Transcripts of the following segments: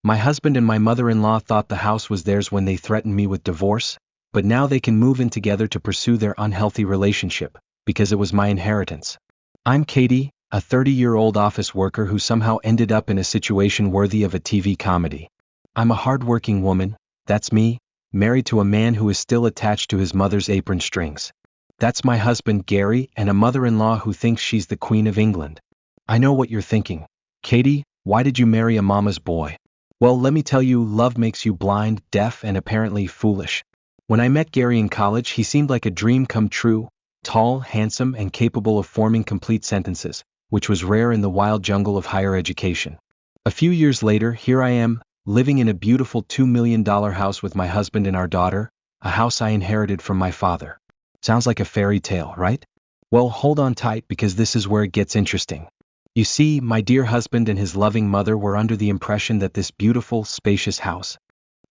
My husband and my mother-in-law thought the house was theirs when they threatened me with divorce, but now they can move in together to pursue their unhealthy relationship, because it was my inheritance. I'm Katie, a 30-year-old office worker who somehow ended up in a situation worthy of a TV comedy. I'm a hard-working woman, that's me, married to a man who is still attached to his mother's apron strings. That's my husband Gary, and a mother-in-law who thinks she's the Queen of England. I know what you're thinking. Katie, why did you marry a mama's boy? Well, let me tell you, love makes you blind, deaf, and apparently foolish. When I met Gary in college, he seemed like a dream come true, tall, handsome, and capable of forming complete sentences, which was rare in the wild jungle of higher education. A few years later, here I am, living in a beautiful $2 million house with my husband and our daughter, a house I inherited from my father. Sounds like a fairy tale, right? Well, hold on tight because this is where it gets interesting. You see, my dear husband and his loving mother were under the impression that this beautiful, spacious house,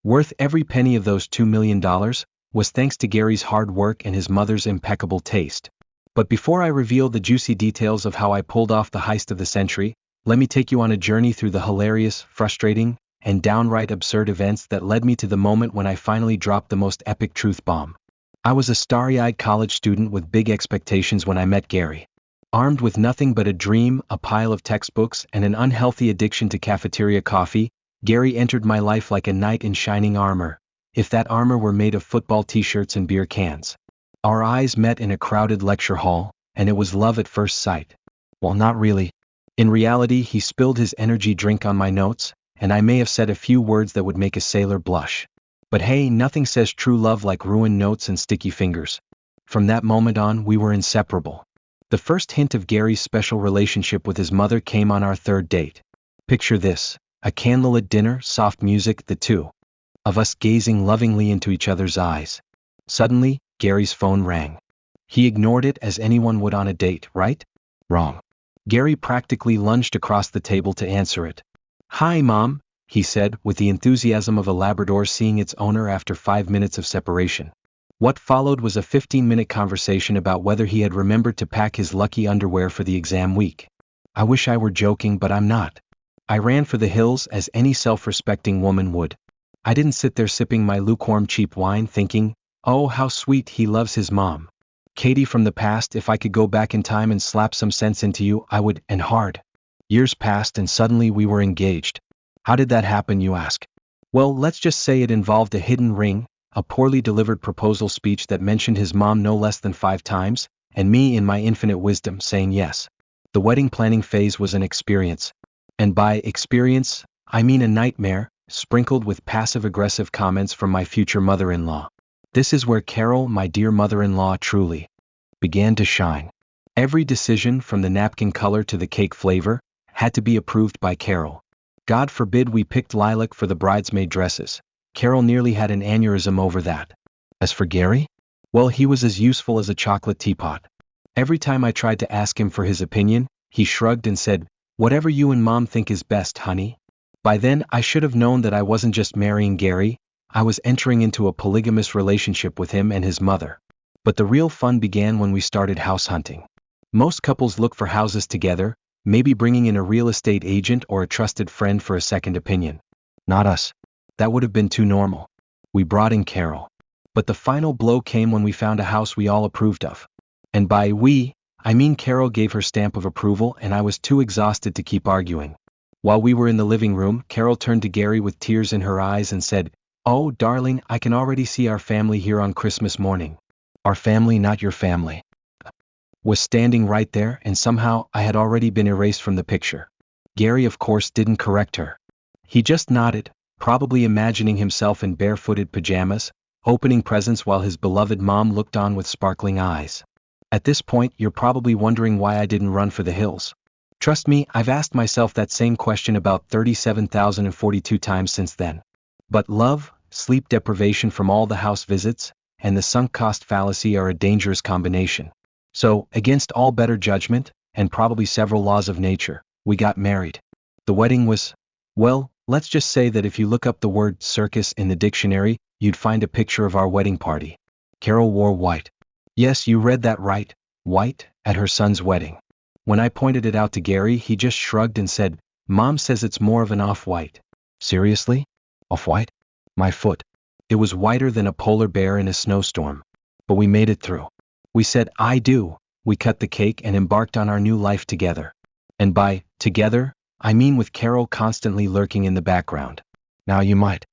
worth every penny of those $2 million, was thanks to Gary's hard work and his mother's impeccable taste. But before I reveal the juicy details of how I pulled off the heist of the century, let me take you on a journey through the hilarious, frustrating, and downright absurd events that led me to the moment when I finally dropped the most epic truth bomb. I was a starry-eyed college student with big expectations when I met Gary. Armed with nothing but a dream, a pile of textbooks, and an unhealthy addiction to cafeteria coffee, Gary entered my life like a knight in shining armor, if that armor were made of football t-shirts and beer cans. Our eyes met in a crowded lecture hall, and it was love at first sight. Well, not really. In reality, he spilled his energy drink on my notes, and I may have said a few words that would make a sailor blush. But hey, nothing says true love like ruined notes and sticky fingers. From that moment on, we were inseparable. The first hint of Gary's special relationship with his mother came on our third date. Picture this, a candlelit dinner, soft music, the two of us gazing lovingly into each other's eyes. Suddenly, Gary's phone rang. He ignored it as anyone would on a date, right? Wrong. Gary practically lunged across the table to answer it. "Hi, Mom," he said, with the enthusiasm of a Labrador seeing its owner after 5 minutes of separation. What followed was a 15-minute conversation about whether he had remembered to pack his lucky underwear for the exam week. I wish I were joking, but I'm not. I ran for the hills as any self-respecting woman would. I didn't sit there sipping my lukewarm cheap wine thinking, oh, how sweet he loves his mom. Katie from the past, if I could go back in time and slap some sense into you, I would, and hard. Years passed and suddenly we were engaged. How did that happen, you ask? Well, let's just say it involved a hidden ring, a poorly delivered proposal speech that mentioned his mom no less than 5 times, and me in my infinite wisdom saying yes. The wedding planning phase was an experience. And by experience, I mean a nightmare, sprinkled with passive-aggressive comments from my future mother-in-law. This is where Carol, my dear mother-in-law, truly began to shine. Every decision, from the napkin color to the cake flavor, had to be approved by Carol. God forbid we picked lilac for the bridesmaid dresses. Carol nearly had an aneurysm over that. As for Gary? Well, he was as useful as a chocolate teapot. Every time I tried to ask him for his opinion, he shrugged and said, "Whatever you and Mom think is best, honey." By then, I should have known that I wasn't just marrying Gary, I was entering into a polygamous relationship with him and his mother. But the real fun began when we started house hunting. Most couples look for houses together, maybe bringing in a real estate agent or a trusted friend for a second opinion. Not us. That would have been too normal. We brought in Carol. But the final blow came when we found a house we all approved of. And by we, I mean Carol gave her stamp of approval and I was too exhausted to keep arguing. While we were in the living room, Carol turned to Gary with tears in her eyes and said, "Oh, darling, I can already see our family here on Christmas morning." Our family, not your family, was standing right there, and somehow I had already been erased from the picture. Gary, of course, didn't correct her. He just nodded, probably imagining himself in barefooted pajamas, opening presents while his beloved mom looked on with sparkling eyes. At this point, you're probably wondering why I didn't run for the hills. Trust me, I've asked myself that same question about 37,042 times since then. But love, sleep deprivation from all the house visits, and the sunk cost fallacy are a dangerous combination. So, against all better judgment, and probably several laws of nature, we got married. The wedding was, well, let's just say that if you look up the word circus in the dictionary, you'd find a picture of our wedding party. Carol wore white. Yes, you read that right, white, at her son's wedding. When I pointed it out to Gary, he just shrugged and said, "Mom says it's more of an off-white." Seriously? Off-white? My foot. It was whiter than a polar bear in a snowstorm. But we made it through. We said, I do. We cut the cake and embarked on our new life together. And by together, I mean with Carol constantly lurking in the background. Now you might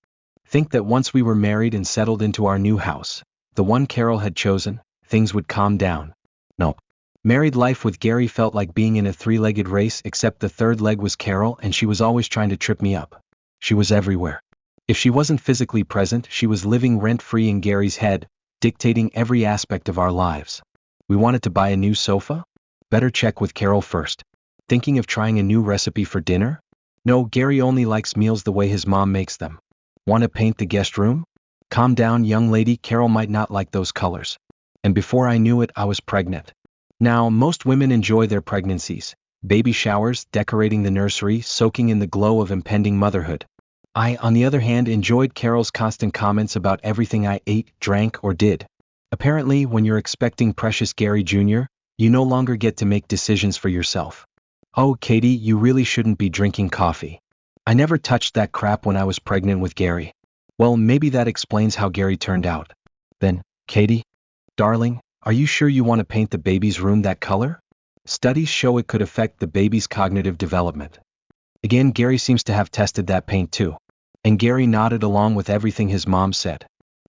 think that once we were married and settled into our new house, the one Carol had chosen, things would calm down. Nope. Married life with Gary felt like being in a three-legged race, except the third leg was Carol, and she was always trying to trip me up. She was everywhere. If she wasn't physically present, she was living rent-free in Gary's head, dictating every aspect of our lives. We wanted to buy a new sofa? Better check with Carol first. Thinking of trying a new recipe for dinner? No, Gary only likes meals the way his mom makes them. Want to paint the guest room? Calm down, young lady, Carol might not like those colors. And before I knew it, I was pregnant. Now, most women enjoy their pregnancies. Baby showers, decorating the nursery, soaking in the glow of impending motherhood. I, on the other hand, enjoyed Carol's constant comments about everything I ate, drank, or did. Apparently, when you're expecting precious Gary Jr., you no longer get to make decisions for yourself. Oh, Katie, you really shouldn't be drinking coffee. I never touched that crap when I was pregnant with Gary. Well, maybe that explains how Gary turned out. Then, Katie? Darling, are you sure you want to paint the baby's room that color? Studies show it could affect the baby's cognitive development. Again, Gary seems to have tested that paint too. And Gary nodded along with everything his mom said.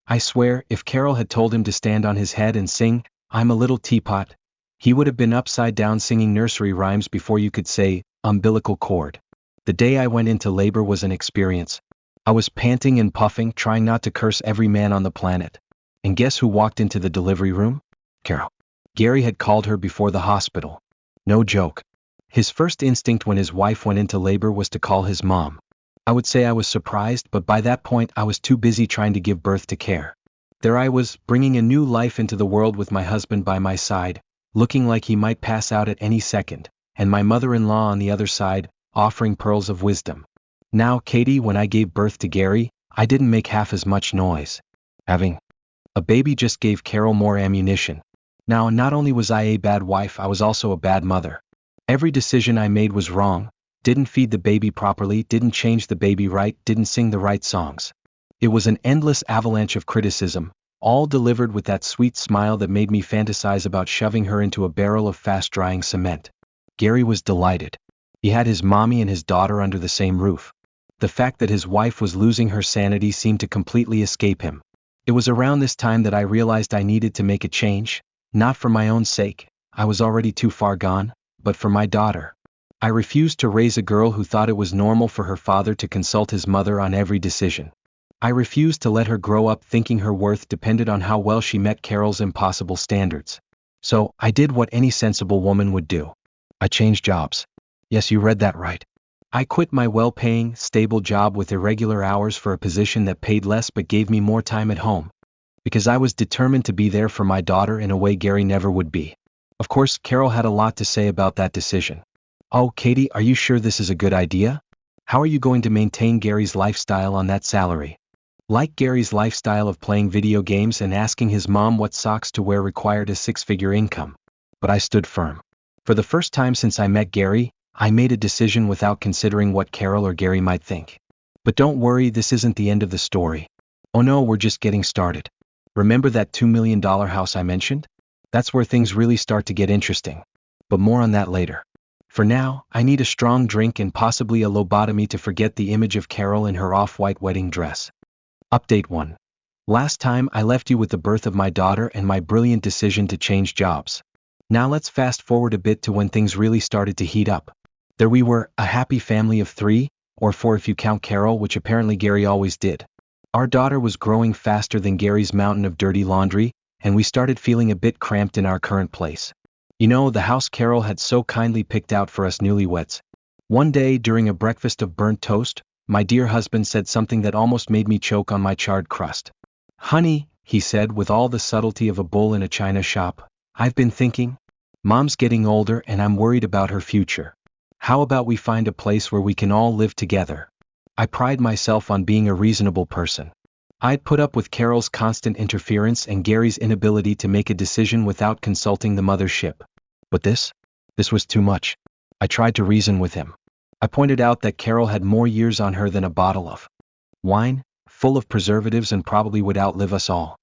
I swear, if Carol had told him to stand on his head and sing, I'm a little teapot, he would have been upside down singing nursery rhymes before you could say, umbilical cord. The day I went into labor was an experience. I was panting and puffing, trying not to curse every man on the planet. And guess who walked into the delivery room? Carol. Gary had called her before the hospital. No joke. His first instinct when his wife went into labor was to call his mom. I would say I was surprised, but by that point I was too busy trying to give birth to care. There I was, bringing a new life into the world with my husband by my side, looking like he might pass out at any second, and my mother-in-law on the other side, offering pearls of wisdom. Now, Katie, when I gave birth to Gary, I didn't make half as much noise. Having a baby just gave Carol more ammunition. Now, not only was I a bad wife, I was also a bad mother. Every decision I made was wrong, didn't feed the baby properly, didn't change the baby right, didn't sing the right songs. It was an endless avalanche of criticism, all delivered with that sweet smile that made me fantasize about shoving her into a barrel of fast-drying cement. Gary was delighted. He had his mommy and his daughter under the same roof. The fact that his wife was losing her sanity seemed to completely escape him. It was around this time that I realized I needed to make a change, not for my own sake, I was already too far gone, but for my daughter. I refused to raise a girl who thought it was normal for her father to consult his mother on every decision. I refused to let her grow up thinking her worth depended on how well she met Carol's impossible standards. So, I did what any sensible woman would do. I changed jobs. Yes, you read that right. I quit my well-paying, stable job with irregular hours for a position that paid less but gave me more time at home. Because I was determined to be there for my daughter in a way Gary never would be. Of course, Carol had a lot to say about that decision. Oh, Katie, are you sure this is a good idea? How are you going to maintain Gary's lifestyle on that salary? Like Gary's lifestyle of playing video games and asking his mom what socks to wear required a six-figure income. But I stood firm. For the first time since I met Gary, I made a decision without considering what Carol or Gary might think. But don't worry, this isn't the end of the story. Oh no, we're just getting started. Remember that $2 million house I mentioned? That's where things really start to get interesting. But more on that later. For now, I need a strong drink and possibly a lobotomy to forget the image of Carol in her off-white wedding dress. Update 1. Last time I left you with the birth of my daughter and my brilliant decision to change jobs. Now let's fast forward a bit to when things really started to heat up. There we were, a happy family of 3, or 4 if you count Carol, which apparently Gary always did. Our daughter was growing faster than Gary's mountain of dirty laundry, and we started feeling a bit cramped in our current place. You know, the house Carol had so kindly picked out for us newlyweds. One day, during a breakfast of burnt toast, my dear husband said something that almost made me choke on my charred crust. Honey, he said with all the subtlety of a bull in a china shop, I've been thinking. Mom's getting older and I'm worried about her future. How about we find a place where we can all live together? I pride myself on being a reasonable person. I'd put up with Carol's constant interference and Gary's inability to make a decision without consulting the mothership. But this was too much. I tried to reason with him. I pointed out that Carol had more years on her than a bottle of wine, full of preservatives and probably would outlive us all.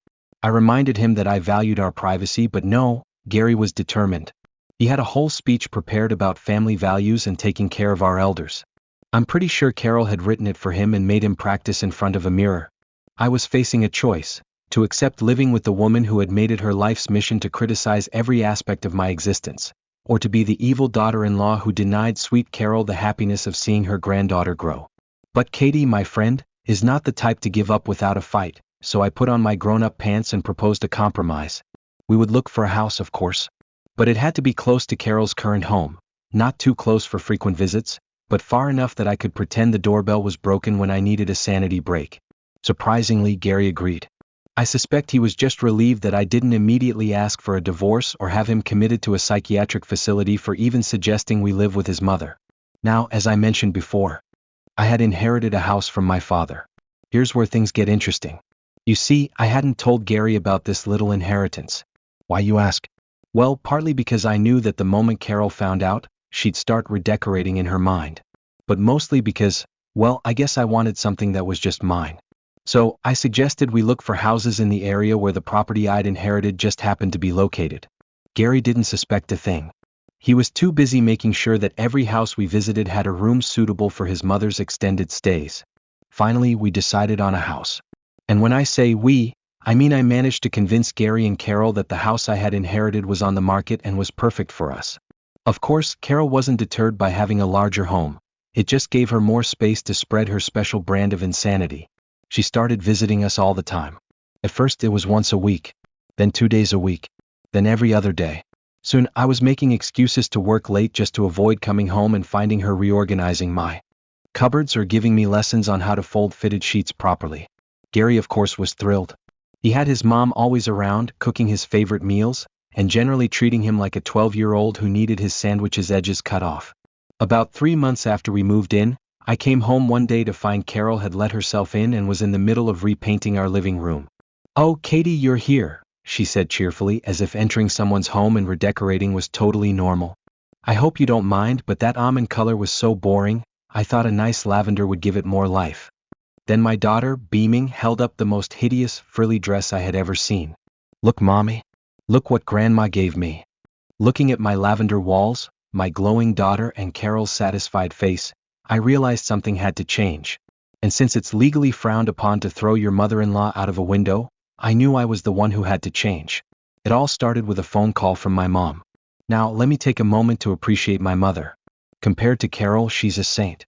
I reminded him that I valued our privacy, but no, Gary was determined. He had a whole speech prepared about family values and taking care of our elders. I'm pretty sure Carol had written it for him and made him practice in front of a mirror. I was facing a choice: to accept living with the woman who had made it her life's mission to criticize every aspect of my existence, or to be the evil daughter-in-law who denied sweet Carol the happiness of seeing her granddaughter grow. But Katie, my friend, is not the type to give up without a fight, so I put on my grown-up pants and proposed a compromise. We would look for a house, of course. But it had to be close to Carol's current home, not too close for frequent visits, but far enough that I could pretend the doorbell was broken when I needed a sanity break. Surprisingly, Gary agreed. I suspect he was just relieved that I didn't immediately ask for a divorce or have him committed to a psychiatric facility for even suggesting we live with his mother. Now, as I mentioned before, I had inherited a house from my father. Here's where things get interesting. You see, I hadn't told Gary about this little inheritance. Why, you ask? Well, partly because I knew that the moment Carol found out, she'd start redecorating in her mind. But mostly because, well, I guess I wanted something that was just mine. So, I suggested we look for houses in the area where the property I'd inherited just happened to be located. Gary didn't suspect a thing. He was too busy making sure that every house we visited had a room suitable for his mother's extended stays. Finally, we decided on a house. And when I say we, I mean I managed to convince Gary and Carol that the house I had inherited was on the market and was perfect for us. Of course, Carol wasn't deterred by having a larger home. It just gave her more space to spread her special brand of insanity. She started visiting us all the time. At first it was once a week, then 2 days a week, then every other day. Soon I was making excuses to work late just to avoid coming home and finding her reorganizing my cupboards or giving me lessons on how to fold fitted sheets properly. Gary, of course, was thrilled. He had his mom always around, cooking his favorite meals, and generally treating him like a 12-year-old who needed his sandwich's edges cut off. About 3 months after we moved in, I came home one day to find Carol had let herself in and was in the middle of repainting our living room. "Oh, Katie, you're here," she said cheerfully, as if entering someone's home and redecorating was totally normal. "I hope you don't mind, but that almond color was so boring, I thought a nice lavender would give it more life." Then my daughter, beaming, held up the most hideous, frilly dress I had ever seen. "Look, Mommy. Look what Grandma gave me." Looking at my lavender walls, my glowing daughter and Carol's satisfied face, I realized something had to change. And since it's legally frowned upon to throw your mother-in-law out of a window, I knew I was the one who had to change. It all started with a phone call from my mom. Now, let me take a moment to appreciate my mother. Compared to Carol, she's a saint.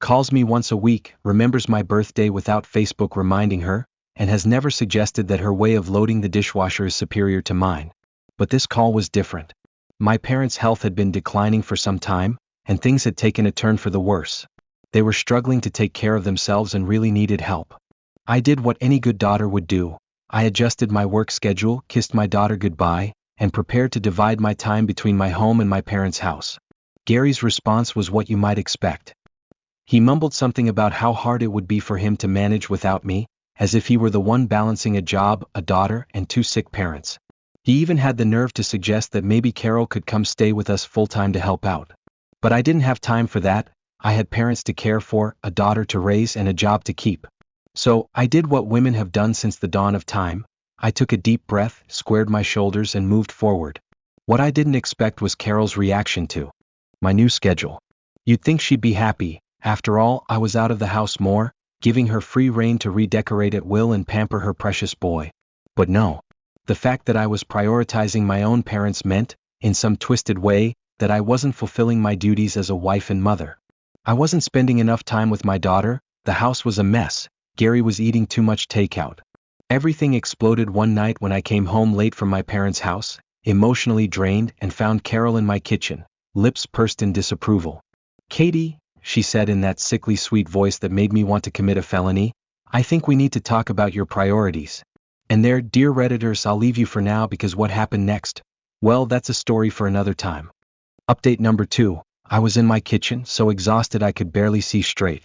Calls me once a week, remembers my birthday without Facebook reminding her, and has never suggested that her way of loading the dishwasher is superior to mine. But this call was different. My parents' health had been declining for some time, and things had taken a turn for the worse. They were struggling to take care of themselves and really needed help. I did what any good daughter would do. I adjusted my work schedule, kissed my daughter goodbye, and prepared to divide my time between my home and my parents' house. Gary's response was what you might expect. He mumbled something about how hard it would be for him to manage without me, as if he were the one balancing a job, a daughter, and 2 sick parents. He even had the nerve to suggest that maybe Carol could come stay with us full-time to help out. But I didn't have time for that. I had parents to care for, a daughter to raise, and a job to keep. So, I did what women have done since the dawn of time. I took a deep breath, squared my shoulders, and moved forward. What I didn't expect was Carol's reaction to my new schedule. You'd think she'd be happy. After all, I was out of the house more, giving her free rein to redecorate at will and pamper her precious boy. But no. The fact that I was prioritizing my own parents meant, in some twisted way, that I wasn't fulfilling my duties as a wife and mother. I wasn't spending enough time with my daughter, the house was a mess, Gary was eating too much takeout. Everything exploded one night when I came home late from my parents' house, emotionally drained, and found Carol in my kitchen, lips pursed in disapproval. "Katie," she said in that sickly sweet voice that made me want to commit a felony, "I think we need to talk about your priorities." And there, dear Redditors, I'll leave you for now because what happened next? Well, that's a story for another time. Update number 2. I was in my kitchen, so exhausted I could barely see straight.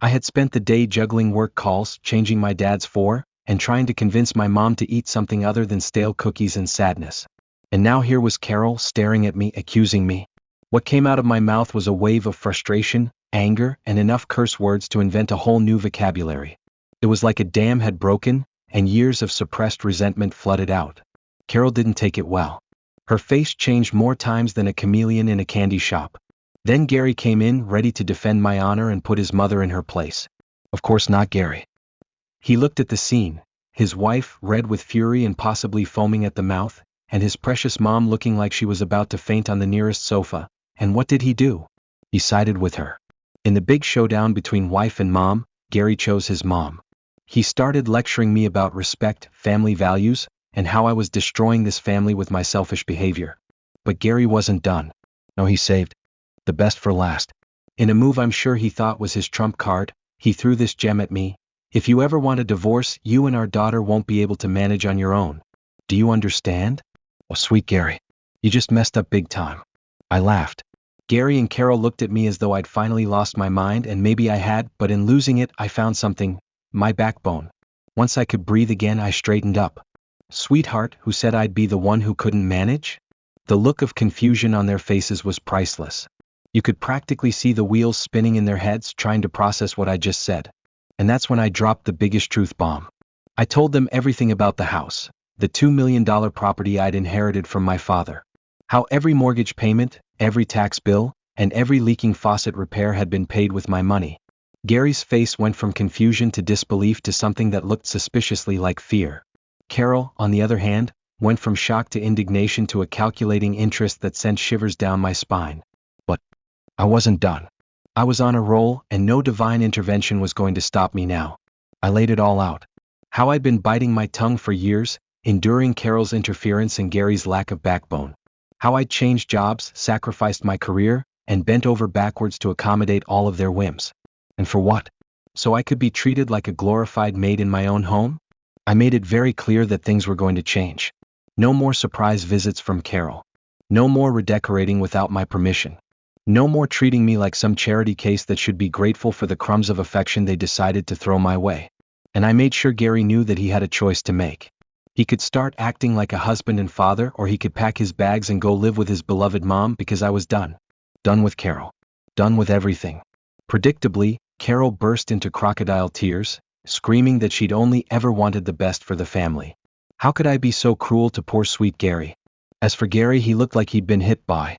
I had spent the day juggling work calls, changing my dad's for, and trying to convince my mom to eat something other than stale cookies and sadness. And now here was Carol staring at me, accusing me. What came out of my mouth was a wave of frustration, anger, and enough curse words to invent a whole new vocabulary. It was like a dam had broken, and years of suppressed resentment flooded out. Carol didn't take it well. Her face changed more times than a chameleon in a candy shop. Then Gary came in, ready to defend my honor and put his mother in her place. Of course not Gary. He looked at the scene, his wife, red with fury and possibly foaming at the mouth, and his precious mom looking like she was about to faint on the nearest sofa, and what did he do? He sided with her. In the big showdown between wife and mom, Gary chose his mom. He started lecturing me about respect, family values, and how I was destroying this family with my selfish behavior. But Gary wasn't done. No, he saved the best for last. In a move I'm sure he thought was his trump card, he threw this gem at me. If you ever want a divorce, you and our daughter won't be able to manage on your own. Do you understand? Oh, sweet Gary. You just messed up big time. I laughed. Gary and Carol looked at me as though I'd finally lost my mind, and maybe I had, but in losing it, I found something. My backbone. Once I could breathe again, I straightened up. Sweetheart, who said I'd be the one who couldn't manage? The look of confusion on their faces was priceless. You could practically see the wheels spinning in their heads, trying to process what I just said. And that's when I dropped the biggest truth bomb. I told them everything about the house, the $2 million property I'd inherited from my father. How every mortgage payment, every tax bill, and every leaking faucet repair had been paid with my money. Gary's face went from confusion to disbelief to something that looked suspiciously like fear. Carol, on the other hand, went from shock to indignation to a calculating interest that sent shivers down my spine. But I wasn't done. I was on a roll, and no divine intervention was going to stop me now. I laid it all out. How I'd been biting my tongue for years, enduring Carol's interference and Gary's lack of backbone. How I'd changed jobs, sacrificed my career, and bent over backwards to accommodate all of their whims. And for what? So I could be treated like a glorified maid in my own home? I made it very clear that things were going to change. No more surprise visits from Carol. No more redecorating without my permission. No more treating me like some charity case that should be grateful for the crumbs of affection they decided to throw my way. And I made sure Gary knew that he had a choice to make. He could start acting like a husband and father, or he could pack his bags and go live with his beloved mom, because I was done. Done with Carol. Done with everything. Predictably, Carol burst into crocodile tears, screaming that she'd only ever wanted the best for the family. How could I be so cruel to poor sweet Gary? As for Gary, he looked like he'd been hit by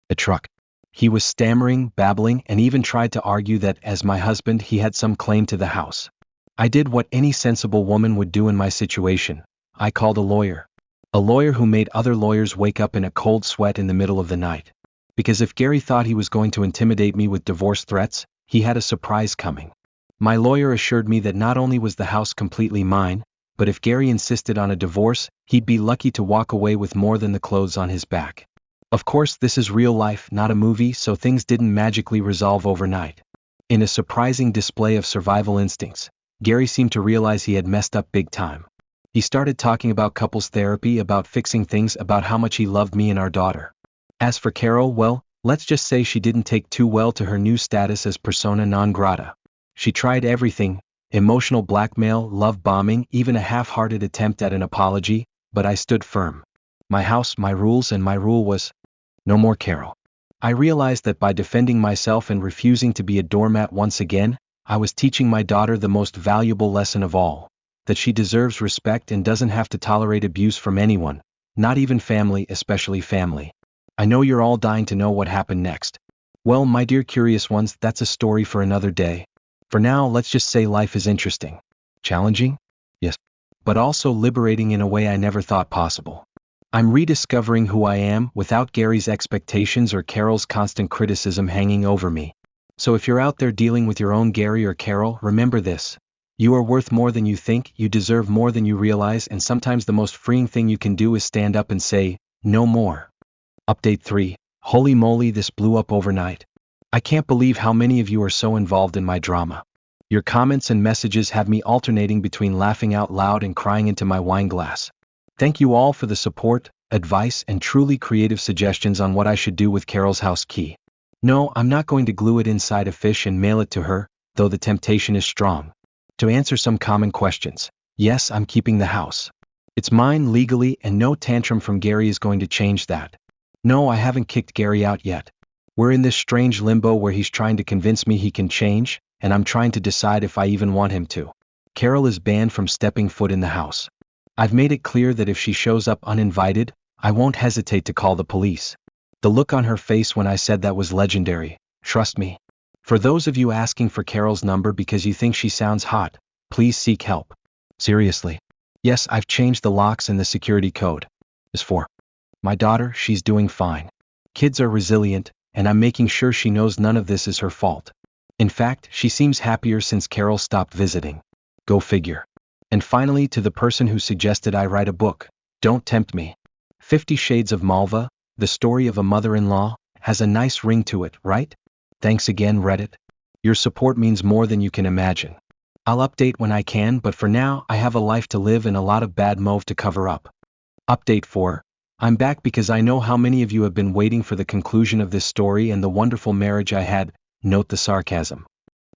a truck. He was stammering, babbling, and even tried to argue that, as my husband, he had some claim to the house. I did what any sensible woman would do in my situation. I called a lawyer. A lawyer who made other lawyers wake up in a cold sweat in the middle of the night. Because if Gary thought he was going to intimidate me with divorce threats, he had a surprise coming. My lawyer assured me that not only was the house completely mine, but if Gary insisted on a divorce, he'd be lucky to walk away with more than the clothes on his back. Of course, this is real life, not a movie, so things didn't magically resolve overnight. In a surprising display of survival instincts, Gary seemed to realize he had messed up big time. He started talking about couples therapy, about fixing things, about how much he loved me and our daughter. As for Carol, well, let's just say she didn't take too well to her new status as persona non grata. She tried everything: emotional blackmail, love bombing, even a half-hearted attempt at an apology, but I stood firm. My house, my rules, and my rule was no more Carol. I realized that by defending myself and refusing to be a doormat once again, I was teaching my daughter the most valuable lesson of all, that she deserves respect and doesn't have to tolerate abuse from anyone, not even family, especially family. I know you're all dying to know what happened next. Well, my dear curious ones, that's a story for another day. For now, let's just say life is interesting. Challenging? Yes. But also liberating in a way I never thought possible. I'm rediscovering who I am without Gary's expectations or Carol's constant criticism hanging over me. So if you're out there dealing with your own Gary or Carol, remember this. You are worth more than you think, you deserve more than you realize, and sometimes the most freeing thing you can do is stand up and say, no more. Update 3. Holy moly, this blew up overnight. I can't believe how many of you are so involved in my drama. Your comments and messages have me alternating between laughing out loud and crying into my wine glass. Thank you all for the support, advice, and truly creative suggestions on what I should do with Carol's house key. No, I'm not going to glue it inside a fish and mail it to her, though the temptation is strong. To answer some common questions, yes, I'm keeping the house. It's mine legally, and no tantrum from Gary is going to change that. No, I haven't kicked Gary out yet. We're in this strange limbo where he's trying to convince me he can change, and I'm trying to decide if I even want him to. Carol is banned from stepping foot in the house. I've made it clear that if she shows up uninvited, I won't hesitate to call the police. The look on her face when I said that was legendary, trust me. For those of you asking for Carol's number because you think she sounds hot, please seek help. Seriously. Yes, I've changed the locks and the security code. As for my daughter, she's doing fine. Kids are resilient, and I'm making sure she knows none of this is her fault. In fact, she seems happier since Carol stopped visiting. Go figure. And finally, to the person who suggested I write a book, don't tempt me. 50 Shades of Malva, the story of a mother-in-law, has a nice ring to it, right? Thanks again, Reddit. Your support means more than you can imagine. I'll update when I can, but for now, I have a life to live and a lot of bad move to cover up. Update 4. I'm back because I know how many of you have been waiting for the conclusion of this story and the wonderful marriage I had. Note the sarcasm.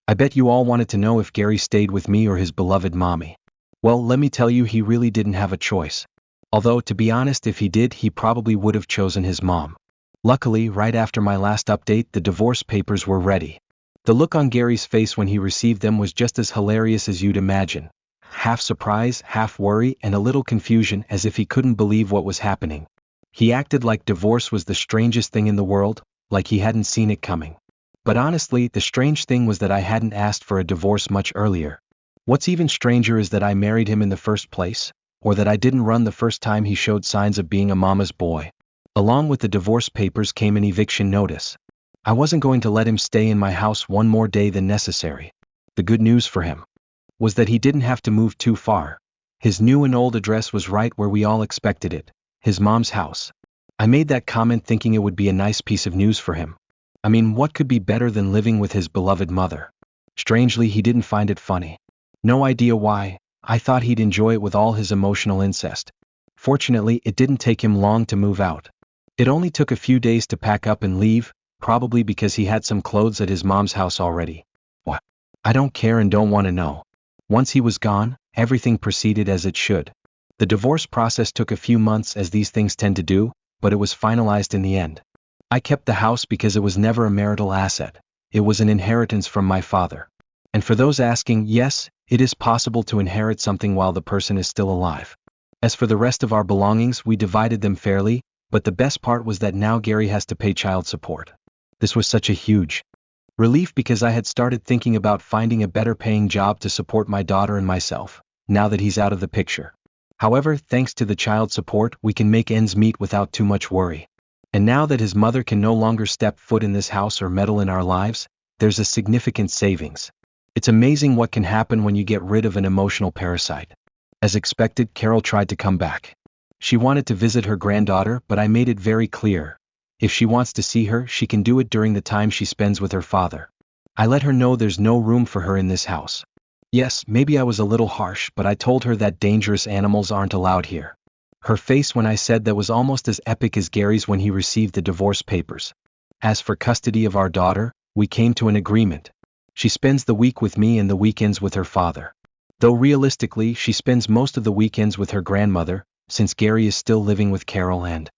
I bet you all wanted to know if Gary stayed with me or his beloved mommy. Well, let me tell you, he really didn't have a choice. Although, to be honest, if he did, he probably would have chosen his mom. Luckily, right after my last update, the divorce papers were ready. The look on Gary's face when he received them was just as hilarious as you'd imagine. Half surprise, half worry, and a little confusion, as if he couldn't believe what was happening. He acted like divorce was the strangest thing in the world, like he hadn't seen it coming. But honestly, the strange thing was that I hadn't asked for a divorce much earlier. What's even stranger is that I married him in the first place, or that I didn't run the first time he showed signs of being a mama's boy. Along with the divorce papers came an eviction notice. I wasn't going to let him stay in my house one more day than necessary. The good news for him was that he didn't have to move too far. His new and old address was right where we all expected it, his mom's house. I made that comment thinking it would be a nice piece of news for him. I mean, what could be better than living with his beloved mother? Strangely, he didn't find it funny. No idea why. I thought he'd enjoy it with all his emotional incest. Fortunately, it didn't take him long to move out. It only took a few days to pack up and leave, probably because he had some clothes at his mom's house already. What? I don't care and don't want to know. Once he was gone, everything proceeded as it should. The divorce process took a few months, as these things tend to do, but it was finalized in the end. I kept the house because it was never a marital asset. It was an inheritance from my father. And for those asking, yes, it is possible to inherit something while the person is still alive. As for the rest of our belongings, we divided them fairly, but the best part was that now Gary has to pay child support. This was such a huge relief because I had started thinking about finding a better paying job to support my daughter and myself, now that he's out of the picture. However, thanks to the child support, we can make ends meet without too much worry. And now that his mother can no longer step foot in this house or meddle in our lives, there's a significant savings. It's amazing what can happen when you get rid of an emotional parasite. As expected, Carol tried to come back. She wanted to visit her granddaughter, but I made it very clear. If she wants to see her, she can do it during the time she spends with her father. I let her know there's no room for her in this house. Yes, maybe I was a little harsh, but I told her that dangerous animals aren't allowed here. Her face when I said that was almost as epic as Gary's when he received the divorce papers. As for custody of our daughter, we came to an agreement. She spends the week with me and the weekends with her father. Though realistically, she spends most of the weekends with her grandmother, since Gary is still living with Carol and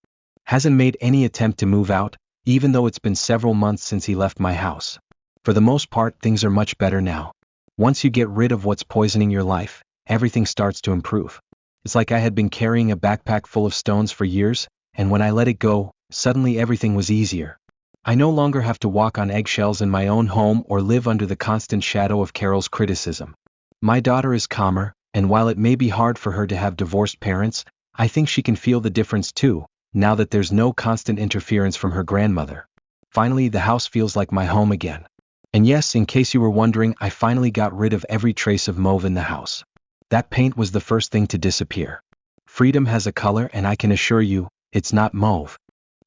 hasn't made any attempt to move out, even though it's been several months since he left my house. For the most part, things are much better now. Once you get rid of what's poisoning your life, everything starts to improve. It's like I had been carrying a backpack full of stones for years, and when I let it go, suddenly everything was easier. I no longer have to walk on eggshells in my own home or live under the constant shadow of Carol's criticism. My daughter is calmer, and while it may be hard for her to have divorced parents, I think she can feel the difference too, now that there's no constant interference from her grandmother. Finally, the house feels like my home again. And yes, in case you were wondering, I finally got rid of every trace of mauve in the house. That paint was the first thing to disappear. Freedom has a color, and I can assure you, it's not mauve.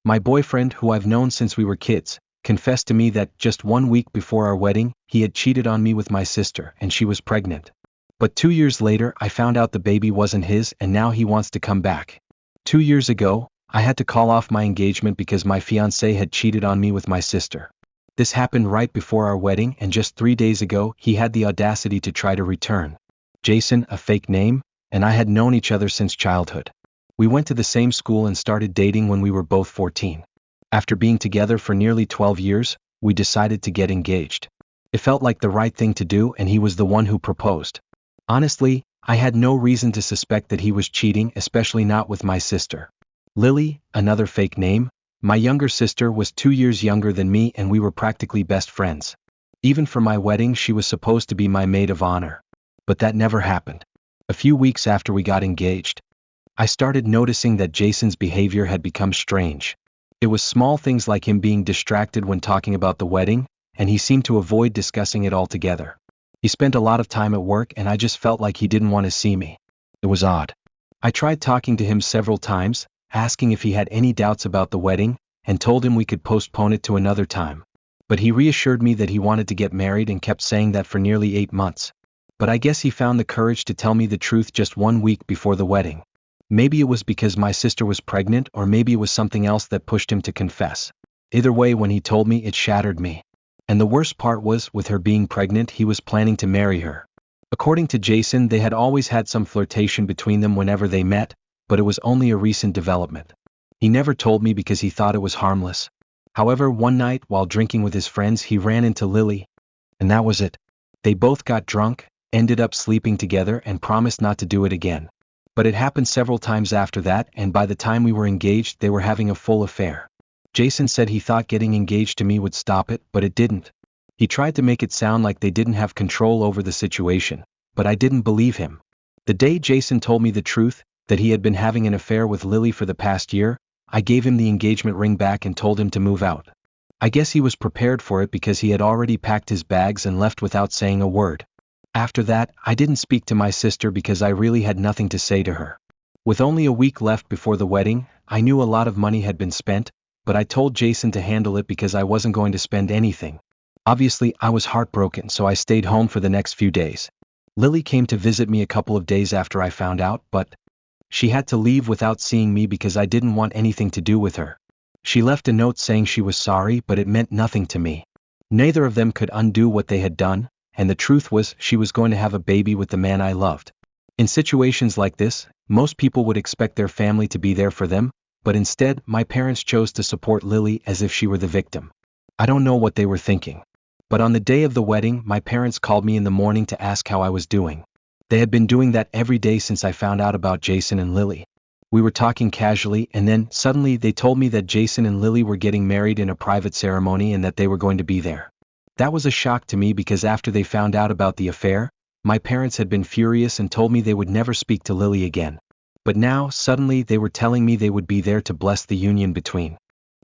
My boyfriend, who I've known since we were kids, confessed to me that just 1 week before our wedding, he had cheated on me with my sister and she was pregnant. But 2 years later, I found out the baby wasn't his, and now he wants to come back. 2 years ago, I had to call off my engagement because my fiancé had cheated on me with my sister. This happened right before our wedding, and just 3 days ago, he had the audacity to try to return. Jason, a fake name, and I had known each other since childhood. We went to the same school and started dating when we were both 14. After being together for nearly 12 years, we decided to get engaged. It felt like the right thing to do, and he was the one who proposed. Honestly, I had no reason to suspect that he was cheating, especially not with my sister. Lily, another fake name, my younger sister, was 2 years younger than me, and we were practically best friends. Even for my wedding, she was supposed to be my maid of honor. But that never happened. A few weeks after we got engaged, I started noticing that Jason's behavior had become strange. It was small things like him being distracted when talking about the wedding, and he seemed to avoid discussing it altogether. He spent a lot of time at work, and I just felt like he didn't want to see me. It was odd. I tried talking to him several times, asking if he had any doubts about the wedding, and told him we could postpone it to another time. But he reassured me that he wanted to get married and kept saying that for nearly 8 months. But I guess he found the courage to tell me the truth just 1 week before the wedding. Maybe it was because my sister was pregnant, or maybe it was something else that pushed him to confess. Either way, when he told me, it shattered me. And the worst part was, with her being pregnant, he was planning to marry her. According to Jason, they had always had some flirtation between them whenever they met, but it was only a recent development. He never told me because he thought it was harmless. However, one night, while drinking with his friends, he ran into Lily. And that was it. They both got drunk, ended up sleeping together, and promised not to do it again. But it happened several times after that, and by the time we were engaged, they were having a full affair. Jason said he thought getting engaged to me would stop it, but it didn't. He tried to make it sound like they didn't have control over the situation, but I didn't believe him. The day Jason told me the truth, that he had been having an affair with Lily for the past year, I gave him the engagement ring back and told him to move out. I guess he was prepared for it because he had already packed his bags and left without saying a word. After that, I didn't speak to my sister because I really had nothing to say to her. With only a week left before the wedding, I knew a lot of money had been spent, but I told Jason to handle it because I wasn't going to spend anything. Obviously, I was heartbroken, so I stayed home for the next few days. Lily came to visit me a couple of days after I found out, but she had to leave without seeing me because I didn't want anything to do with her. She left a note saying she was sorry, but it meant nothing to me. Neither of them could undo what they had done, and the truth was, she was going to have a baby with the man I loved. In situations like this, most people would expect their family to be there for them, but instead, my parents chose to support Lily as if she were the victim. I don't know what they were thinking. But on the day of the wedding, my parents called me in the morning to ask how I was doing. They had been doing that every day since I found out about Jason and Lily. We were talking casually, and then, suddenly, they told me that Jason and Lily were getting married in a private ceremony and that they were going to be there. That was a shock to me because after they found out about the affair, my parents had been furious and told me they would never speak to Lily again. But now, suddenly, they were telling me they would be there to bless the union between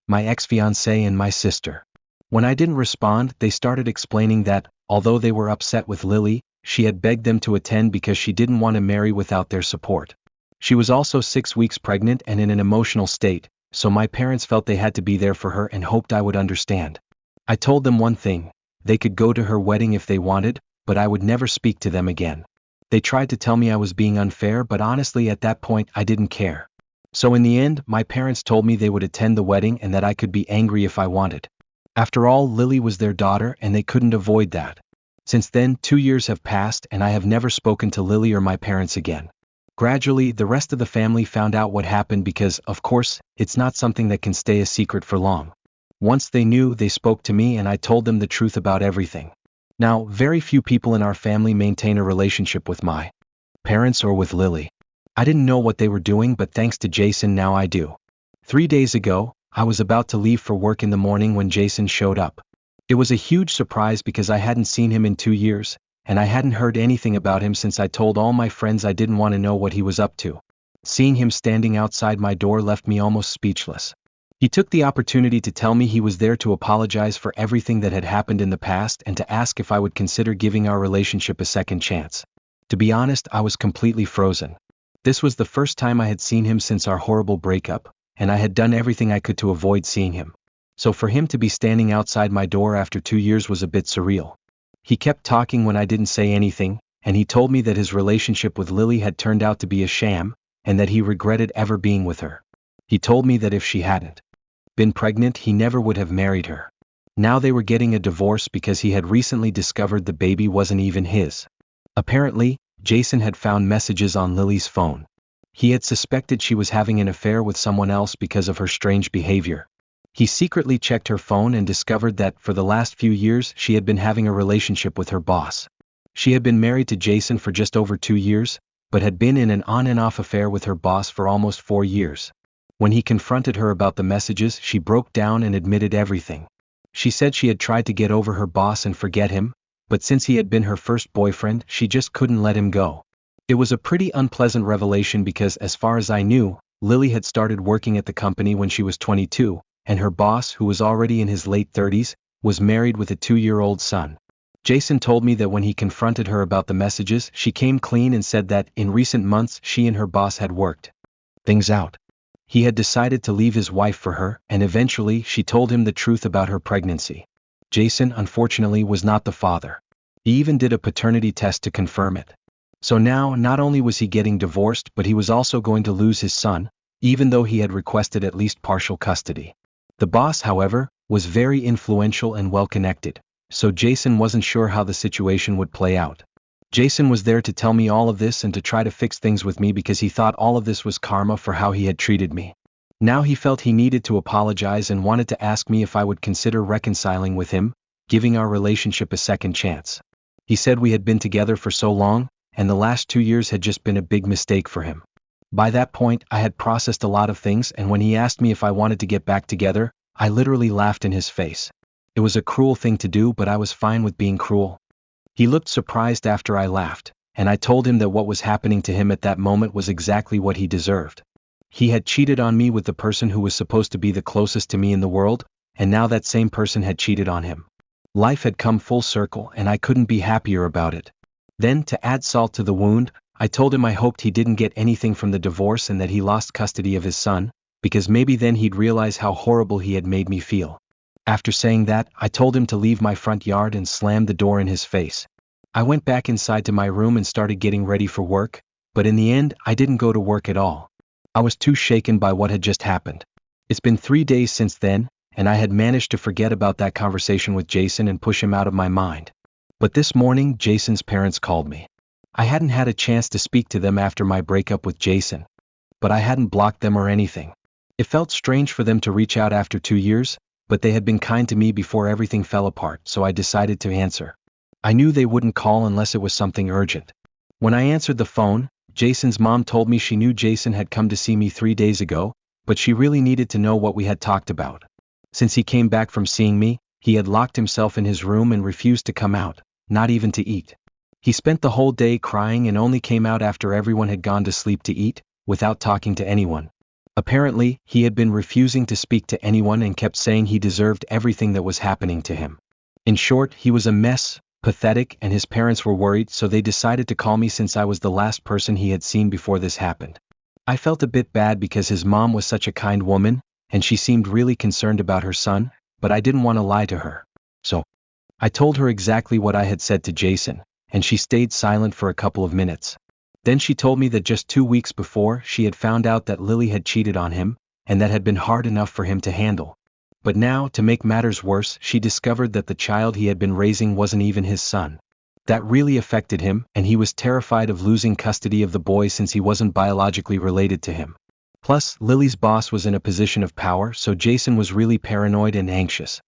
my ex-fiancée and my sister. When I didn't respond, they started explaining that, although they were upset with Lily, she had begged them to attend because she didn't want to marry without their support. She was also 6 weeks pregnant and in an emotional state, so my parents felt they had to be there for her and hoped I would understand. I told them one thing: they could go to her wedding if they wanted, but I would never speak to them again. They tried to tell me I was being unfair, but honestly at that point I didn't care. So in the end, my parents told me they would attend the wedding and that I could be angry if I wanted. After all, Lily was their daughter and they couldn't avoid that. Since then, 2 years have passed and I have never spoken to Lily or my parents again. Gradually, the rest of the family found out what happened because, of course, it's not something that can stay a secret for long. Once they knew, they spoke to me and I told them the truth about everything. Now, very few people in our family maintain a relationship with my parents or with Lily. I didn't know what they were doing, but thanks to Jason now I do. 3 days ago, I was about to leave for work in the morning when Jason showed up. It was a huge surprise because I hadn't seen him in 2 years, and I hadn't heard anything about him since I told all my friends I didn't want to know what he was up to. Seeing him standing outside my door left me almost speechless. He took the opportunity to tell me he was there to apologize for everything that had happened in the past and to ask if I would consider giving our relationship a second chance. To be honest, I was completely frozen. This was the first time I had seen him since our horrible breakup, and I had done everything I could to avoid seeing him. So for him to be standing outside my door after 2 years was a bit surreal. He kept talking when I didn't say anything, and he told me that his relationship with Lily had turned out to be a sham, and that he regretted ever being with her. He told me that if she hadn't been pregnant, he never would have married her. Now they were getting a divorce because he had recently discovered the baby wasn't even his. Apparently, Jason had found messages on Lily's phone. He had suspected she was having an affair with someone else because of her strange behavior. He secretly checked her phone and discovered that for the last few years she had been having a relationship with her boss. She had been married to Jason for just over 2 years, but had been in an on and off affair with her boss for almost 4 years. When he confronted her about the messages, she broke down and admitted everything. She said she had tried to get over her boss and forget him, but since he had been her first boyfriend, she just couldn't let him go. It was a pretty unpleasant revelation because as far as I knew, Lily had started working at the company when she was 22, and her boss, who was already in his late 30s, was married with a 2-year-old son. Jason told me that when he confronted her about the messages, she came clean and said that in recent months she and her boss had worked things out. He had decided to leave his wife for her, and eventually she told him the truth about her pregnancy. Jason, unfortunately, was not the father. He even did a paternity test to confirm it. So now, not only was he getting divorced, but he was also going to lose his son, even though he had requested at least partial custody. The boss, however, was very influential and well-connected, so Jason wasn't sure how the situation would play out. Jason was there to tell me all of this and to try to fix things with me because he thought all of this was karma for how he had treated me. Now he felt he needed to apologize and wanted to ask me if I would consider reconciling with him, giving our relationship a second chance. He said we had been together for so long, and the last 2 years had just been a big mistake for him. By that point, I had processed a lot of things, and when he asked me if I wanted to get back together, I literally laughed in his face. It was a cruel thing to do, but I was fine with being cruel. He looked surprised after I laughed, and I told him that what was happening to him at that moment was exactly what he deserved. He had cheated on me with the person who was supposed to be the closest to me in the world, and now that same person had cheated on him. Life had come full circle and I couldn't be happier about it. Then, to add salt to the wound, I told him I hoped he didn't get anything from the divorce and that he lost custody of his son, because maybe then he'd realize how horrible he had made me feel. After saying that, I told him to leave my front yard and slammed the door in his face. I went back inside to my room and started getting ready for work, but in the end, I didn't go to work at all. I was too shaken by what had just happened. It's been 3 days since then, and I had managed to forget about that conversation with Jason and push him out of my mind. But this morning, Jason's parents called me. I hadn't had a chance to speak to them after my breakup with Jason, but I hadn't blocked them or anything. It felt strange for them to reach out after 2 years, but they had been kind to me before everything fell apart, so I decided to answer. I knew they wouldn't call unless it was something urgent. When I answered the phone, Jason's mom told me she knew Jason had come to see me 3 days ago, but she really needed to know what we had talked about. Since he came back from seeing me, he had locked himself in his room and refused to come out, not even to eat. He spent the whole day crying and only came out after everyone had gone to sleep to eat, without talking to anyone. Apparently, he had been refusing to speak to anyone and kept saying he deserved everything that was happening to him. In short, he was a mess, pathetic, and his parents were worried, so they decided to call me since I was the last person he had seen before this happened. I felt a bit bad because his mom was such a kind woman, and she seemed really concerned about her son, but I didn't want to lie to her. So, I told her exactly what I had said to Jason, and she stayed silent for a couple of minutes. Then she told me that just 2 weeks before, she had found out that Lily had cheated on him, and that had been hard enough for him to handle. But now, to make matters worse, she discovered that the child he had been raising wasn't even his son. That really affected him, and he was terrified of losing custody of the boy since he wasn't biologically related to him. Plus, Lily's boss was in a position of power, so Jason was really paranoid and anxious.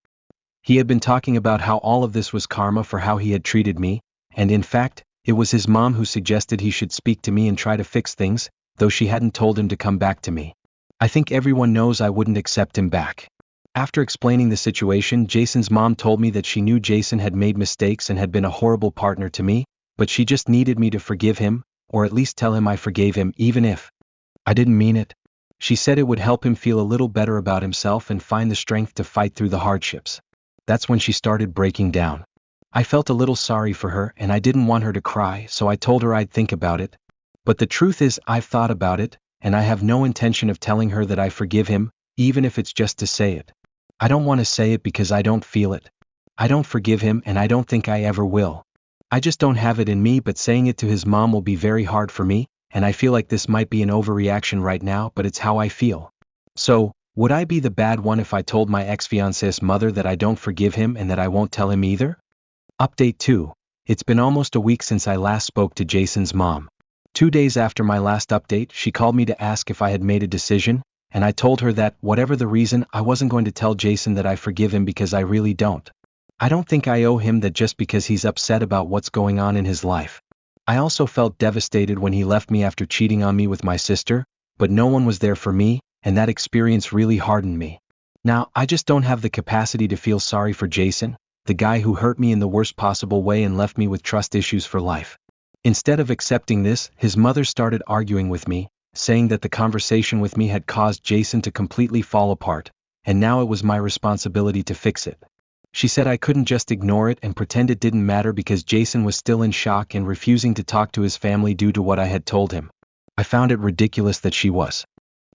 He had been talking about how all of this was karma for how he had treated me, and in fact, it was his mom who suggested he should speak to me and try to fix things, though she hadn't told him to come back to me. I think everyone knows I wouldn't accept him back. After explaining the situation, Jason's mom told me that she knew Jason had made mistakes and had been a horrible partner to me, but she just needed me to forgive him, or at least tell him I forgave him even if I didn't mean it. She said it would help him feel a little better about himself and find the strength to fight through the hardships. That's when she started breaking down. I felt a little sorry for her and I didn't want her to cry, so I told her I'd think about it. But the truth is, I've thought about it, and I have no intention of telling her that I forgive him, even if it's just to say it. I don't want to say it because I don't feel it. I don't forgive him and I don't think I ever will. I just don't have it in me, but saying it to his mom will be very hard for me, and I feel like this might be an overreaction right now, but it's how I feel. So, would I be the bad one if I told my ex-fiancé's mother that I don't forgive him and that I won't tell him either? Update 2. It's been almost a week since I last spoke to Jason's mom. 2 days after my last update, she called me to ask if I had made a decision, and I told her that, whatever the reason, I wasn't going to tell Jason that I forgive him because I really don't. I don't think I owe him that just because he's upset about what's going on in his life. I also felt devastated when he left me after cheating on me with my sister, but no one was there for me, and that experience really hardened me. Now, I just don't have the capacity to feel sorry for Jason, the guy who hurt me in the worst possible way and left me with trust issues for life. Instead of accepting this, his mother started arguing with me, saying that the conversation with me had caused Jason to completely fall apart, and now it was my responsibility to fix it. She said I couldn't just ignore it and pretend it didn't matter because Jason was still in shock and refusing to talk to his family due to what I had told him. I found it ridiculous that she was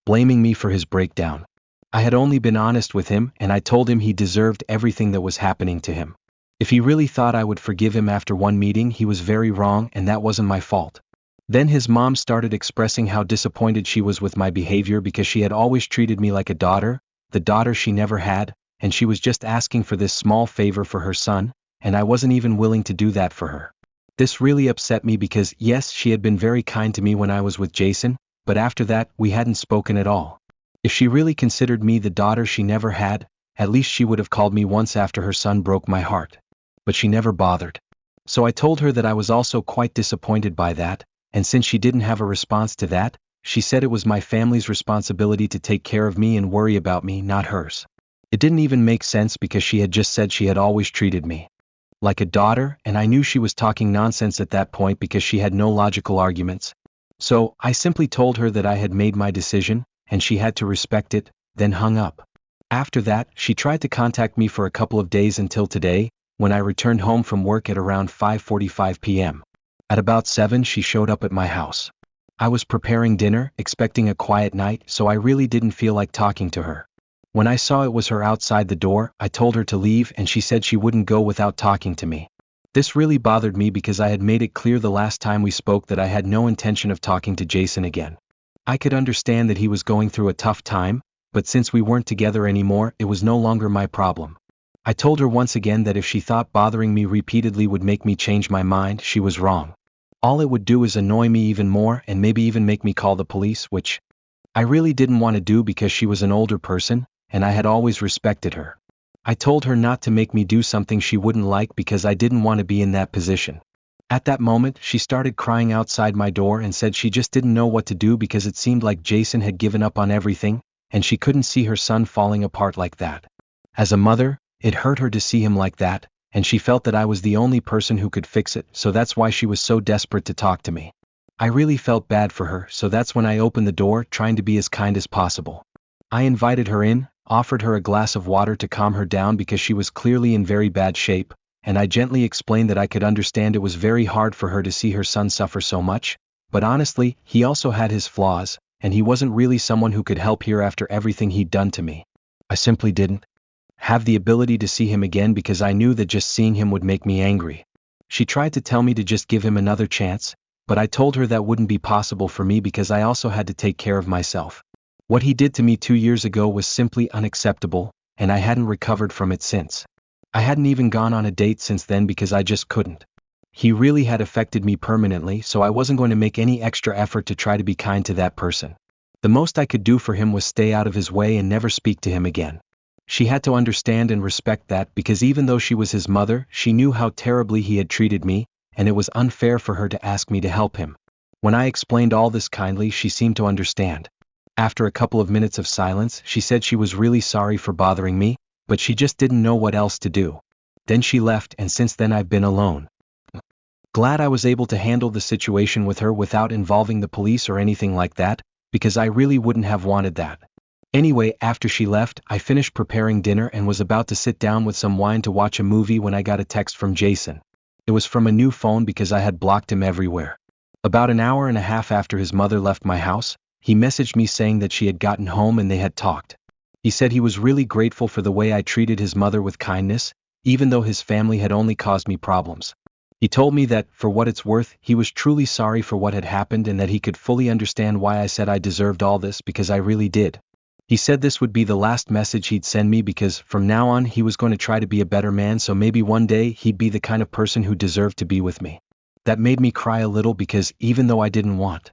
blaming me for his breakdown. I had only been honest with him, and I told him he deserved everything that was happening to him. If he really thought I would forgive him after one meeting, he was very wrong, and that wasn't my fault. Then his mom started expressing how disappointed she was with my behavior because she had always treated me like a daughter, the daughter she never had, and she was just asking for this small favor for her son, and I wasn't even willing to do that for her. This really upset me because, yes, she had been very kind to me when I was with Jason, but after that, we hadn't spoken at all. If she really considered me the daughter she never had, at least she would have called me once after her son broke my heart. But she never bothered. So I told her that I was also quite disappointed by that, and since she didn't have a response to that, she said it was my family's responsibility to take care of me and worry about me, not hers. It didn't even make sense because she had just said she had always treated me like a daughter, and I knew she was talking nonsense at that point because she had no logical arguments. So I simply told her that I had made my decision, and she had to respect it, then hung up. After that, she tried to contact me for a couple of days until today, when I returned home from work at around 5:45 p.m. At about 7 she showed up at my house. I was preparing dinner, expecting a quiet night, so I really didn't feel like talking to her. When I saw it was her outside the door, I told her to leave and she said she wouldn't go without talking to me. This really bothered me because I had made it clear the last time we spoke that I had no intention of talking to Jason again. I could understand that he was going through a tough time, but since we weren't together anymore, it was no longer my problem. I told her once again that if she thought bothering me repeatedly would make me change my mind, she was wrong. All it would do is annoy me even more and maybe even make me call the police, which I really didn't want to do because she was an older person, and I had always respected her. I told her not to make me do something she wouldn't like because I didn't want to be in that position. At that moment, she started crying outside my door and said she just didn't know what to do because it seemed like Jason had given up on everything, and she couldn't see her son falling apart like that. As a mother, it hurt her to see him like that, and she felt that I was the only person who could fix it, so that's why she was so desperate to talk to me. I really felt bad for her, so that's when I opened the door, trying to be as kind as possible. I invited her in, offered her a glass of water to calm her down because she was clearly in very bad shape, and I gently explained that I could understand it was very hard for her to see her son suffer so much, but honestly, he also had his flaws, and he wasn't really someone who could help here after everything he'd done to me. I simply didn't have the ability to see him again because I knew that just seeing him would make me angry. She tried to tell me to just give him another chance, but I told her that wouldn't be possible for me because I also had to take care of myself. What he did to me 2 years ago was simply unacceptable, and I hadn't recovered from it since. I hadn't even gone on a date since then because I just couldn't. He really had affected me permanently, so I wasn't going to make any extra effort to try to be kind to that person. The most I could do for him was stay out of his way and never speak to him again. She had to understand and respect that because even though she was his mother, she knew how terribly he had treated me, and it was unfair for her to ask me to help him. When I explained all this kindly, she seemed to understand. After a couple of minutes of silence, she said she was really sorry for bothering me, but she just didn't know what else to do. Then she left, and since then I've been alone. Glad I was able to handle the situation with her without involving the police or anything like that, because I really wouldn't have wanted that. Anyway, after she left, I finished preparing dinner and was about to sit down with some wine to watch a movie when I got a text from Jason. It was from a new phone because I had blocked him everywhere. About an hour and a half after his mother left my house, he messaged me saying that she had gotten home and they had talked. He said he was really grateful for the way I treated his mother with kindness, even though his family had only caused me problems. He told me that, for what it's worth, he was truly sorry for what had happened and that he could fully understand why I said I deserved all this because I really did. He said this would be the last message he'd send me because from now on he was going to try to be a better man, so maybe one day he'd be the kind of person who deserved to be with me. That made me cry a little because even though I didn't want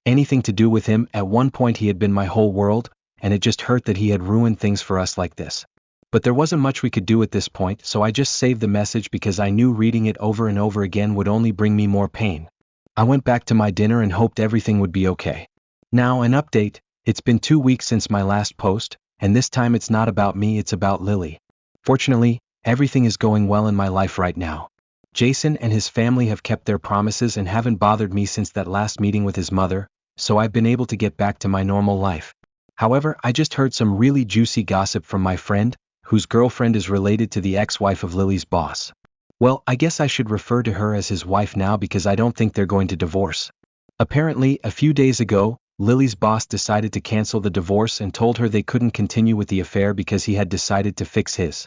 anything to do with him, at one point he had been my whole world, and it just hurt that he had ruined things for us like this. But there wasn't much we could do at this point, so I just saved the message because I knew reading it over and over again would only bring me more pain. I went back to my dinner and hoped everything would be okay. Now, an update. It's been 2 weeks since my last post, and this time it's not about me, it's about Lily. Fortunately, everything is going well in my life right now. Jason and his family have kept their promises and haven't bothered me since that last meeting with his mother, so I've been able to get back to my normal life. However, I just heard some really juicy gossip from my friend, whose girlfriend is related to the ex-wife of Lily's boss. Well, I guess I should refer to her as his wife now because I don't think they're going to divorce. Apparently, a few days ago, Lily's boss decided to cancel the divorce and told her they couldn't continue with the affair because he had decided to fix his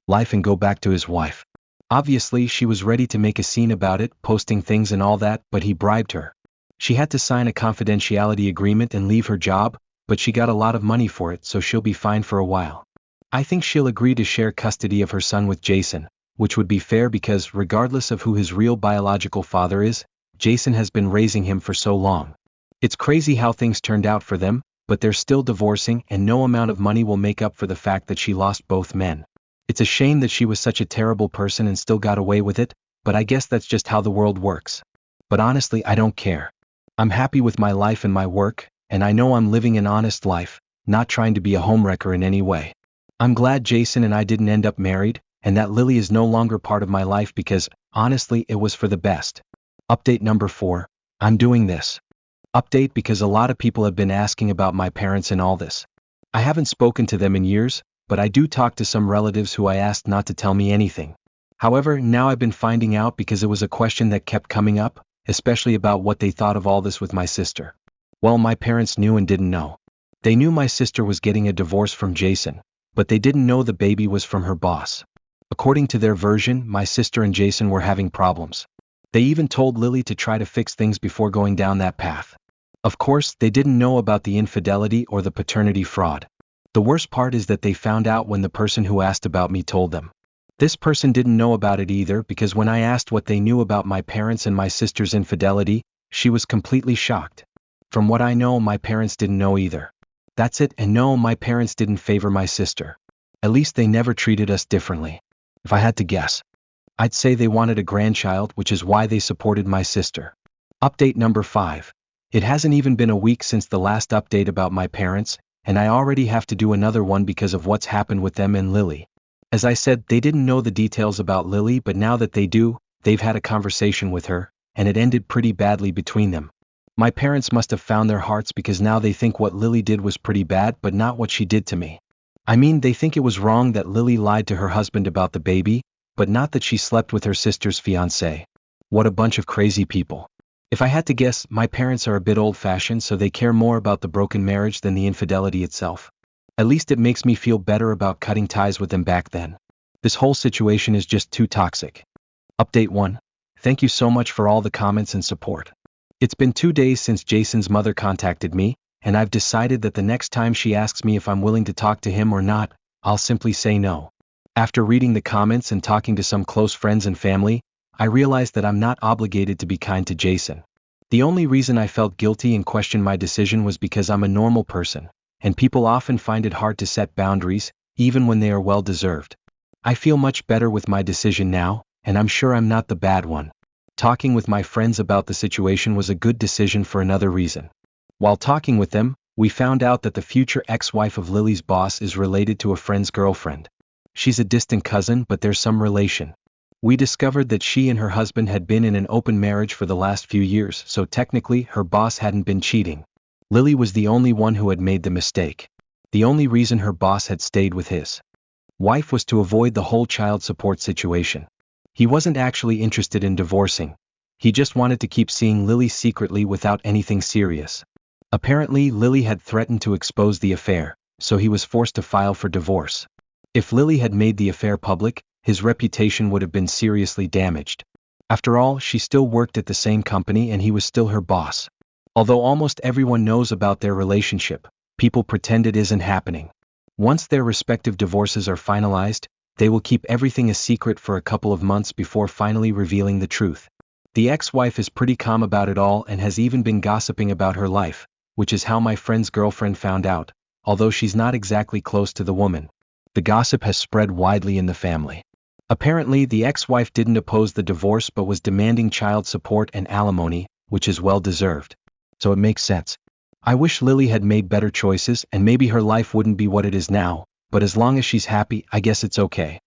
life and go back to his wife. Obviously, she was ready to make a scene about it, posting things and all that, but he bribed her. She had to sign a confidentiality agreement and leave her job, but she got a lot of money for it, so she'll be fine for a while. I think she'll agree to share custody of her son with Jason, which would be fair because, regardless of who his real biological father is, Jason has been raising him for so long. It's crazy how things turned out for them, but they're still divorcing and no amount of money will make up for the fact that she lost both men. It's a shame that she was such a terrible person and still got away with it, but I guess that's just how the world works. But honestly, I don't care. I'm happy with my life and my work, and I know I'm living an honest life, not trying to be a homewrecker in any way. I'm glad Jason and I didn't end up married, and that Lily is no longer part of my life because, honestly, it was for the best. Update number 4. I'm doing this. Update because a lot of people have been asking about my parents and all this. I haven't spoken to them in years, but I do talk to some relatives who I asked not to tell me anything. However, now I've been finding out because it was a question that kept coming up, especially about what they thought of all this with my sister. Well, my parents knew and didn't know. They knew my sister was getting a divorce from Jason, but they didn't know the baby was from her boss. According to their version, my sister and Jason were having problems. They even told Lily to try to fix things before going down that path. Of course, they didn't know about the infidelity or the paternity fraud. The worst part is that they found out when the person who asked about me told them. This person didn't know about it either because when I asked what they knew about my parents and my sister's infidelity, she was completely shocked. From what I know, my parents didn't know either. That's it, and no, my parents didn't favor my sister. At least they never treated us differently. If I had to guess, I'd say they wanted a grandchild, which is why they supported my sister. Update number 5. It hasn't even been a week since the last update about my parents, and I already have to do another one because of what's happened with them and Lily. As I said, they didn't know the details about Lily, but now that they do, they've had a conversation with her, and it ended pretty badly between them. My parents must have found their hearts because now they think what Lily did was pretty bad, but not what she did to me. I mean, they think it was wrong that Lily lied to her husband about the baby, but not that she slept with her sister's fiancé. What a bunch of crazy people. If I had to guess, my parents are a bit old-fashioned, so they care more about the broken marriage than the infidelity itself. At least it makes me feel better about cutting ties with them back then. This whole situation is just too toxic. Update 1. Thank you so much for all the comments and support. It's been 2 days since Jason's mother contacted me, and I've decided that the next time she asks me if I'm willing to talk to him or not, I'll simply say no. After reading the comments and talking to some close friends and family, I realized that I'm not obligated to be kind to Jason. The only reason I felt guilty and questioned my decision was because I'm a normal person, and people often find it hard to set boundaries, even when they are well-deserved. I feel much better with my decision now, and I'm sure I'm not the bad one. Talking with my friends about the situation was a good decision for another reason. While talking with them, we found out that the future ex-wife of Lily's boss is related to a friend's girlfriend. She's a distant cousin, but there's some relation. We discovered that she and her husband had been in an open marriage for the last few years, so technically her boss hadn't been cheating. Lily was the only one who had made the mistake. The only reason her boss had stayed with his wife was to avoid the whole child support situation. He wasn't actually interested in divorcing. He just wanted to keep seeing Lily secretly without anything serious. Apparently, Lily had threatened to expose the affair, so he was forced to file for divorce. If Lily had made the affair public, his reputation would have been seriously damaged. After all, she still worked at the same company and he was still her boss. Although almost everyone knows about their relationship, people pretend it isn't happening. Once their respective divorces are finalized, they will keep everything a secret for a couple of months before finally revealing the truth. The ex-wife is pretty calm about it all and has even been gossiping about her life, which is how my friend's girlfriend found out, although she's not exactly close to the woman. The gossip has spread widely in the family. Apparently, the ex-wife didn't oppose the divorce but was demanding child support and alimony, which is well deserved. So it makes sense. I wish Lily had made better choices and maybe her life wouldn't be what it is now, but as long as she's happy, I guess it's okay.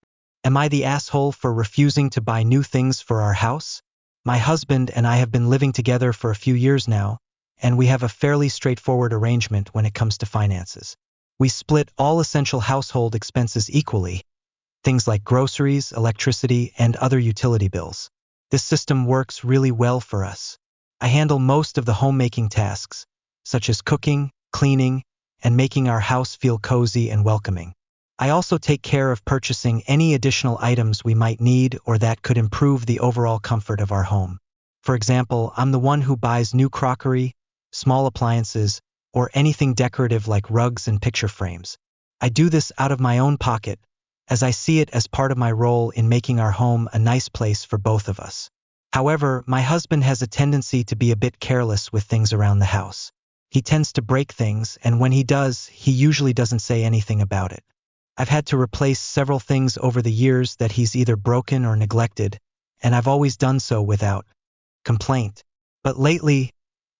Am I the asshole for refusing to buy new things for our house? My husband and I have been living together for a few years now, and we have a fairly straightforward arrangement when it comes to finances. We split all essential household expenses equally, things like groceries, electricity, and other utility bills. This system works really well for us. I handle most of the homemaking tasks, such as cooking, cleaning, and making our house feel cozy and welcoming. I also take care of purchasing any additional items we might need or that could improve the overall comfort of our home. For example, I'm the one who buys new crockery, small appliances, or anything decorative like rugs and picture frames. I do this out of my own pocket, as I see it as part of my role in making our home a nice place for both of us. However, my husband has a tendency to be a bit careless with things around the house. He tends to break things, and when he does, he usually doesn't say anything about it. I've had to replace several things over the years that he's either broken or neglected, and I've always done so without complaint. But lately,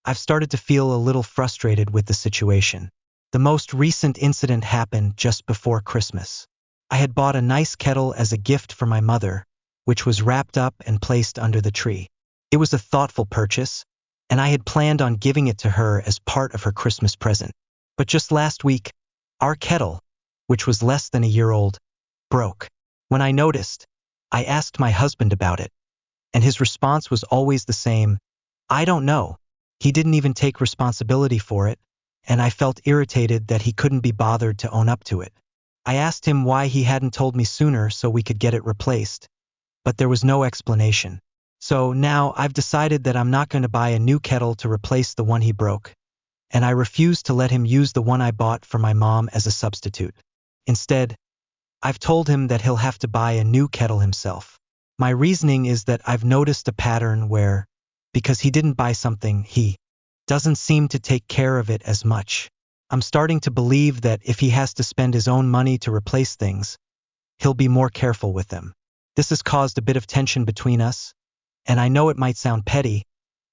I've started to feel a little frustrated with the situation. The most recent incident happened just before Christmas. I had bought a nice kettle as a gift for my mother, which was wrapped up and placed under the tree. It was a thoughtful purchase, and I had planned on giving it to her as part of her Christmas present. But just last week, our kettle, which was less than a year old, broke. When I noticed, I asked my husband about it, and his response was always the same: I don't know. He didn't even take responsibility for it, and I felt irritated that he couldn't be bothered to own up to it. I asked him why he hadn't told me sooner so we could get it replaced, but there was no explanation. So now I've decided that I'm not going to buy a new kettle to replace the one he broke, and I refuse to let him use the one I bought for my mom as a substitute. Instead, I've told him that he'll have to buy a new kettle himself. My reasoning is that I've noticed a pattern where, because he didn't buy something, he doesn't seem to take care of it as much. I'm starting to believe that if he has to spend his own money to replace things, he'll be more careful with them. This has caused a bit of tension between us, and I know it might sound petty,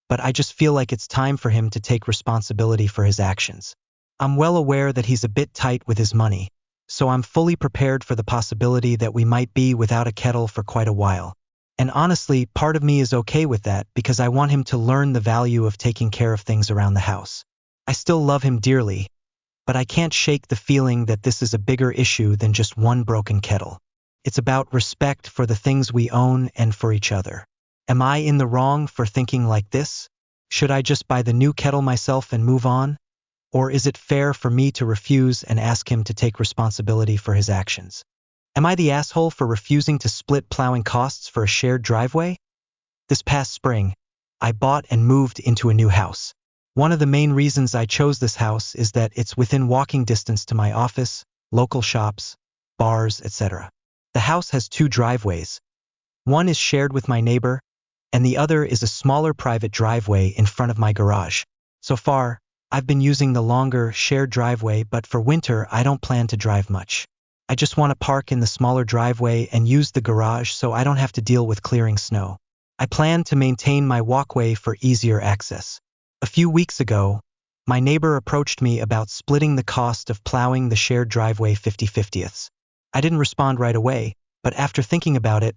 but I just feel like it's time for him to take responsibility for his actions. I'm well aware that he's a bit tight with his money, so I'm fully prepared for the possibility that we might be without a kettle for quite a while. And honestly, part of me is okay with that because I want him to learn the value of taking care of things around the house. I still love him dearly, but I can't shake the feeling that this is a bigger issue than just one broken kettle. It's about respect for the things we own and for each other. Am I in the wrong for thinking like this? Should I just buy the new kettle myself and move on? Or is it fair for me to refuse and ask him to take responsibility for his actions? Am I the asshole for refusing to split plowing costs for a shared driveway? This past spring, I bought and moved into a new house. One of the main reasons I chose this house is that it's within walking distance to my office, local shops, bars, etc. The house has 2 driveways. One is shared with my neighbor, and the other is a smaller private driveway in front of my garage. So far, I've been using the longer, shared driveway, but for winter I don't plan to drive much. I just want to park in the smaller driveway and use the garage so I don't have to deal with clearing snow. I plan to maintain my walkway for easier access. A few weeks ago, my neighbor approached me about splitting the cost of plowing the shared driveway 50/50ths. I didn't respond right away, but after thinking about it,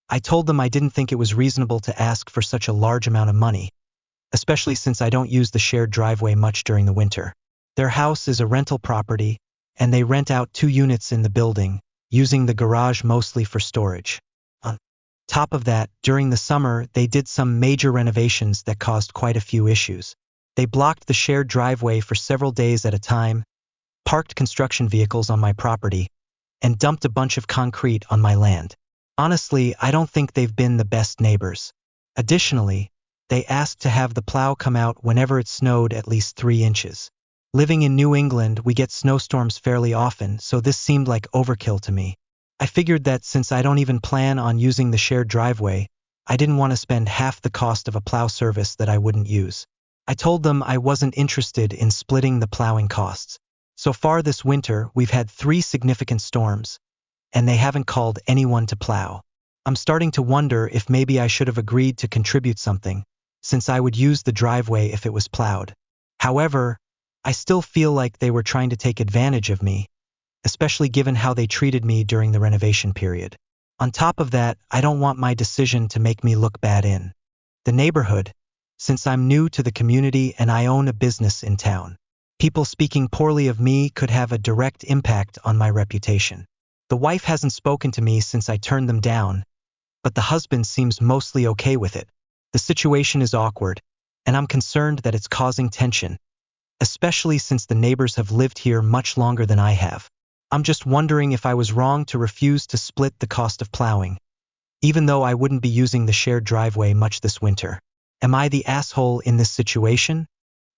I told them I didn't think it was reasonable to ask for such a large amount of money, especially since I don't use the shared driveway much during the winter. Their house is a rental property, and they rent out 2 units in the building, using the garage mostly for storage. On top of that, during the summer, they did some major renovations that caused quite a few issues. They blocked the shared driveway for several days at a time, parked construction vehicles on my property, and dumped a bunch of concrete on my land. Honestly, I don't think they've been the best neighbors. Additionally, they asked to have the plow come out whenever it snowed at least 3 inches. Living in New England, we get snowstorms fairly often, so this seemed like overkill to me. I figured that since I don't even plan on using the shared driveway, I didn't want to spend half the cost of a plow service that I wouldn't use. I told them I wasn't interested in splitting the plowing costs, So far this winter, we've had 3 significant storms, and they haven't called anyone to plow. I'm starting to wonder if maybe I should have agreed to contribute something, since I would use the driveway if it was plowed. However, I still feel like they were trying to take advantage of me, especially given how they treated me during the renovation period. On top of that, I don't want my decision to make me look bad in the neighborhood, since I'm new to the community and I own a business in town. People speaking poorly of me could have a direct impact on my reputation. The wife hasn't spoken to me since I turned them down, but the husband seems mostly okay with it. The situation is awkward, and I'm concerned that it's causing tension, especially since the neighbors have lived here much longer than I have. I'm just wondering if I was wrong to refuse to split the cost of plowing, even though I wouldn't be using the shared driveway much this winter. Am I the asshole in this situation?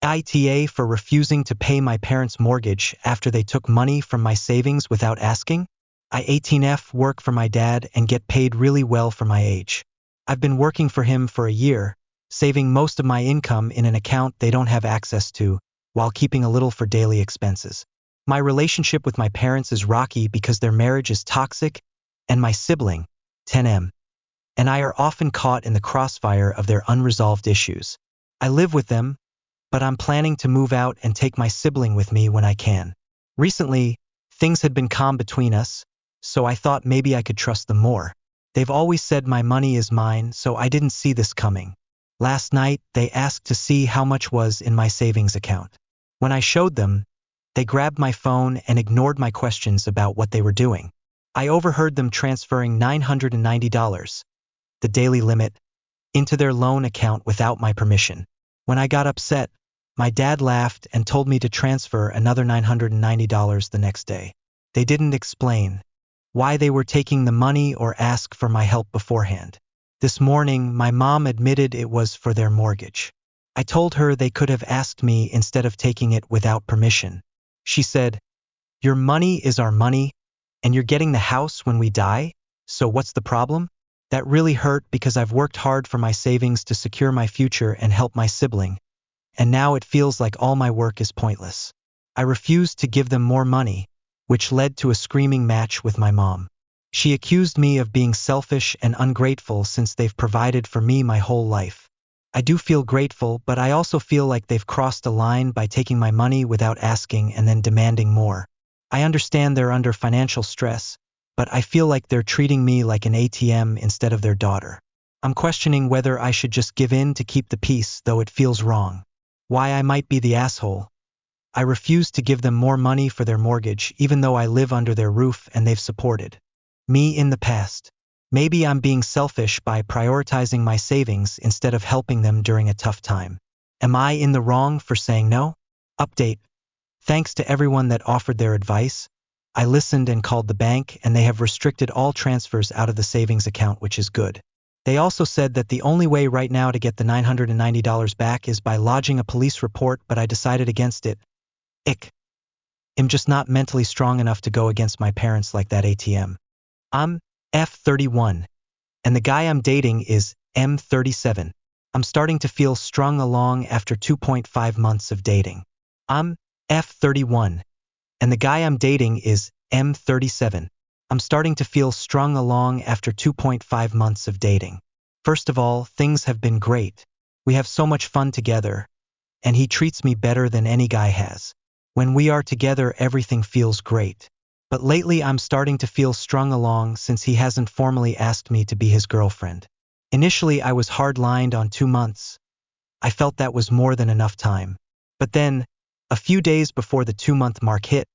ITA for refusing to pay my parents' mortgage after they took money from my savings without asking? I 18F work for my dad and get paid really well for my age. I've been working for him for a year, saving most of my income in an account they don't have access to, while keeping a little for daily expenses. My relationship with my parents is rocky because their marriage is toxic, and my sibling, 10M, and I are often caught in the crossfire of their unresolved issues. I live with them, but I'm planning to move out and take my sibling with me when I can. Recently, things had been calm between us, so I thought maybe I could trust them more. They've always said my money is mine, so I didn't see this coming. Last night, they asked to see how much was in my savings account. When I showed them, they grabbed my phone and ignored my questions about what they were doing. I overheard them transferring $990, the daily limit, into their loan account without my permission. When I got upset, my dad laughed and told me to transfer another $990 the next day. They didn't explain why they were taking the money or ask for my help beforehand. This morning, my mom admitted it was for their mortgage. I told her they could have asked me instead of taking it without permission. She said, "Your money is our money, and you're getting the house when we die, so what's the problem?" That really hurt because I've worked hard for my savings to secure my future and help my sibling, and now it feels like all my work is pointless. I refused to give them more money, which led to a screaming match with my mom. She accused me of being selfish and ungrateful since they've provided for me my whole life. I do feel grateful, but I also feel like they've crossed a line by taking my money without asking and then demanding more. I understand they're under financial stress, but I feel like they're treating me like an ATM instead of their daughter. I'm questioning whether I should just give in to keep the peace, though it feels wrong. Why I might be the asshole. I refuse to give them more money for their mortgage even though I live under their roof and they've supported me in the past. Maybe I'm being selfish by prioritizing my savings instead of helping them during a tough time. Am I in the wrong for saying no? Update. Thanks to everyone that offered their advice. I listened and called the bank, and they have restricted all transfers out of the savings account, which is good. They also said that the only way right now to get the $990 back is by lodging a police report, but I decided against it. I'm just not mentally strong enough to go against my parents like that ATM. I'm F31, and the guy I'm dating is M37. I'm starting to feel strung along after 2.5 months of dating. I'm F31, and the guy I'm dating is M37. I'm starting to feel strung along after 2.5 months of dating. First of all, things have been great. We have so much fun together, and he treats me better than any guy has. When we are together, everything feels great. But lately I'm starting to feel strung along since he hasn't formally asked me to be his girlfriend. Initially I was hard-lined on 2 months. I felt that was more than enough time. But then, a few days before the 2-month mark hit,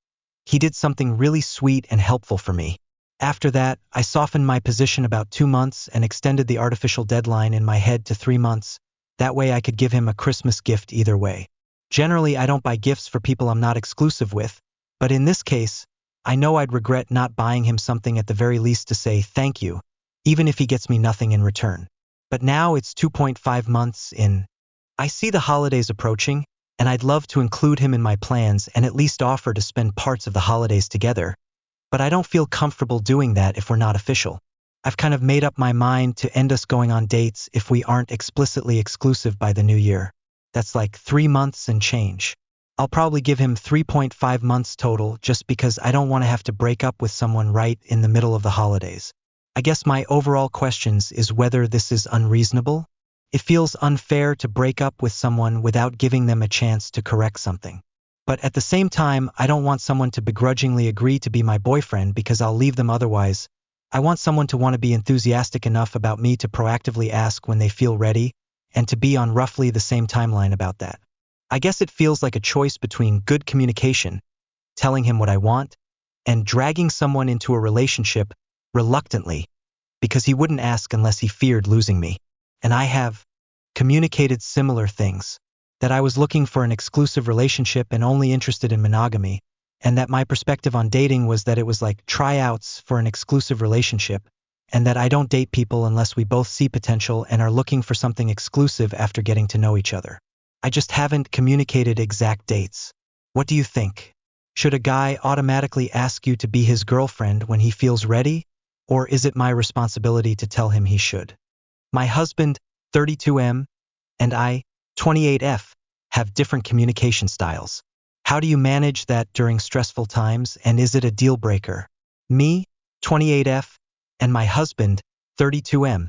he did something really sweet and helpful for me. After that, I softened my position about 2 months and extended the artificial deadline in my head to 3 months. That way I could give him a Christmas gift either way. Generally, I don't buy gifts for people I'm not exclusive with, but in this case, I know I'd regret not buying him something at the very least to say thank you, even if he gets me nothing in return. But now it's 2.5 months in. I see the holidays approaching, and I'd love to include him in my plans and at least offer to spend parts of the holidays together. But I don't feel comfortable doing that if we're not official. I've kind of made up my mind to end us going on dates if we aren't explicitly exclusive by the new year. That's like 3 months and change. I'll probably give him 3.5 months total just because I don't want to have to break up with someone right in the middle of the holidays. I guess my overall questions is whether this is unreasonable. It feels unfair to break up with someone without giving them a chance to correct something. But at the same time, I don't want someone to begrudgingly agree to be my boyfriend because I'll leave them otherwise. I want someone to want to be enthusiastic enough about me to proactively ask when they feel ready, and to be on roughly the same timeline about that. I guess it feels like a choice between good communication, telling him what I want, and dragging someone into a relationship reluctantly, because he wouldn't ask unless he feared losing me. And I have communicated similar things, that I was looking for an exclusive relationship and only interested in monogamy, and that my perspective on dating was that it was like tryouts for an exclusive relationship, and that I don't date people unless we both see potential and are looking for something exclusive after getting to know each other. I just haven't communicated exact dates. What do you think? Should a guy automatically ask you to be his girlfriend when he feels ready? Or is it my responsibility to tell him he should? My husband, 32M, and I, 28F, have different communication styles. How do you manage that during stressful times, and is it a deal breaker? Me, 28F, and my husband, 32M,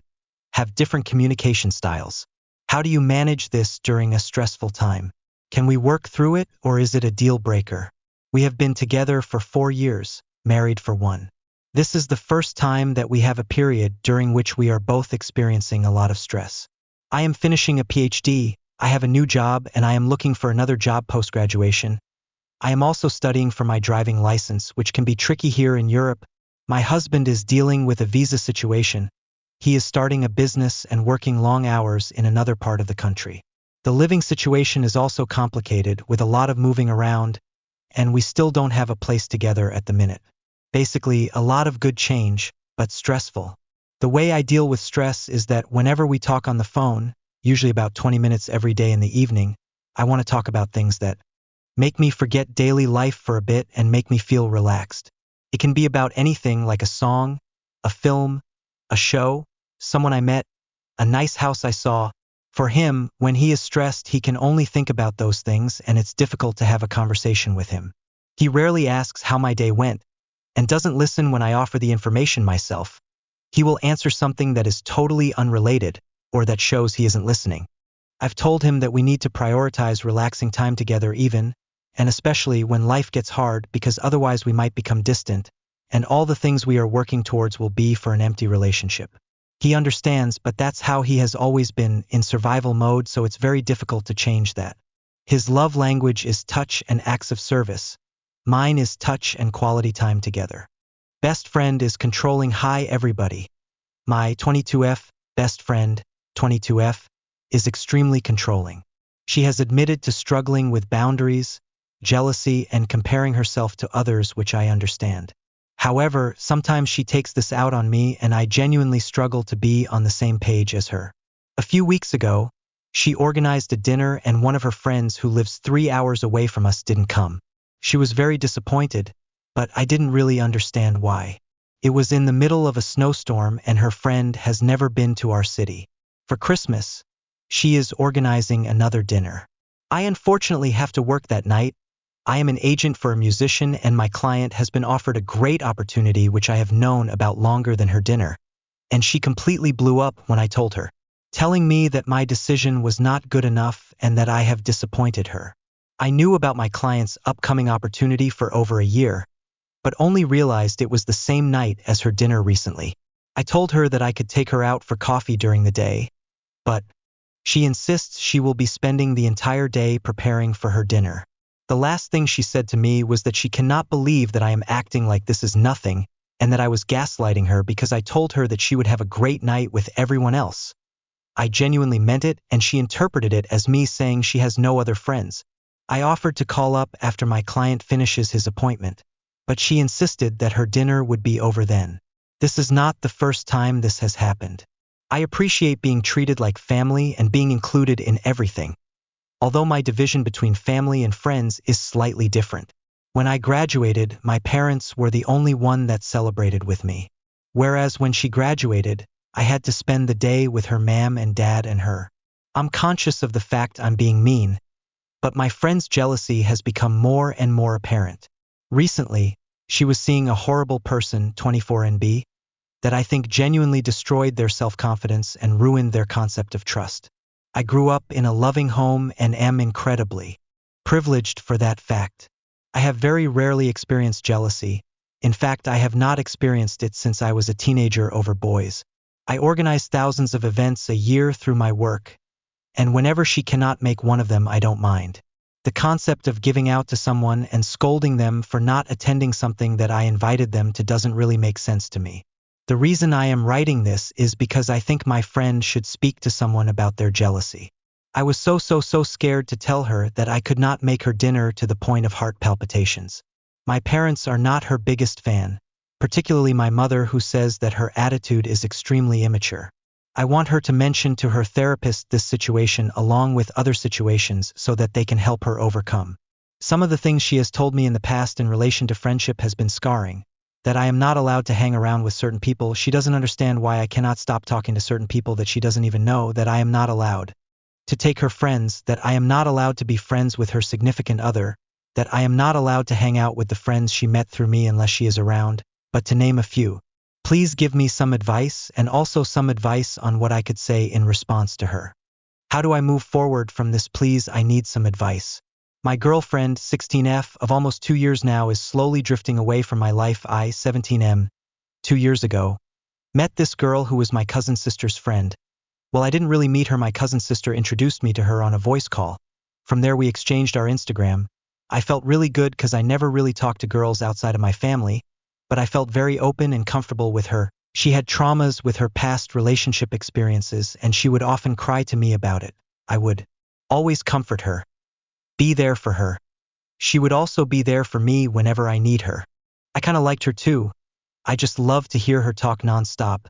have different communication styles. How do you manage this during a stressful time? Can we work through it, or is it a deal breaker? We have been together for 4 years, married for 1. This is the first time that we have a period during which we are both experiencing a lot of stress. I am finishing a PhD, I have a new job, and I am looking for another job post-graduation. I am also studying for my driving license, which can be tricky here in Europe. My husband is dealing with a visa situation. He is starting a business and working long hours in another part of the country. The living situation is also complicated, with a lot of moving around, and we still don't have a place together at the minute. Basically, a lot of good change, but stressful. The way I deal with stress is that whenever we talk on the phone, usually about 20 minutes every day in the evening, I want to talk about things that make me forget daily life for a bit and make me feel relaxed. It can be about anything, like a song, a film, a show, someone I met, a nice house I saw. For him, when he is stressed, he can only think about those things, and it's difficult to have a conversation with him. He rarely asks how my day went, and doesn't listen when I offer the information myself. He will answer something that is totally unrelated, or that shows he isn't listening. I've told him that we need to prioritize relaxing time together even, and especially when life gets hard, because otherwise we might become distant, and all the things we are working towards will be for an empty relationship. He understands, but that's how he has always been, in survival mode, so it's very difficult to change that. His love language is touch and acts of service. Mine is touch and quality time together. Best friend is controlling. Hi everybody. My 22F best friend, 22F, is extremely controlling. She has admitted to struggling with boundaries, jealousy, and comparing herself to others, which I understand. However, sometimes she takes this out on me, and I genuinely struggle to be on the same page as her. A few weeks ago, she organized a dinner, and one of her friends who lives 3 hours away from us didn't come. She was very disappointed, but I didn't really understand why. It was in the middle of a snowstorm, and her friend has never been to our city. For Christmas, she is organizing another dinner. I unfortunately have to work that night. I am an agent for a musician, and my client has been offered a great opportunity which I have known about longer than her dinner. And she completely blew up when I told her, telling me that my decision was not good enough and that I have disappointed her. I knew about my client's upcoming opportunity for over a year, but only realized it was the same night as her dinner recently. I told her that I could take her out for coffee during the day, but she insists she will be spending the entire day preparing for her dinner. The last thing she said to me was that she cannot believe that I am acting like this is nothing, and that I was gaslighting her because I told her that she would have a great night with everyone else. I genuinely meant it, and she interpreted it as me saying she has no other friends. I offered to call up after my client finishes his appointment, but she insisted that her dinner would be over then. This is not the first time this has happened. I appreciate being treated like family and being included in everything, although my division between family and friends is slightly different. When I graduated, my parents were the only one that celebrated with me. Whereas when she graduated, I had to spend the day with her mom and dad and her. I'm conscious of the fact I'm being mean, but my friend's jealousy has become more and more apparent. Recently, she was seeing a horrible person, 24NB, that I think genuinely destroyed their self-confidence and ruined their concept of trust. I grew up in a loving home and am incredibly privileged for that fact. I have very rarely experienced jealousy. In fact, I have not experienced it since I was a teenager over boys. I organize thousands of events a year through my work, and whenever she cannot make one of them, I don't mind. The concept of giving out to someone and scolding them for not attending something that I invited them to doesn't really make sense to me. The reason I am writing this is because I think my friend should speak to someone about their jealousy. I was so scared to tell her that I could not make her dinner to the point of heart palpitations. My parents are not her biggest fan, particularly my mother, who says that her attitude is extremely immature. I want her to mention to her therapist this situation along with other situations so that they can help her overcome. Some of the things she has told me in the past in relation to friendship has been scarring. That I am not allowed to hang around with certain people. She doesn't understand why I cannot stop talking to certain people that she doesn't even know. That I am not allowed to take her friends. That I am not allowed to be friends with her significant other. That I am not allowed to hang out with the friends she met through me unless she is around, but to name a few. Please give me some advice, and also some advice on what I could say in response to her. How do I move forward from this? Please, I need some advice. My girlfriend, 16F, of almost 2 years now, is slowly drifting away from my life. I, 17M, 2 years ago, met this girl who was my cousin sister's friend. Well, I didn't really meet her. My cousin sister introduced me to her on a voice call. From there we exchanged our Instagram. I felt really good because I never really talked to girls outside of my family, but I felt very open and comfortable with her. She had traumas with her past relationship experiences, and she would often cry to me about it. I would always comfort her, be there for her. She would also be there for me whenever I need her. I kind of liked her too. I just loved to hear her talk nonstop.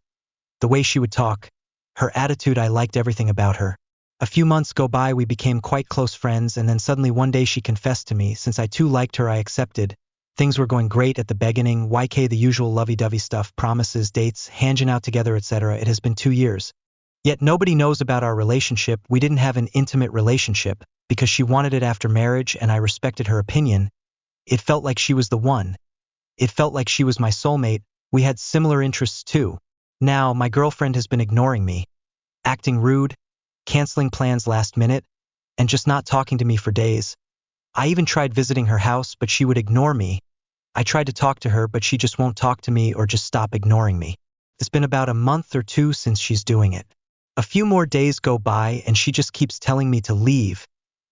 The way she would talk, her attitude, I liked everything about her. A few months go by, we became quite close friends, and then suddenly one day she confessed to me. Since I too liked her, I accepted. Things were going great at the beginning, YK the usual lovey-dovey stuff, promises, dates, hanging out together, etc. It has been 2 years. Yet nobody knows about our relationship. We didn't have an intimate relationship, because she wanted it after marriage and I respected her opinion. It felt like she was the one. It felt like she was my soulmate. We had similar interests too. Now, my girlfriend has been ignoring me, acting rude, canceling plans last minute, and just not talking to me for days. I even tried visiting her house, but she would ignore me. I tried to talk to her, but she just won't talk to me or just stop ignoring me. It's been about a month or 2 since she's doing it. A few more days go by and she just keeps telling me to leave,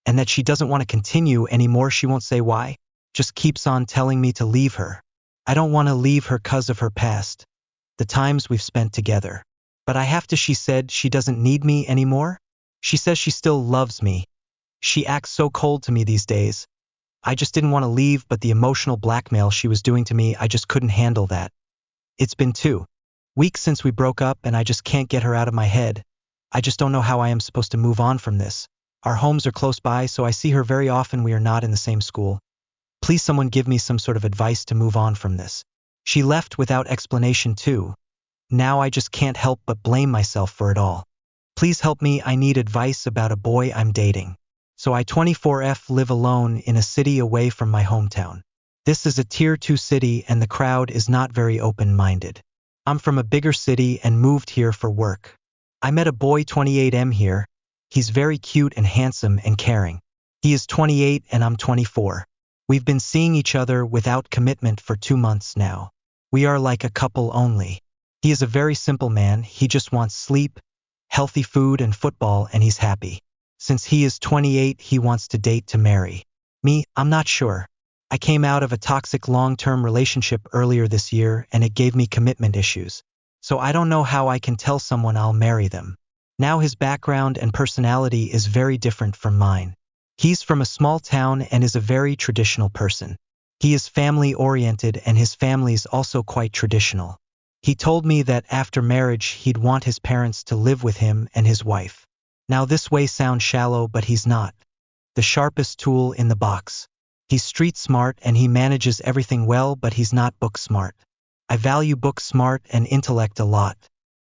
and that she doesn't want to continue anymore. She won't say why, just keeps on telling me to leave her. I don't want to leave her because of her past, the times we've spent together. But I have to. She said she doesn't need me anymore. She says she still loves me. She acts so cold to me these days. I just didn't want to leave, but the emotional blackmail she was doing to me, I just couldn't handle that. It's been 2 weeks since we broke up and I just can't get her out of my head. I just don't know how I am supposed to move on from this. Our homes are close by, so I see her very often. We are not in the same school. Please, someone give me some sort of advice to move on from this. She left without explanation too. Now I just can't help but blame myself for it all. Please help me. I need advice about a boy I'm dating. So I, 24F, live alone in a city away from my hometown. This is a tier 2 city and the crowd is not very open-minded. I'm from a bigger city and moved here for work. I met a boy, 28M, here. He's very cute and handsome and caring. He is 28 and I'm 24. We've been seeing each other without commitment for 2 months now. We are like a couple only. He is a very simple man. He just wants sleep, healthy food and football, and he's happy. Since he is 28, he wants to date to marry. Me, I'm not sure. I came out of a toxic long-term relationship earlier this year and it gave me commitment issues. So I don't know how I can tell someone I'll marry them. Now his background and personality is very different from mine. He's from a small town and is a very traditional person. He is family-oriented and his family's also quite traditional. He told me that after marriage he'd want his parents to live with him and his wife. Now this way sounds shallow, but he's not the sharpest tool in the box. He's street smart and he manages everything well, but he's not book smart. I value book smart and intellect a lot.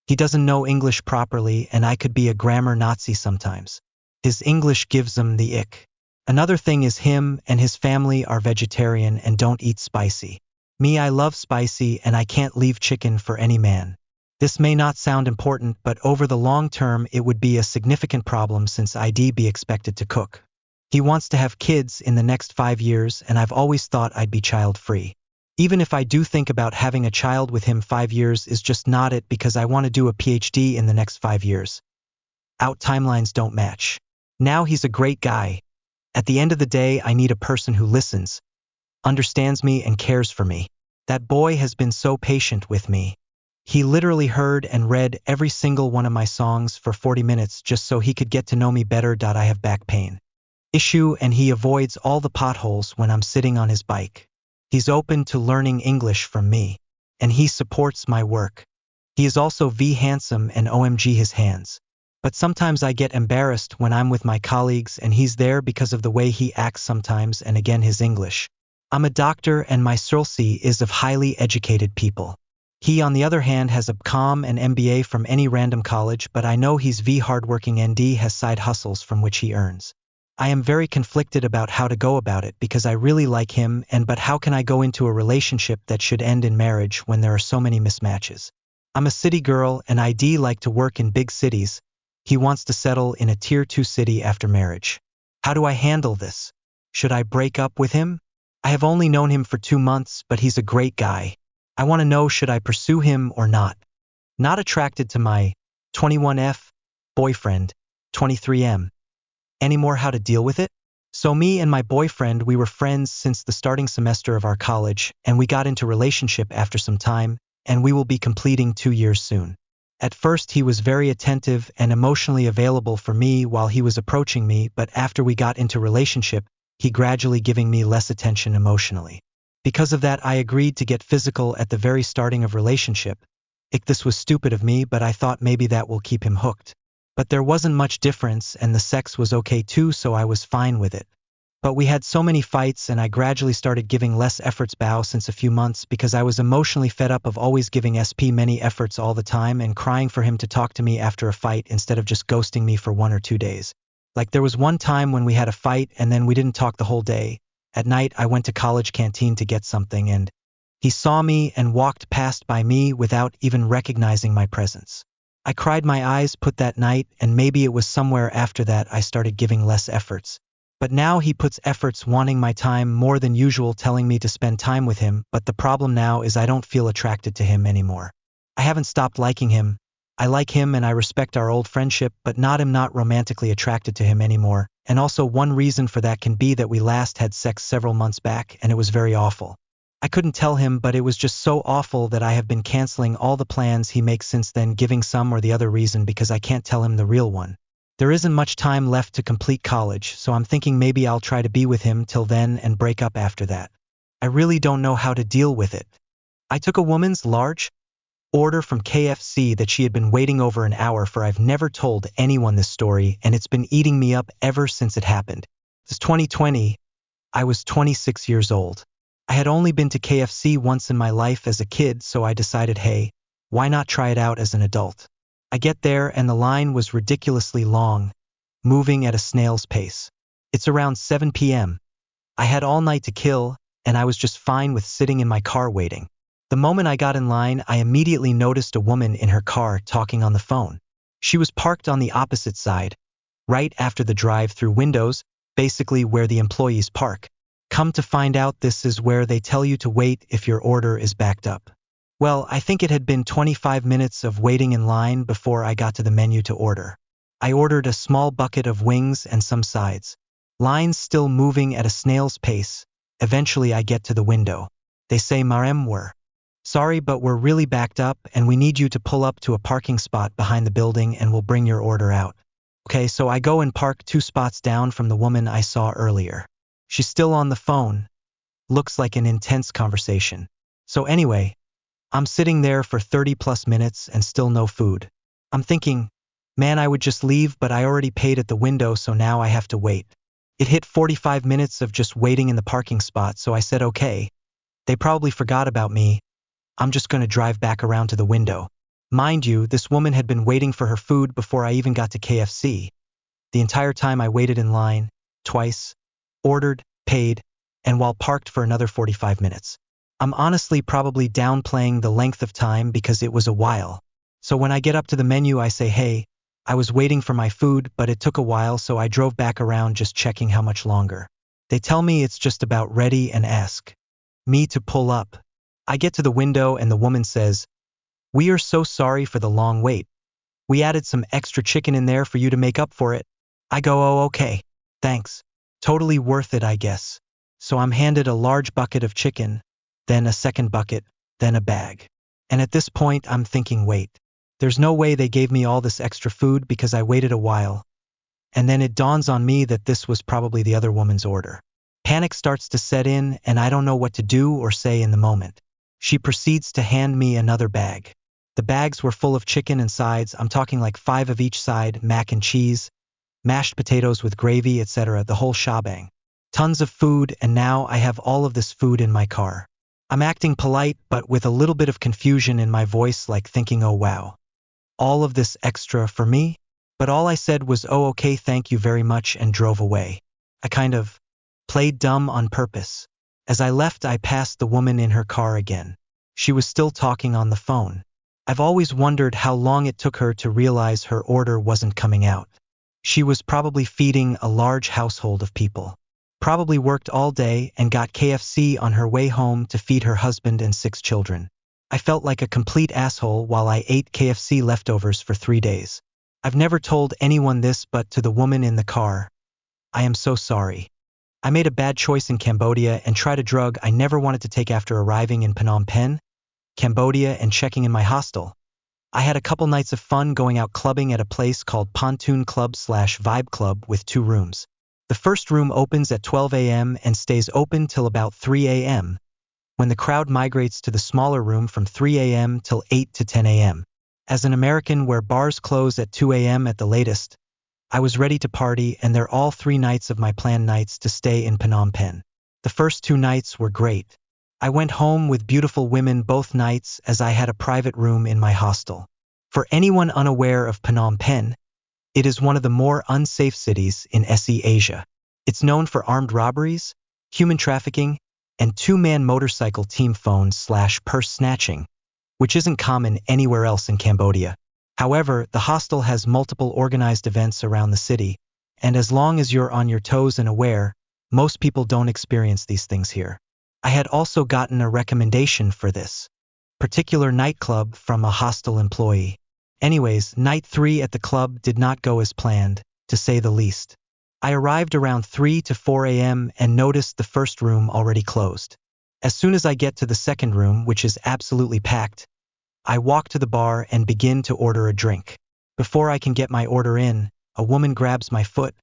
He doesn't know English properly and I could be a grammar Nazi sometimes. His English gives him the ick. Another thing is him and his family are vegetarian and don't eat spicy. Me, I love spicy and I can't leave chicken for any man. This may not sound important, but over the long term it would be a significant problem since I'd be expected to cook. He wants to have kids in the next 5 years and I've always thought I'd be child-free. Even if I do think about having a child with him, 5 years is just not it because I want to do a PhD in the next 5 years. Out timelines don't match. Now he's a great guy. At the end of the day, I need a person who listens, understands me and cares for me. That boy has been so patient with me. He literally heard and read every single one of my songs for 40 minutes just so he could get to know me better. I have back pain issue and he avoids all the potholes when I'm sitting on his bike. He's open to learning English from me, and he supports my work. He is also handsome and OMG his hands. But sometimes I get embarrassed when I'm with my colleagues and he's there because of the way he acts sometimes and again his English. I'm a doctor and my circle is of highly educated people. He on the other hand has a BCom and MBA from any random college, but I know he's hardworking and has side hustles from which he earns. I am very conflicted about how to go about it because I really like him but how can I go into a relationship that should end in marriage when there are so many mismatches? I'm a city girl and I'd like to work in big cities. He wants to settle in a tier 2 city after marriage. How do I handle this? Should I break up with him? I have only known him for 2 months, but he's a great guy. I want to know, should I pursue him or not? Not attracted to my 21F boyfriend, 23M. Anymore. How to deal with it? So me and my boyfriend, we were friends since the starting semester of our college, and we got into relationship after some time, and we will be completing 2 years soon. At first he was very attentive and emotionally available for me while he was approaching me, but after we got into relationship, he gradually giving me less attention emotionally. Because of that, I agreed to get physical at the very starting of relationship. This was stupid of me, but I thought maybe that will keep him hooked. But there wasn't much difference and the sex was okay too, so I was fine with it. But we had so many fights and I gradually started giving less efforts since a few months because I was emotionally fed up of always giving many efforts all the time and crying for him to talk to me after a fight instead of just ghosting me for 1 or 2 days. Like there was one time when we had a fight and then we didn't talk the whole day. At night I went to college canteen to get something and he saw me and walked past by me without even recognizing my presence. I cried my eyes put that night, and maybe it was somewhere after that I started giving less efforts. But now he puts efforts wanting my time more than usual, telling me to spend time with him, but the problem now is I don't feel attracted to him anymore. I haven't stopped liking him. I like him and I respect our old friendship, but I'm not romantically attracted to him anymore, and also one reason for that can be that we last had sex several months back and it was very awful. I couldn't tell him, but it was just so awful that I have been canceling all the plans he makes since then, giving some or the other reason because I can't tell him the real one. There isn't much time left to complete college, so I'm thinking maybe I'll try to be with him till then and break up after that. I really don't know how to deal with it. I took a woman's large order from KFC that she had been waiting over an hour for. I've never told anyone this story and it's been eating me up ever since it happened. It's 2020. I was 26 years old. I had only been to KFC once in my life as a kid, so I decided, hey, why not try it out as an adult? I get there and the line was ridiculously long, moving at a snail's pace. It's around 7 p.m. I had all night to kill, and I was just fine with sitting in my car waiting. The moment I got in line, I immediately noticed a woman in her car talking on the phone. She was parked on the opposite side, right after the drive-through windows, basically where the employees park. Come to find out, this is where they tell you to wait if your order is backed up. Well, I think it had been 25 minutes of waiting in line before I got to the menu to order. I ordered a small bucket of wings and some sides. Lines still moving at a snail's pace. Eventually I get to the window. They say, "Madam, we're sorry, but we're really backed up and we need you to pull up to a parking spot behind the building and we'll bring your order out." Okay, so I go and park 2 spots down from the woman I saw earlier. She's still on the phone. Looks like an intense conversation. So anyway, I'm sitting there for 30 plus minutes and still no food. I'm thinking, man, I would just leave, but I already paid at the window, so now I have to wait. It hit 45 minutes of just waiting in the parking spot, so I said, okay, they probably forgot about me. I'm just going to drive back around to the window. Mind you, this woman had been waiting for her food before I even got to KFC. The entire time I waited in line, twice, ordered, paid, and while parked for another 45 minutes. I'm honestly probably downplaying the length of time because it was a while. So when I get up to the menu, I say, hey, I was waiting for my food, but it took a while, so I drove back around just checking how much longer. They tell me it's just about ready and ask me to pull up. I get to the window and the woman says, we are so sorry for the long wait. We added some extra chicken in there for you to make up for it. I go, oh, okay. Thanks. Totally worth it, I guess. So I'm handed a large bucket of chicken, then a second bucket, then a bag. And at this point, I'm thinking, wait, there's no way they gave me all this extra food because I waited a while. And then it dawns on me that this was probably the other woman's order. Panic starts to set in, and I don't know what to do or say in the moment. She proceeds to hand me another bag. The bags were full of chicken and sides. I'm talking like 5 of each side, mac and cheese, mashed potatoes with gravy, etc., the whole shebang. Tons of food, and now I have all of this food in my car. I'm acting polite, but with a little bit of confusion in my voice, like thinking, oh wow, all of this extra for me? But all I said was, oh okay, thank you very much, and drove away. I kind of played dumb on purpose. As I left, I passed the woman in her car again. She was still talking on the phone. I've always wondered how long it took her to realize her order wasn't coming out. She was probably feeding a large household of people. Probably worked all day and got KFC on her way home to feed her husband and 6 children. I felt like a complete asshole while I ate KFC leftovers for 3 days. I've never told anyone this, but to the woman in the car, I am so sorry. I made a bad choice in Cambodia and tried a drug I never wanted to take after arriving in Phnom Penh, Cambodia, and checking in my hostel. I had a couple nights of fun going out clubbing at a place called Pontoon Club/Vibe Club with 2 rooms. The first room opens at 12 a.m. and stays open till about 3 a.m., when the crowd migrates to the smaller room from 3 a.m. till 8 to 10 a.m. As an American, where bars close at 2 a.m. at the latest, I was ready to party, and they're all 3 nights of my planned nights to stay in Phnom Penh. The first 2 nights were great. I went home with beautiful women both nights, as I had a private room in my hostel. For anyone unaware of Phnom Penh, it is one of the more unsafe cities in SE Asia. It's known for armed robberies, human trafficking, and 2-man motorcycle team phone/purse snatching, which isn't common anywhere else in Cambodia. However, the hostel has multiple organized events around the city, and as long as you're on your toes and aware, most people don't experience these things here. I had also gotten a recommendation for this particular nightclub from a hostel employee. Anyways, night 3 at the club did not go as planned, to say the least. I arrived around 3 to 4 a.m. and noticed the first room already closed. As soon as I get to the second room, which is absolutely packed, I walk to the bar and begin to order a drink. Before I can get my order in, a woman grabs my foot,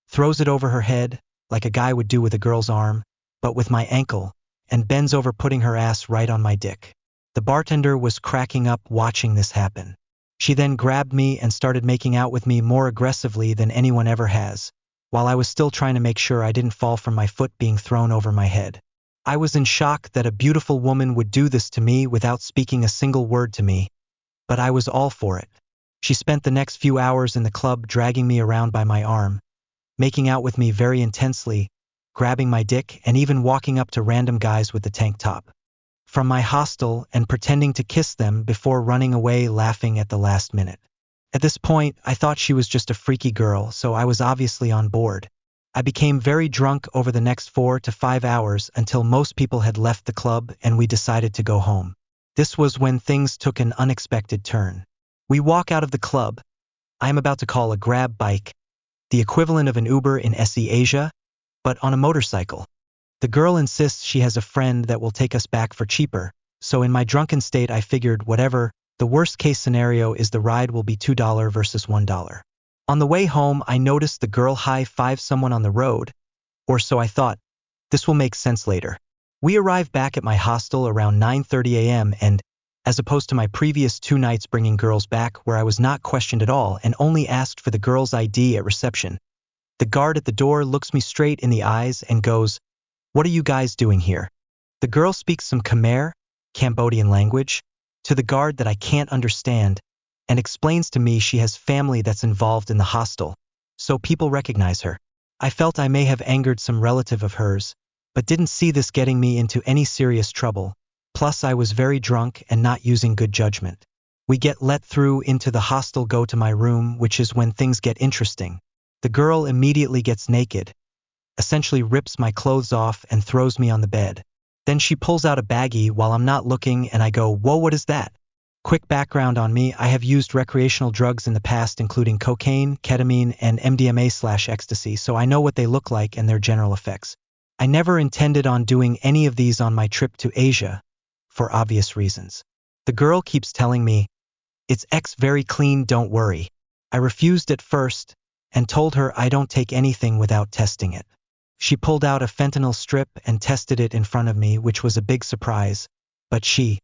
throws it over her head, like a guy would do with a girl's arm, but with my ankle, and bends over, putting her ass right on my dick. The bartender was cracking up watching this happen. She then grabbed me and started making out with me more aggressively than anyone ever has, while I was still trying to make sure I didn't fall from my foot being thrown over my head. I was in shock that a beautiful woman would do this to me without speaking a single word to me, but I was all for it. She spent the next few hours in the club dragging me around by my arm, making out with me very intensely, grabbing my dick, and even walking up to random guys with the tank top from my hostel and pretending to kiss them before running away laughing at the last minute. At this point, I thought she was just a freaky girl, so I was obviously on board. I became very drunk over the next 4 to 5 hours until most people had left the club and we decided to go home. This was when things took an unexpected turn. We walk out of the club. I am about to call a grab bike, the equivalent of an Uber in SE Asia, but on a motorcycle. The girl insists she has a friend that will take us back for cheaper, so in my drunken state I figured whatever, the worst case scenario is the ride will be $2 versus $1. On the way home, I noticed the girl high-five someone on the road, or so I thought. This will make sense later. We arrived back at my hostel around 9:30 a.m. and, as opposed to my previous 2 nights bringing girls back where I was not questioned at all and only asked for the girl's ID at reception, the guard at the door looks me straight in the eyes and goes, "What are you guys doing here?" The girl speaks some Khmer, Cambodian language, to the guard that I can't understand, and explains to me she has family that's involved in the hostel, so people recognize her. I felt I may have angered some relative of hers, but didn't see this getting me into any serious trouble. Plus I was very drunk and not using good judgment. We get let through into the hostel, go to my room, which is when things get interesting. The girl immediately gets naked, essentially rips my clothes off and throws me on the bed. Then she pulls out a baggie while I'm not looking and I go, "Whoa, what is that?" Quick background on me, I have used recreational drugs in the past including cocaine, ketamine, and MDMA/ecstasy, so I know what they look like and their general effects. I never intended on doing any of these on my trip to Asia, for obvious reasons. The girl keeps telling me, "It's very clean, don't worry." I refused at first and told her I don't take anything without testing it. She pulled out a fentanyl strip and tested it in front of me, which was a big surprise, but she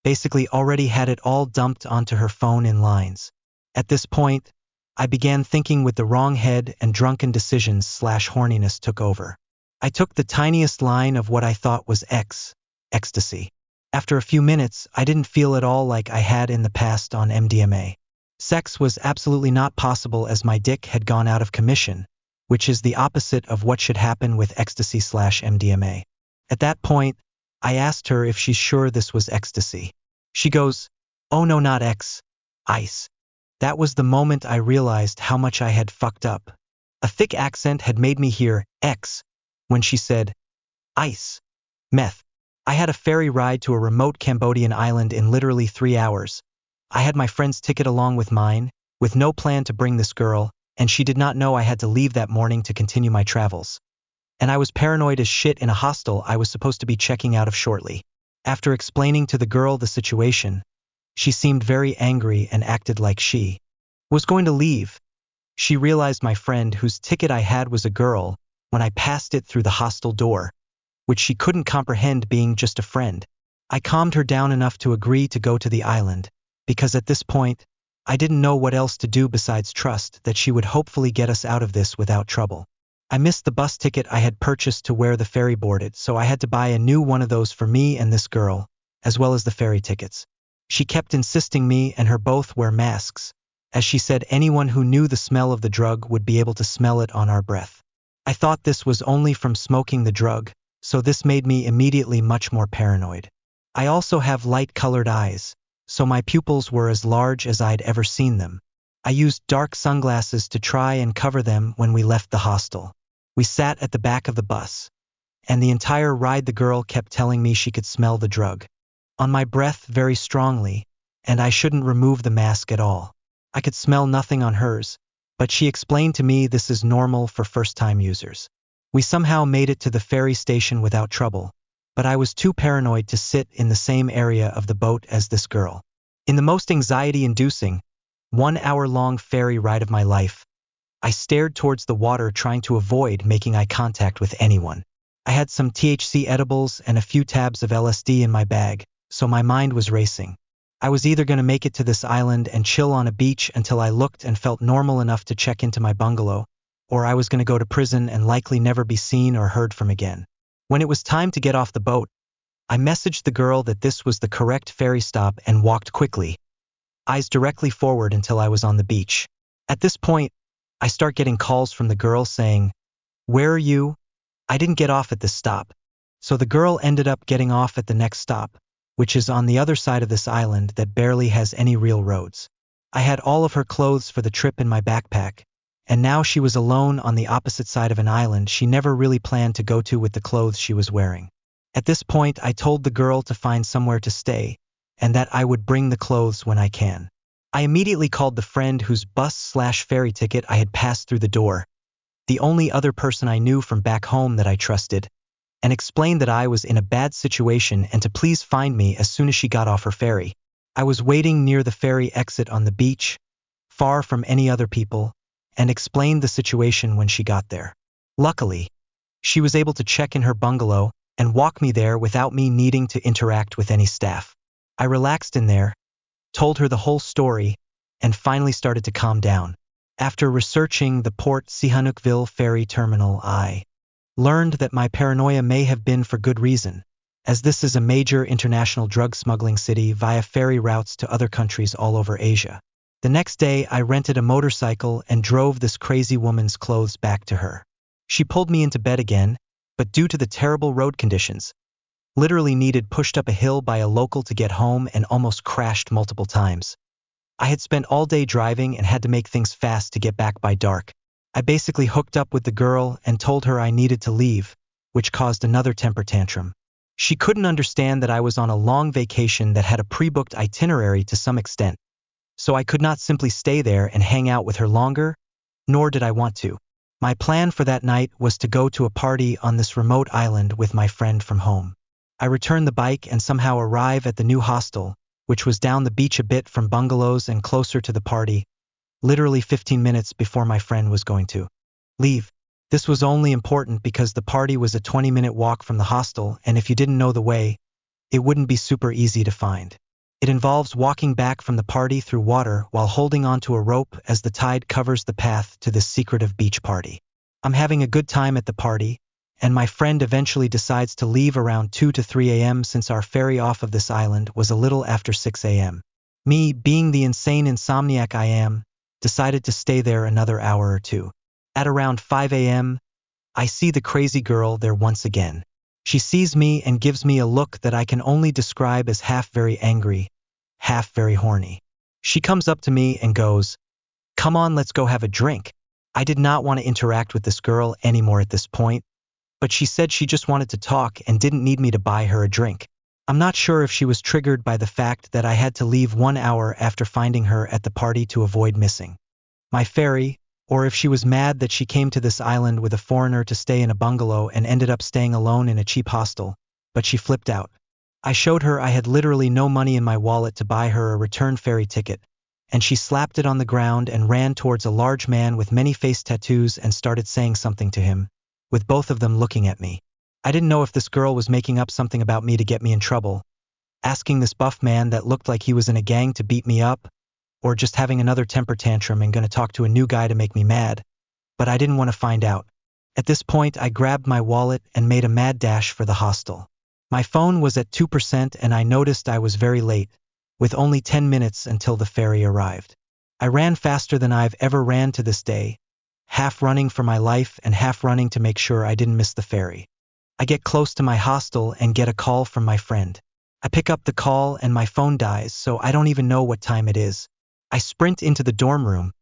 basically already had it all dumped onto her phone in lines. At this point, I began thinking with the wrong head and drunken decisions/horniness took over. I took the tiniest line of what I thought was ecstasy. After a few minutes, I didn't feel at all like I had in the past on MDMA. Sex was absolutely not possible as my dick had gone out of commission, which is the opposite of what should happen with ecstasy/MDMA. At that point, I asked her if she's sure this was ecstasy. She goes, "Oh no, not ice." That was the moment I realized how much I had fucked up. A thick accent had made me hear when she said, "Ice. Meth." I had a ferry ride to a remote Cambodian island in literally 3 hours. I had my friend's ticket along with mine, with no plan to bring this girl, and she did not know I had to leave that morning to continue my travels. And I was paranoid as shit in a hostel I was supposed to be checking out of shortly. After explaining to the girl the situation, she seemed very angry and acted like she was going to leave. She realized my friend whose ticket I had was a girl when I passed it through the hostel door, which she couldn't comprehend being just a friend. I calmed her down enough to agree to go to the island, because at this point, I didn't know what else to do besides trust that she would hopefully get us out of this without trouble. I missed the bus ticket I had purchased to where the ferry boarded, so I had to buy a new one of those for me and this girl, as well as the ferry tickets. She kept insisting me and her both wear masks, as she said anyone who knew the smell of the drug would be able to smell it on our breath. I thought this was only from smoking the drug, so this made me immediately much more paranoid. I also have light-colored eyes, so my pupils were as large as I'd ever seen them. I used dark sunglasses to try and cover them when we left the hostel. We sat at the back of the bus, and the entire ride the girl kept telling me she could smell the drug on my breath very strongly, and I shouldn't remove the mask at all. I could smell nothing on hers, but she explained to me this is normal for first-time users. We somehow made it to the ferry station without trouble, but I was too paranoid to sit in the same area of the boat as this girl. In the most anxiety-inducing, 1-hour-long ferry ride of my life, I stared towards the water trying to avoid making eye contact with anyone. I had some THC edibles and a few tabs of LSD in my bag, so my mind was racing. I was either going to make it to this island and chill on a beach until I looked and felt normal enough to check into my bungalow, or I was going to go to prison and likely never be seen or heard from again. When it was time to get off the boat, I messaged the girl that this was the correct ferry stop and walked quickly, eyes directly forward until I was on the beach. At this point, I start getting calls from the girl saying, "Where are you?" I didn't get off at this stop, so the girl ended up getting off at the next stop, which is on the other side of this island that barely has any real roads. I had all of her clothes for the trip in my backpack, and now she was alone on the opposite side of an island she never really planned to go to with the clothes she was wearing. At this point, I told the girl to find somewhere to stay, and that I would bring the clothes when I can. I immediately called the friend whose bus/ferry ticket I had passed through the door, the only other person I knew from back home that I trusted, and explained that I was in a bad situation and to please find me as soon as she got off her ferry. I was waiting near the ferry exit on the beach, far from any other people, and explained the situation when she got there. Luckily, she was able to check in her bungalow and walk me there without me needing to interact with any staff. I relaxed in there, told her the whole story, and finally started to calm down. After researching the Port Sihanoukville ferry terminal, I learned that my paranoia may have been for good reason, as this is a major international drug smuggling city via ferry routes to other countries all over Asia. The next day, I rented a motorcycle and drove this crazy woman's clothes back to her. She pulled me into bed again, but due to the terrible road conditions, literally needed pushed up a hill by a local to get home and almost crashed multiple times. I had spent all day driving and had to make things fast to get back by dark. I basically hooked up with the girl and told her I needed to leave, which caused another temper tantrum. She couldn't understand that I was on a long vacation that had a pre-booked itinerary to some extent, so I could not simply stay there and hang out with her longer, nor did I want to. My plan for that night was to go to a party on this remote island with my friend from home. I return the bike and somehow arrive at the new hostel, which was down the beach a bit from bungalows and closer to the party, literally 15 minutes before my friend was going to leave. This was only important because the party was a 20-minute walk from the hostel, and if you didn't know the way, it wouldn't be super easy to find. It involves walking back from the party through water while holding onto a rope as the tide covers the path to this secretive beach party. I'm having a good time at the party, and my friend eventually decides to leave around 2 to 3 a.m. since our ferry off of this island was a little after 6 a.m. Me, being the insane insomniac I am, decided to stay there another hour or two. At around 5 a.m., I see the crazy girl there once again. She sees me and gives me a look that I can only describe as half very angry, half very horny. She comes up to me and goes, "Come on, let's go have a drink." I did not want to interact with this girl anymore at this point, but she said she just wanted to talk and didn't need me to buy her a drink. I'm not sure if she was triggered by the fact that I had to leave 1 hour after finding her at the party to avoid missing my ferry, or if she was mad that she came to this island with a foreigner to stay in a bungalow and ended up staying alone in a cheap hostel, but she flipped out. I showed her I had literally no money in my wallet to buy her a return ferry ticket, and she slapped it on the ground and ran towards a large man with many face tattoos and started saying something to him, with both of them looking at me. I didn't know if this girl was making up something about me to get me in trouble, asking this buff man that looked like he was in a gang to beat me up, or just having another temper tantrum and gonna talk to a new guy to make me mad, but I didn't want to find out. At this point, I grabbed my wallet and made a mad dash for the hostel. My phone was at 2% and I noticed I was very late, with only 10 minutes until the ferry arrived. I ran faster than I've ever ran to this day, half running for my life and half running to make sure I didn't miss the ferry. I get close to my hostel and get a call from my friend. I pick up the call and my phone dies, so I don't even know what time it is. I sprint into the dorm room,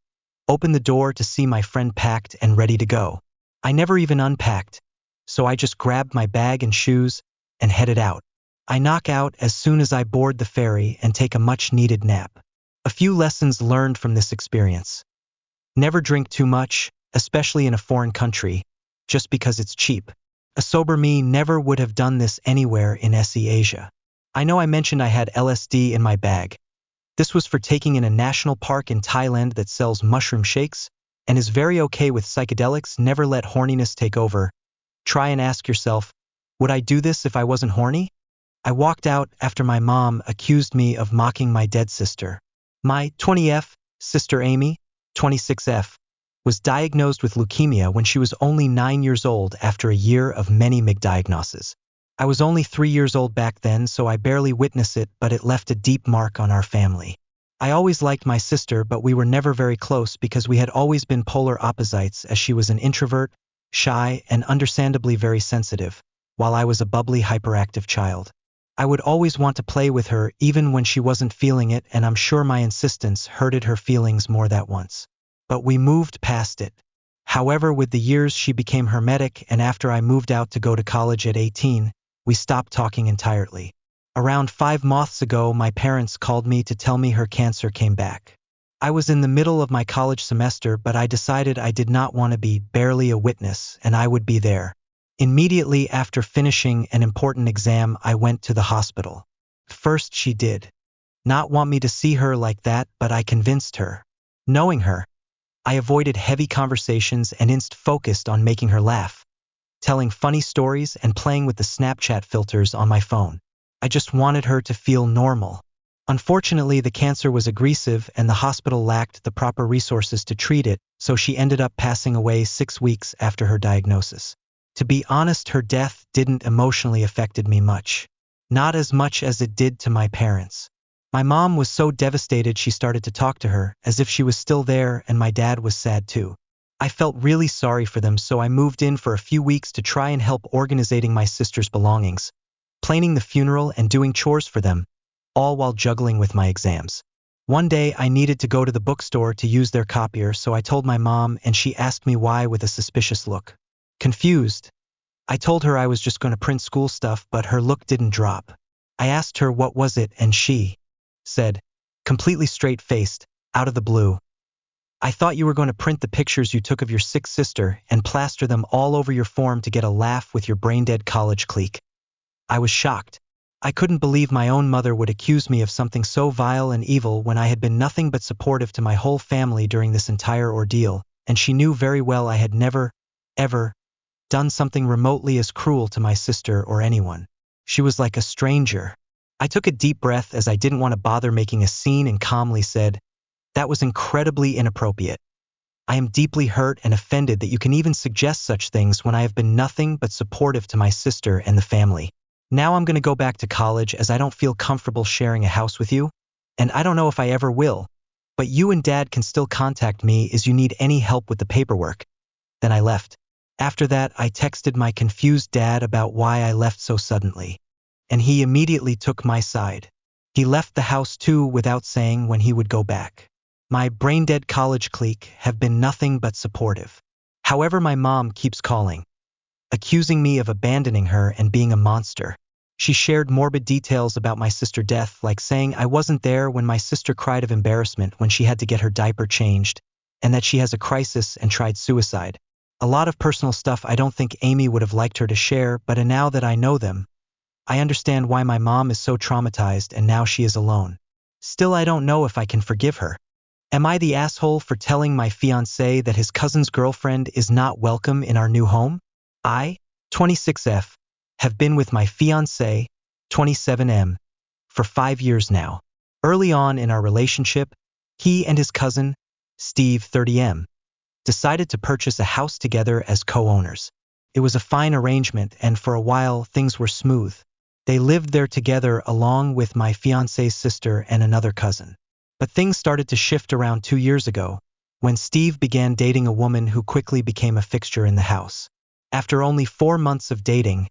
open the door to see my friend packed and ready to go. I never even unpacked, so I just grabbed my bag and shoes and headed out. I knock out as soon as I board the ferry and take a much-needed nap. A few lessons learned from this experience. Never drink too much, especially in a foreign country, just because it's cheap. A sober me never would have done this anywhere in SE Asia. I know I mentioned I had LSD in my bag. This was for taking in a national park in Thailand that sells mushroom shakes and is very okay with psychedelics. Never let horniness take over. Try and ask yourself, would I do this if I wasn't horny? I walked out after my mom accused me of mocking my dead sister. My 20F sister Amy, 26F, was diagnosed with leukemia when she was only 9 years old after a year of many misdiagnoses. I was only 3 years old back then, so I barely witnessed it, but it left a deep mark on our family. I always liked my sister, but we were never very close because we had always been polar opposites, as she was an introvert, shy, and understandably very sensitive, while I was a bubbly, hyperactive child. I would always want to play with her even when she wasn't feeling it, and I'm sure my insistence hurted her feelings more that once. But we moved past it. However, with the years she became hermetic, and after I moved out to go to college at 18, we stopped talking entirely. Around 5 months ago, my parents called me to tell me her cancer came back. I was in the middle of my college semester, but I decided I did not want to be barely a witness, and I would be there. Immediately after finishing an important exam, I went to the hospital. First, she did not want me to see her like that, but I convinced her. Knowing her, I avoided heavy conversations and instead focused on making her laugh, telling funny stories and playing with the Snapchat filters on my phone. I just wanted her to feel normal. Unfortunately, the cancer was aggressive and the hospital lacked the proper resources to treat it, so she ended up passing away 6 weeks after her diagnosis. To be honest, her death didn't emotionally affect me much. Not as much as it did to my parents. My mom was so devastated she started to talk to her, as if she was still there, and my dad was sad too. I felt really sorry for them, so I moved in for a few weeks to try and help organizing my sister's belongings, planning the funeral and doing chores for them, all while juggling with my exams. One day I needed to go to the bookstore to use their copier, so I told my mom and she asked me why with a suspicious look. Confused, I told her I was just going to print school stuff, but her look didn't drop. I asked her what was it and she said, completely straight-faced, out of the blue, "I thought you were going to print the pictures you took of your sick sister and plaster them all over your form to get a laugh with your brain-dead college clique." I was shocked. I couldn't believe my own mother would accuse me of something so vile and evil when I had been nothing but supportive to my whole family during this entire ordeal, and she knew very well I had never, ever, done something remotely as cruel to my sister or anyone. She was like a stranger. I took a deep breath as I didn't want to bother making a scene and calmly said, "That was incredibly inappropriate. I am deeply hurt and offended that you can even suggest such things when I have been nothing but supportive to my sister and the family. Now I'm going to go back to college as I don't feel comfortable sharing a house with you, and I don't know if I ever will, but you and Dad can still contact me if you need any help with the paperwork." Then I left. After that, I texted my confused dad about why I left so suddenly, and he immediately took my side. He left the house too without saying when he would go back. My brain-dead college clique have been nothing but supportive. However, my mom keeps calling, accusing me of abandoning her and being a monster. She shared morbid details about my sister's death, like saying I wasn't there when my sister cried of embarrassment when she had to get her diaper changed, and that she has a crisis and tried suicide. A lot of personal stuff I don't think Amy would have liked her to share, but now that I know them, I understand why my mom is so traumatized and now she is alone. Still, I don't know if I can forgive her. Am I the asshole for telling my fiancé that his cousin's girlfriend is not welcome in our new home? I, 26F, have been with my fiancé, 27M, for 5 years now. Early on in our relationship, he and his cousin, Steve, 30M, decided to purchase a house together as co-owners. It was a fine arrangement, and for a while things were smooth. They lived there together along with my fiancé's sister and another cousin. But things started to shift around 2 years ago, when Steve began dating a woman who quickly became a fixture in the house. After only 4 months of dating,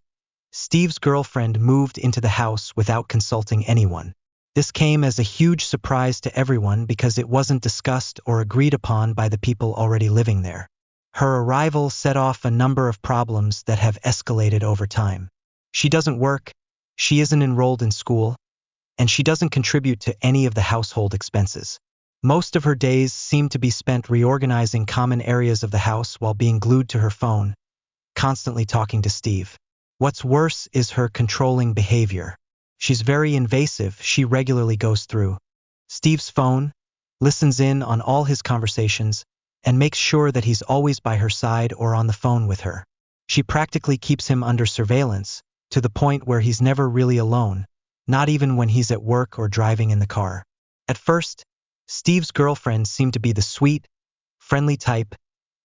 Steve's girlfriend moved into the house without consulting anyone. This came as a huge surprise to everyone because it wasn't discussed or agreed upon by the people already living there. Her arrival set off a number of problems that have escalated over time. She doesn't work, she isn't enrolled in school, and she doesn't contribute to any of the household expenses. Most of her days seem to be spent reorganizing common areas of the house while being glued to her phone, constantly talking to Steve. What's worse is her controlling behavior. She's very invasive. She regularly goes through Steve's phone, listens in on all his conversations, and makes sure that he's always by her side or on the phone with her. She practically keeps him under surveillance, to the point where he's never really alone, not even when he's at work or driving in the car. At first, Steve's girlfriend seemed to be the sweet, friendly type,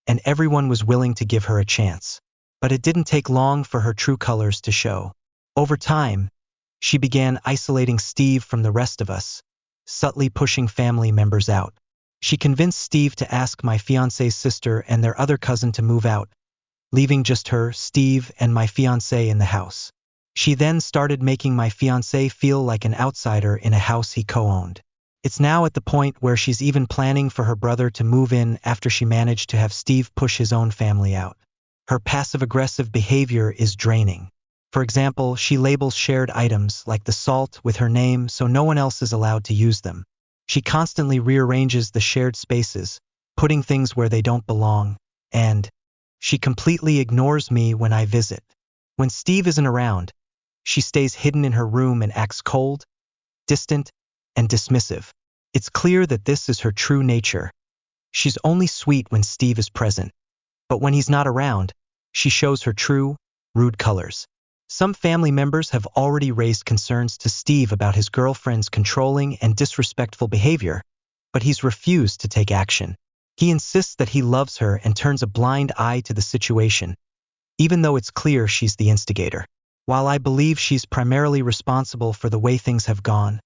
and everyone was willing to give her a chance. But it didn't take long for her true colors to show. Over time, she began isolating Steve from the rest of us, subtly pushing family members out. She convinced Steve to ask my fiancé's sister and their other cousin to move out, leaving just her, Steve, and my fiancé in the house. She then started making my fiancé feel like an outsider in a house he co-owned. It's now at the point where she's even planning for her brother to move in after she managed to have Steve push his own family out. Her passive-aggressive behavior is draining. For example, she labels shared items like the salt with her name so no one else is allowed to use them. She constantly rearranges the shared spaces, putting things where they don't belong, and she completely ignores me when I visit. When Steve isn't around, she stays hidden in her room and acts cold, distant, and dismissive. It's clear that this is her true nature. She's only sweet when Steve is present, but when he's not around, she shows her true, rude colors. Some family members have already raised concerns to Steve about his girlfriend's controlling and disrespectful behavior, but he's refused to take action. He insists that he loves her and turns a blind eye to the situation, even though it's clear she's the instigator. While I believe she's primarily responsible for the way things have gone,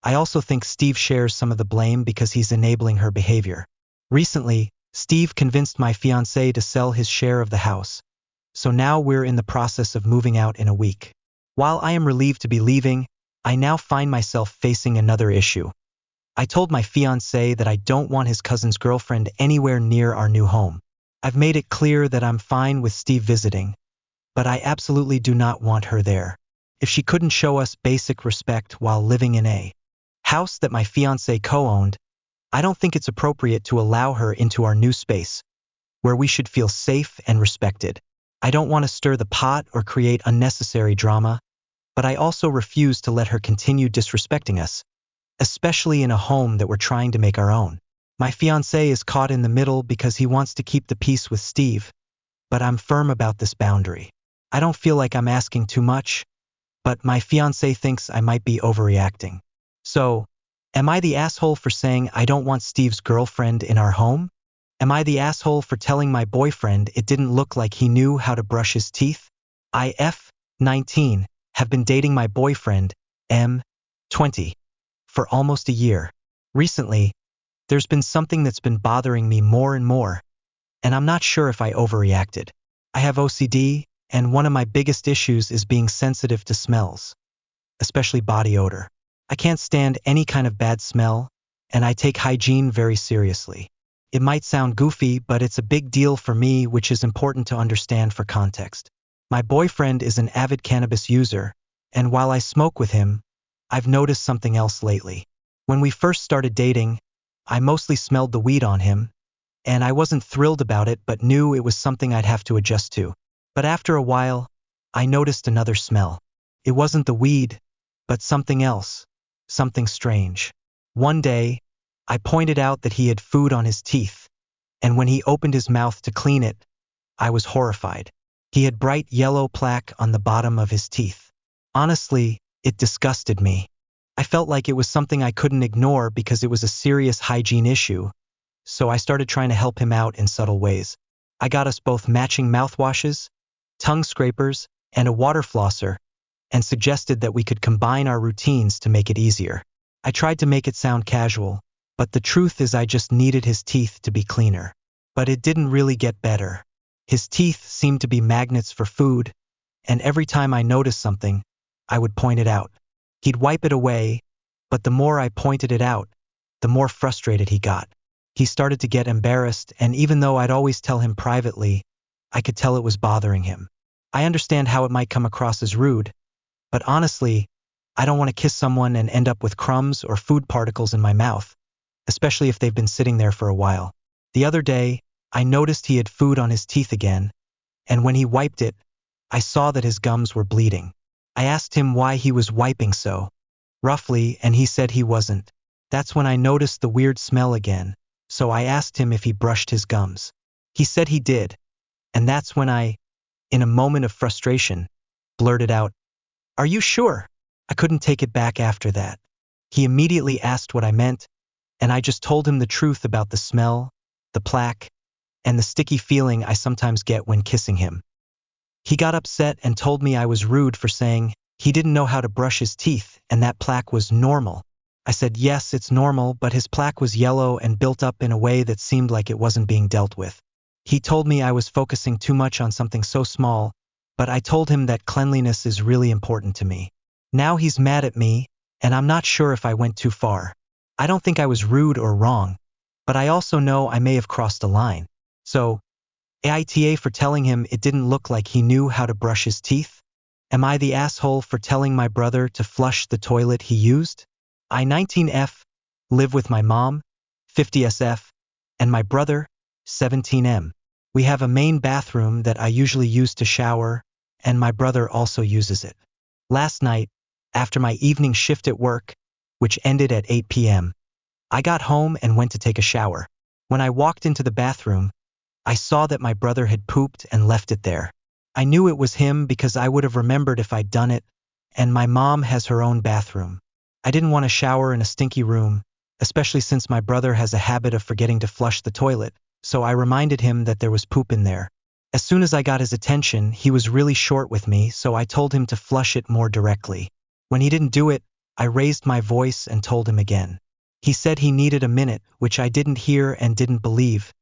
I also think Steve shares some of the blame because he's enabling her behavior. Recently, Steve convinced my fiancé to sell his share of the house, so now we're in the process of moving out in a week. While I am relieved to be leaving, I now find myself facing another issue. I told my fiancé that I don't want his cousin's girlfriend anywhere near our new home. I've made it clear that I'm fine with Steve visiting, but I absolutely do not want her there. If she couldn't show us basic respect while living in a house that my fiancé co-owned, I don't think it's appropriate to allow her into our new space, where we should feel safe and respected. I don't want to stir the pot or create unnecessary drama, but I also refuse to let her continue disrespecting us, especially in a home that we're trying to make our own. My fiancé is caught in the middle because he wants to keep the peace with Steve, but I'm firm about this boundary. I don't feel like I'm asking too much, but my fiancé thinks I might be overreacting. So, am I the asshole for saying I don't want Steve's girlfriend in our home? Am I the asshole for telling my boyfriend it didn't look like he knew how to brush his teeth? I, 19, have been dating my boyfriend, 20, for almost a year. Recently, there's been something that's been bothering me more and more, and I'm not sure if I overreacted. I have OCD, and one of my biggest issues is being sensitive to smells, especially body odor. I can't stand any kind of bad smell, and I take hygiene very seriously. It might sound goofy, but it's a big deal for me, which is important to understand for context. My boyfriend is an avid cannabis user, and while I smoke with him, I've noticed something else lately. When we first started dating, I mostly smelled the weed on him, and I wasn't thrilled about it but knew it was something I'd have to adjust to. But after a while, I noticed another smell. It wasn't the weed, but something else, something strange. One day, I pointed out that he had food on his teeth, and when he opened his mouth to clean it, I was horrified. He had bright yellow plaque on the bottom of his teeth. Honestly, it disgusted me. I felt like it was something I couldn't ignore because it was a serious hygiene issue, so I started trying to help him out in subtle ways. I got us both matching mouthwashes, tongue scrapers, and a water flosser, and suggested that we could combine our routines to make it easier. I tried to make it sound casual, but the truth is I just needed his teeth to be cleaner. But it didn't really get better. His teeth seemed to be magnets for food, and every time I noticed something, I would point it out. He'd wipe it away, but the more I pointed it out, the more frustrated he got. He started to get embarrassed, and even though I'd always tell him privately, I could tell it was bothering him. I understand how it might come across as rude, but honestly, I don't want to kiss someone and end up with crumbs or food particles in my mouth, especially if they've been sitting there for a while. The other day, I noticed he had food on his teeth again, and when he wiped it, I saw that his gums were bleeding. I asked him why he was wiping so roughly, and he said he wasn't. That's when I noticed the weird smell again, so I asked him if he brushed his gums. He said he did, and that's when I, in a moment of frustration, blurted out, "Are you sure?" I couldn't take it back after that. He immediately asked what I meant, and I just told him the truth about the smell, the plaque, and the sticky feeling I sometimes get when kissing him. He got upset and told me I was rude for saying he didn't know how to brush his teeth and that plaque was normal. I said yes, it's normal, but his plaque was yellow and built up in a way that seemed like it wasn't being dealt with. He told me I was focusing too much on something so small, but I told him that cleanliness is really important to me. Now he's mad at me, and I'm not sure if I went too far. I don't think I was rude or wrong, but I also know I may have crossed a line. So, AITA for telling him it didn't look like he knew how to brush his teeth? Am I the asshole for telling my brother to flush the toilet he used? I 19F, live with my mom, 50SF, and my brother, 17M. We have a main bathroom that I usually use to shower, and my brother also uses it. Last night, after my evening shift at work, which ended at 8 p.m., I got home and went to take a shower. When I walked into the bathroom, I saw that my brother had pooped and left it there. I knew it was him because I would have remembered if I'd done it, and my mom has her own bathroom. I didn't want to shower in a stinky room, especially since my brother has a habit of forgetting to flush the toilet, so I reminded him that there was poop in there. As soon as I got his attention, he was really short with me, so I told him to flush it more directly. When he didn't do it, I raised my voice and told him again. He said he needed a minute, which I didn't hear and didn't believe,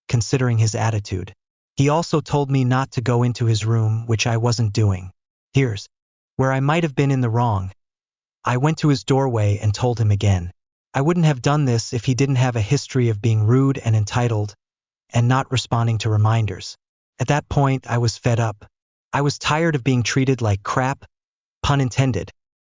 considering his attitude. He also told me not to go into his room, which I wasn't doing. Here's where I might have been in the wrong. I went to his doorway and told him again. I wouldn't have done this if he didn't have a history of being rude and entitled and not responding to reminders. At that point, I was fed up. I was tired of being treated like crap, pun intended.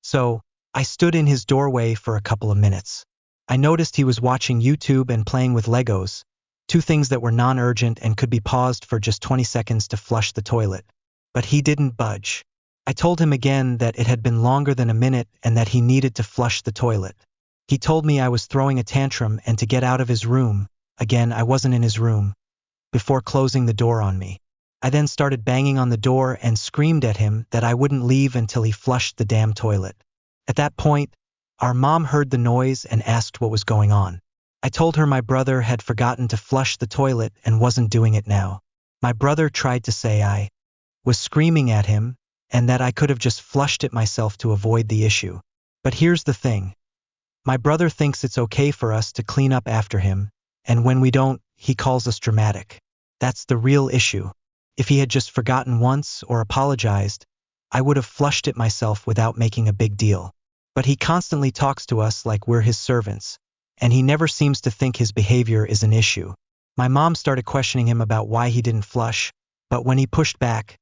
So, I stood in his doorway for a couple of minutes. I noticed he was watching YouTube and playing with Legos, two things that were non-urgent and could be paused for just 20 seconds to flush the toilet. But he didn't budge. I told him again that it had been longer than a minute and that he needed to flush the toilet. He told me I was throwing a tantrum and to get out of his room. Again, I wasn't in his room, before closing the door on me. I then started banging on the door and screamed at him that I wouldn't leave until he flushed the damn toilet. At that point, our mom heard the noise and asked what was going on. I told her my brother had forgotten to flush the toilet and wasn't doing it now. My brother tried to say I was screaming at him and that I could have just flushed it myself to avoid the issue. But here's the thing. My brother thinks it's okay for us to clean up after him, and when we don't, he calls us dramatic. That's the real issue. If he had just forgotten once or apologized, I would have flushed it myself without making a big deal. But he constantly talks to us like we're his servants, and he never seems to think his behavior is an issue. My mom started questioning him about why he didn't flush, but when he pushed back,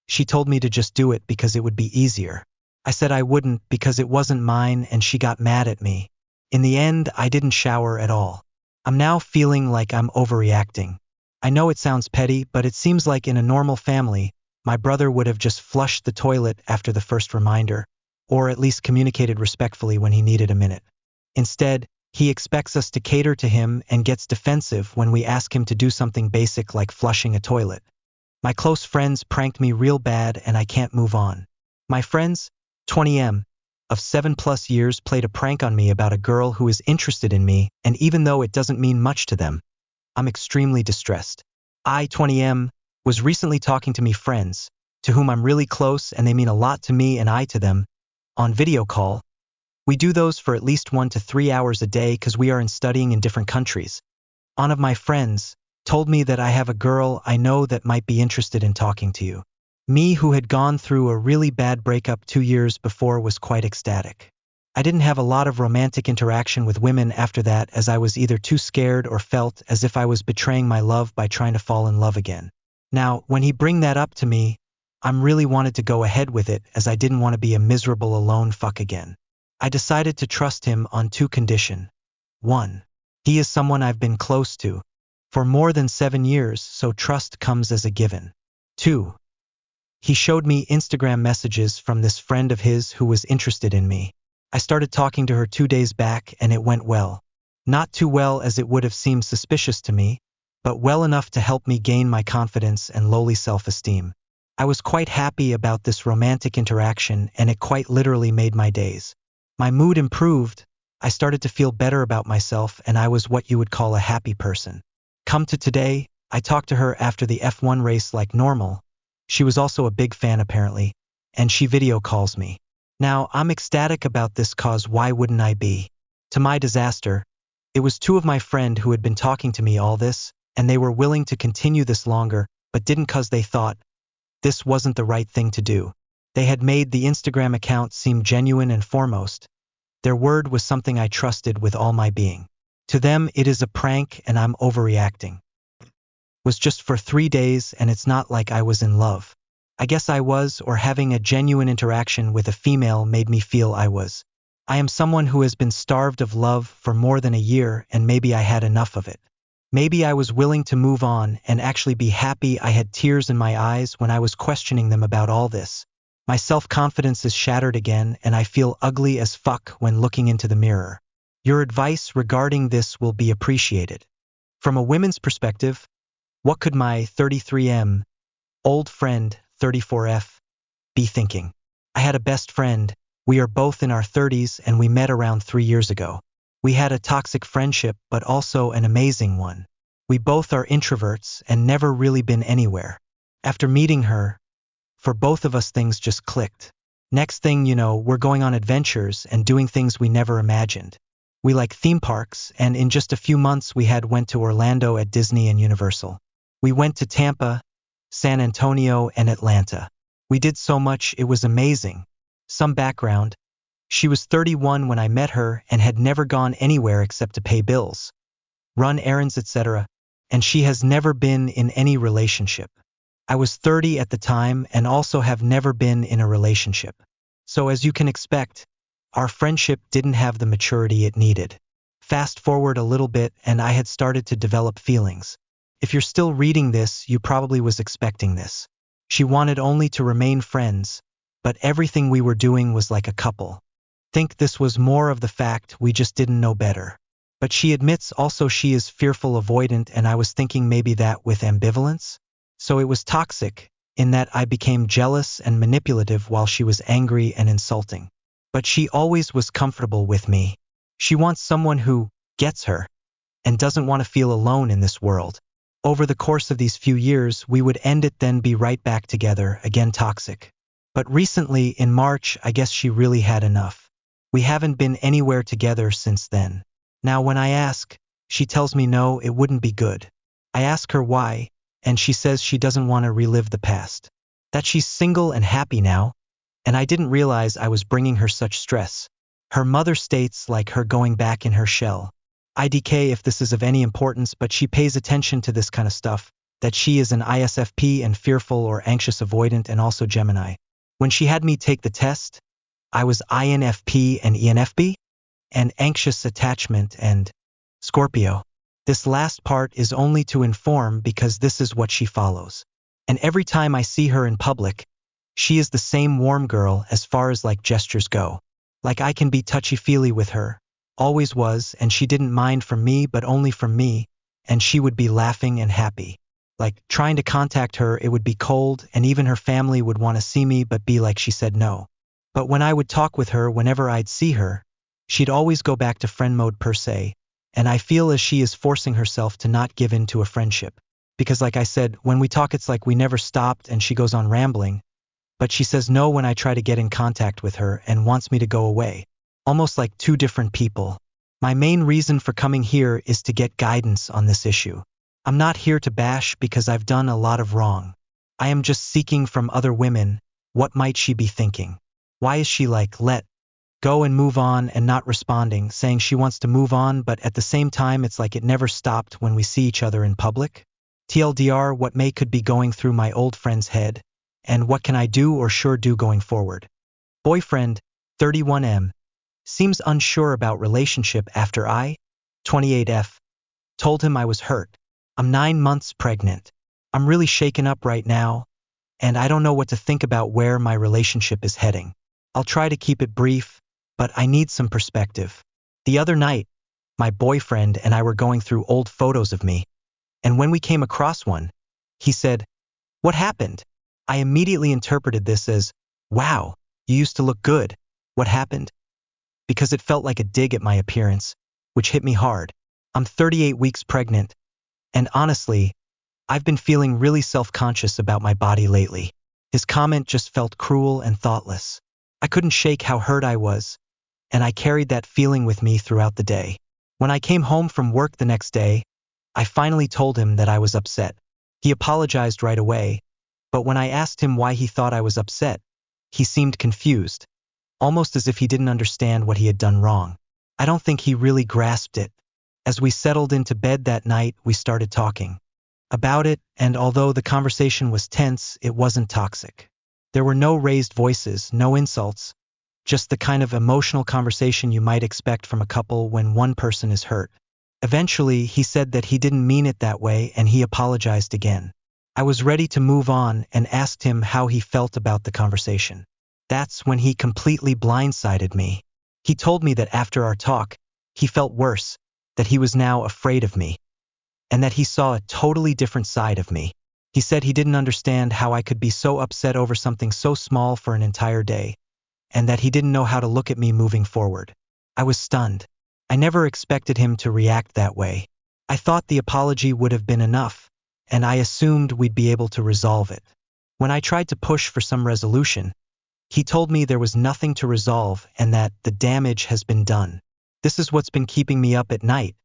she told me to just do it because it would be easier. I said I wouldn't because it wasn't mine, and she got mad at me. In the end, I didn't shower at all. I'm now feeling like I'm overreacting. I know it sounds petty, but it seems like in a normal family, my brother would have just flushed the toilet after the first reminder, or at least communicated respectfully when he needed a minute. Instead, he expects us to cater to him and gets defensive when we ask him to do something basic like flushing a toilet. My close friends pranked me real bad and I can't move on. My friends, 20m, of 7+ years played a prank on me about a girl who is interested in me, and even though it doesn't mean much to them, I'm extremely distressed. I, 20m, was recently talking to me friends, to whom I'm really close and they mean a lot to me and I to them, on video call. We do those for at least 1 to 3 hours a day because we are studying in different countries. One of my friends told me that I have a girl I know that might be interested in talking to you. Me, who had gone through a really bad breakup 2 years before, was quite ecstatic. I didn't have a lot of romantic interaction with women after that, as I was either too scared or felt as if I was betraying my love by trying to fall in love again. Now, when he bring that up to me, I'm really wanted to go ahead with it, as I didn't want to be a miserable alone fuck again. I decided to trust him on 2 conditions. 1. He is someone I've been close to for more than 7 years, so trust comes as a given. 2. He showed me Instagram messages from this friend of his who was interested in me. I started talking to her 2 days back and it went well. Not too well as it would have seemed suspicious to me, but well enough to help me gain my confidence and lowly self-esteem. I was quite happy about this romantic interaction and it quite literally made my days. My mood improved, I started to feel better about myself and I was what you would call a happy person. Come to today, I talked to her after the F1 race like normal. She was also a big fan apparently, and she video calls me. Now, I'm ecstatic about this cause why wouldn't I be? To my disaster, it was 2 of my friend who had been talking to me all this, and they were willing to continue this longer, but didn't cause they thought this wasn't the right thing to do. They had made the Instagram account seem genuine and foremost. Their word was something I trusted with all my being. To them, it is a prank and I'm overreacting. Was just for 3 days and it's not like I was in love. I guess I was, or having a genuine interaction with a female made me feel I was. I am someone who has been starved of love for more than a year and maybe I had enough of it. Maybe I was willing to move on and actually be happy. I had tears in my eyes when I was questioning them about all this. My self-confidence is shattered again and I feel ugly as fuck when looking into the mirror. Your advice regarding this will be appreciated. From a women's perspective, what could my 33m, old friend, 34f, be thinking? I had a best friend, we are both in our 30s and we met around 3 years ago. We had a toxic friendship but also an amazing one. We both are introverts and never really been anywhere. After meeting her, for both of us things just clicked. Next thing you know, we're going on adventures and doing things we never imagined. We like theme parks, and in just a few months we had went to Orlando at Disney and Universal. We went to Tampa, San Antonio, and Atlanta. We did so much, it was amazing. Some background. She was 31 when I met her and had never gone anywhere except to pay bills, run errands, etc., and she has never been in any relationship. I was 30 at the time and also have never been in a relationship. So as you can expect, our friendship didn't have the maturity it needed. Fast forward a little bit and I had started to develop feelings. If you're still reading this, you probably was expecting this. She wanted only to remain friends, but everything we were doing was like a couple. Think this was more of the fact we just didn't know better. But she admits also she is fearful avoidant, and I was thinking maybe that with ambivalence? So it was toxic, in that I became jealous and manipulative while she was angry and insulting. But she always was comfortable with me. She wants someone who gets her and doesn't want to feel alone in this world. Over the course of these few years, we would end it then be right back together, again toxic. But recently, in March, I guess she really had enough. We haven't been anywhere together since then. Now when I ask, she tells me no, it wouldn't be good. I ask her why, and she says she doesn't want to relive the past. That she's single and happy now, and I didn't realize I was bringing her such stress. Her mother states like her going back in her shell. IDK if this is of any importance, but she pays attention to this kind of stuff, that she is an ISFP and fearful or anxious avoidant and also Gemini. When she had me take the test, I was INFP and ENFP, and anxious attachment and Scorpio. This last part is only to inform because this is what she follows. And every time I see her in public, she is the same warm girl as far as like gestures go. Like I can be touchy-feely with her, always was, and she didn't mind from me but only from me, and she would be laughing and happy. Like trying to contact her, it would be cold, and even her family would want to see me but be like she said no. But when I would talk with her whenever I'd see her, she'd always go back to friend mode per se, and I feel as she is forcing herself to not give in to a friendship. Because like I said, when we talk it's like we never stopped and she goes on rambling, but she says no when I try to get in contact with her and wants me to go away. Almost like two different people. My main reason for coming here is to get guidance on this issue. I'm not here to bash because I've done a lot of wrong. I am just seeking from other women, what might she be thinking? Why is she like, let go and move on and not responding, saying she wants to move on, but at the same time it's like it never stopped when we see each other in public? TLDR, what may could be going through my old friend's head, and what can I do or sure do going forward? Boyfriend, 31M, seems unsure about relationship after I, 28F, told him I was hurt. I'm 9 months pregnant. I'm really shaken up right now, and I don't know what to think about where my relationship is heading. I'll try to keep it brief, but I need some perspective. The other night, my boyfriend and I were going through old photos of me, and when we came across one, he said, "What happened?" I immediately interpreted this as, "Wow, you used to look good. What happened?" Because it felt like a dig at my appearance, which hit me hard. I'm 38 weeks pregnant, and honestly, I've been feeling really self-conscious about my body lately. His comment just felt cruel and thoughtless. I couldn't shake how hurt I was, and I carried that feeling with me throughout the day. When I came home from work the next day, I finally told him that I was upset. He apologized right away, but when I asked him why he thought I was upset, he seemed confused, almost as if he didn't understand what he had done wrong. I don't think he really grasped it. As we settled into bed that night, we started talking about it, and although the conversation was tense, it wasn't toxic. There were no raised voices, no insults, just the kind of emotional conversation you might expect from a couple when one person is hurt. Eventually, he said that he didn't mean it that way and he apologized again. I was ready to move on and asked him how he felt about the conversation. That's when he completely blindsided me. He told me that after our talk, he felt worse, that he was now afraid of me, and that he saw a totally different side of me. He said he didn't understand how I could be so upset over something so small for an entire day, and that he didn't know how to look at me moving forward. I was stunned. I never expected him to react that way. I thought the apology would have been enough, and I assumed we'd be able to resolve it. When I tried to push for some resolution, he told me there was nothing to resolve and that the damage has been done. This is what's been keeping me up at night.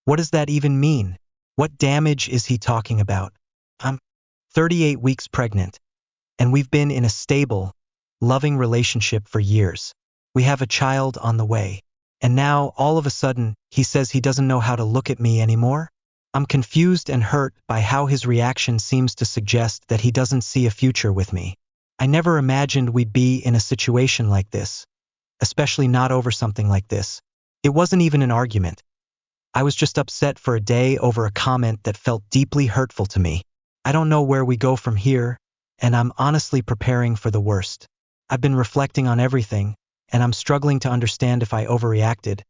What does that even mean? What damage is he talking about? I'm 38 weeks pregnant, and we've been in a stable, loving relationship for years. We have a child on the way. And now, all of a sudden, he says he doesn't know how to look at me anymore? I'm confused and hurt by how his reaction seems to suggest that he doesn't see a future with me. I never imagined we'd be in a situation like this, especially not over something like this. It wasn't even an argument. I was just upset for a day over a comment that felt deeply hurtful to me. I don't know where we go from here, and I'm honestly preparing for the worst. I've been reflecting on everything, and I'm struggling to understand if I overreacted,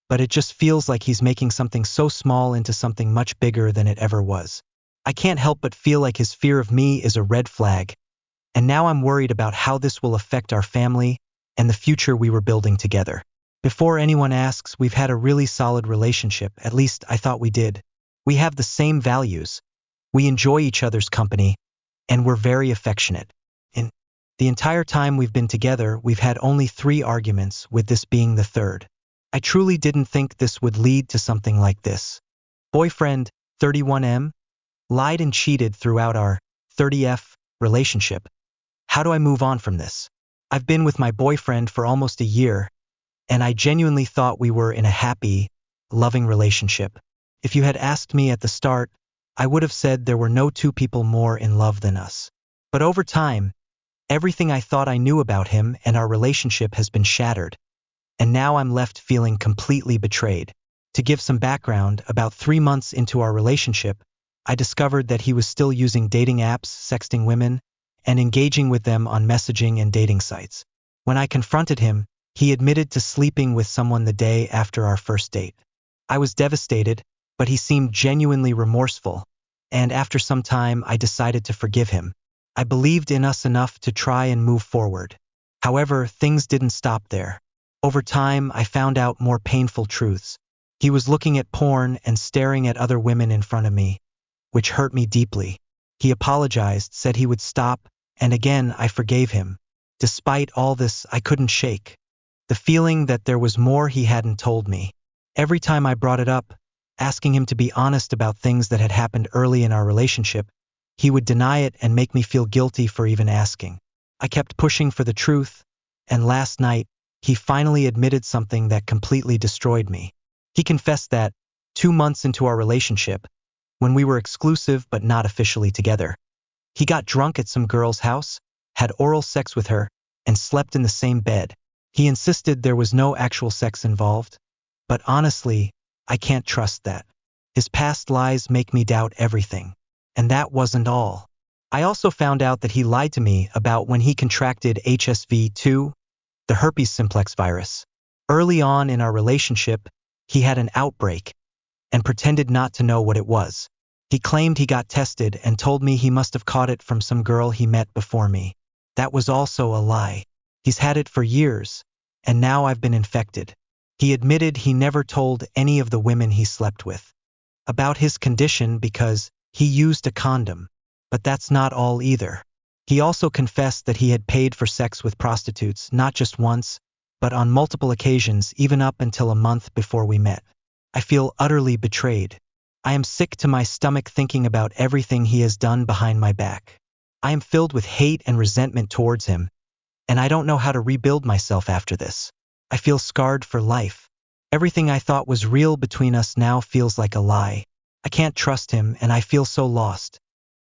but it just feels like he's making something so small into something much bigger than it ever was. I can't help but feel like his fear of me is a red flag, and now I'm worried about how this will affect our family and the future we were building together. Before anyone asks, we've had a really solid relationship, at least I thought we did. We have the same values. We enjoy each other's company, and we're very affectionate. In the entire time we've been together, we've had only 3 arguments, with this being the 3rd. I truly didn't think this would lead to something like this. Boyfriend, 31M, lied and cheated throughout our 30F relationship. How do I move on from this? I've been with my boyfriend for almost a year, and I genuinely thought we were in a happy, loving relationship. If you had asked me at the start, I would have said there were no 2 people more in love than us. But over time, everything I thought I knew about him and our relationship has been shattered, and now I'm left feeling completely betrayed. To give some background, about 3 months into our relationship, I discovered that he was still using dating apps, sexting women, and engaging with them on messaging and dating sites. When I confronted him, he admitted to sleeping with someone the day after our first date. I was devastated, but he seemed genuinely remorseful, and after some time I decided to forgive him. I believed in us enough to try and move forward. However, things didn't stop there. Over time, I found out more painful truths. He was looking at porn and staring at other women in front of me, which hurt me deeply. He apologized, said he would stop, and again I forgave him. Despite all this, I couldn't shake the feeling that there was more he hadn't told me. Every time I brought it up, asking him to be honest about things that had happened early in our relationship, he would deny it and make me feel guilty for even asking. I kept pushing for the truth, and last night, he finally admitted something that completely destroyed me. He confessed that, 2 months into our relationship, when we were exclusive but not officially together, he got drunk at some girl's house, had oral sex with her, and slept in the same bed. He insisted there was no actual sex involved, but honestly, I can't trust that. His past lies make me doubt everything. And that wasn't all. I also found out that he lied to me about when he contracted HSV-2, the herpes simplex virus. Early on in our relationship, he had an outbreak and pretended not to know what it was. He claimed he got tested and told me he must have caught it from some girl he met before me. That was also a lie. He's had it for years, and now I've been infected. He admitted he never told any of the women he slept with about his condition because he used a condom. But that's not all either. He also confessed that he had paid for sex with prostitutes not just once, but on multiple occasions, even up until a month before we met. I feel utterly betrayed. I am sick to my stomach thinking about everything he has done behind my back. I am filled with hate and resentment towards him, and I don't know how to rebuild myself after this. I feel scarred for life. Everything I thought was real between us now feels like a lie. I can't trust him, and I feel so lost.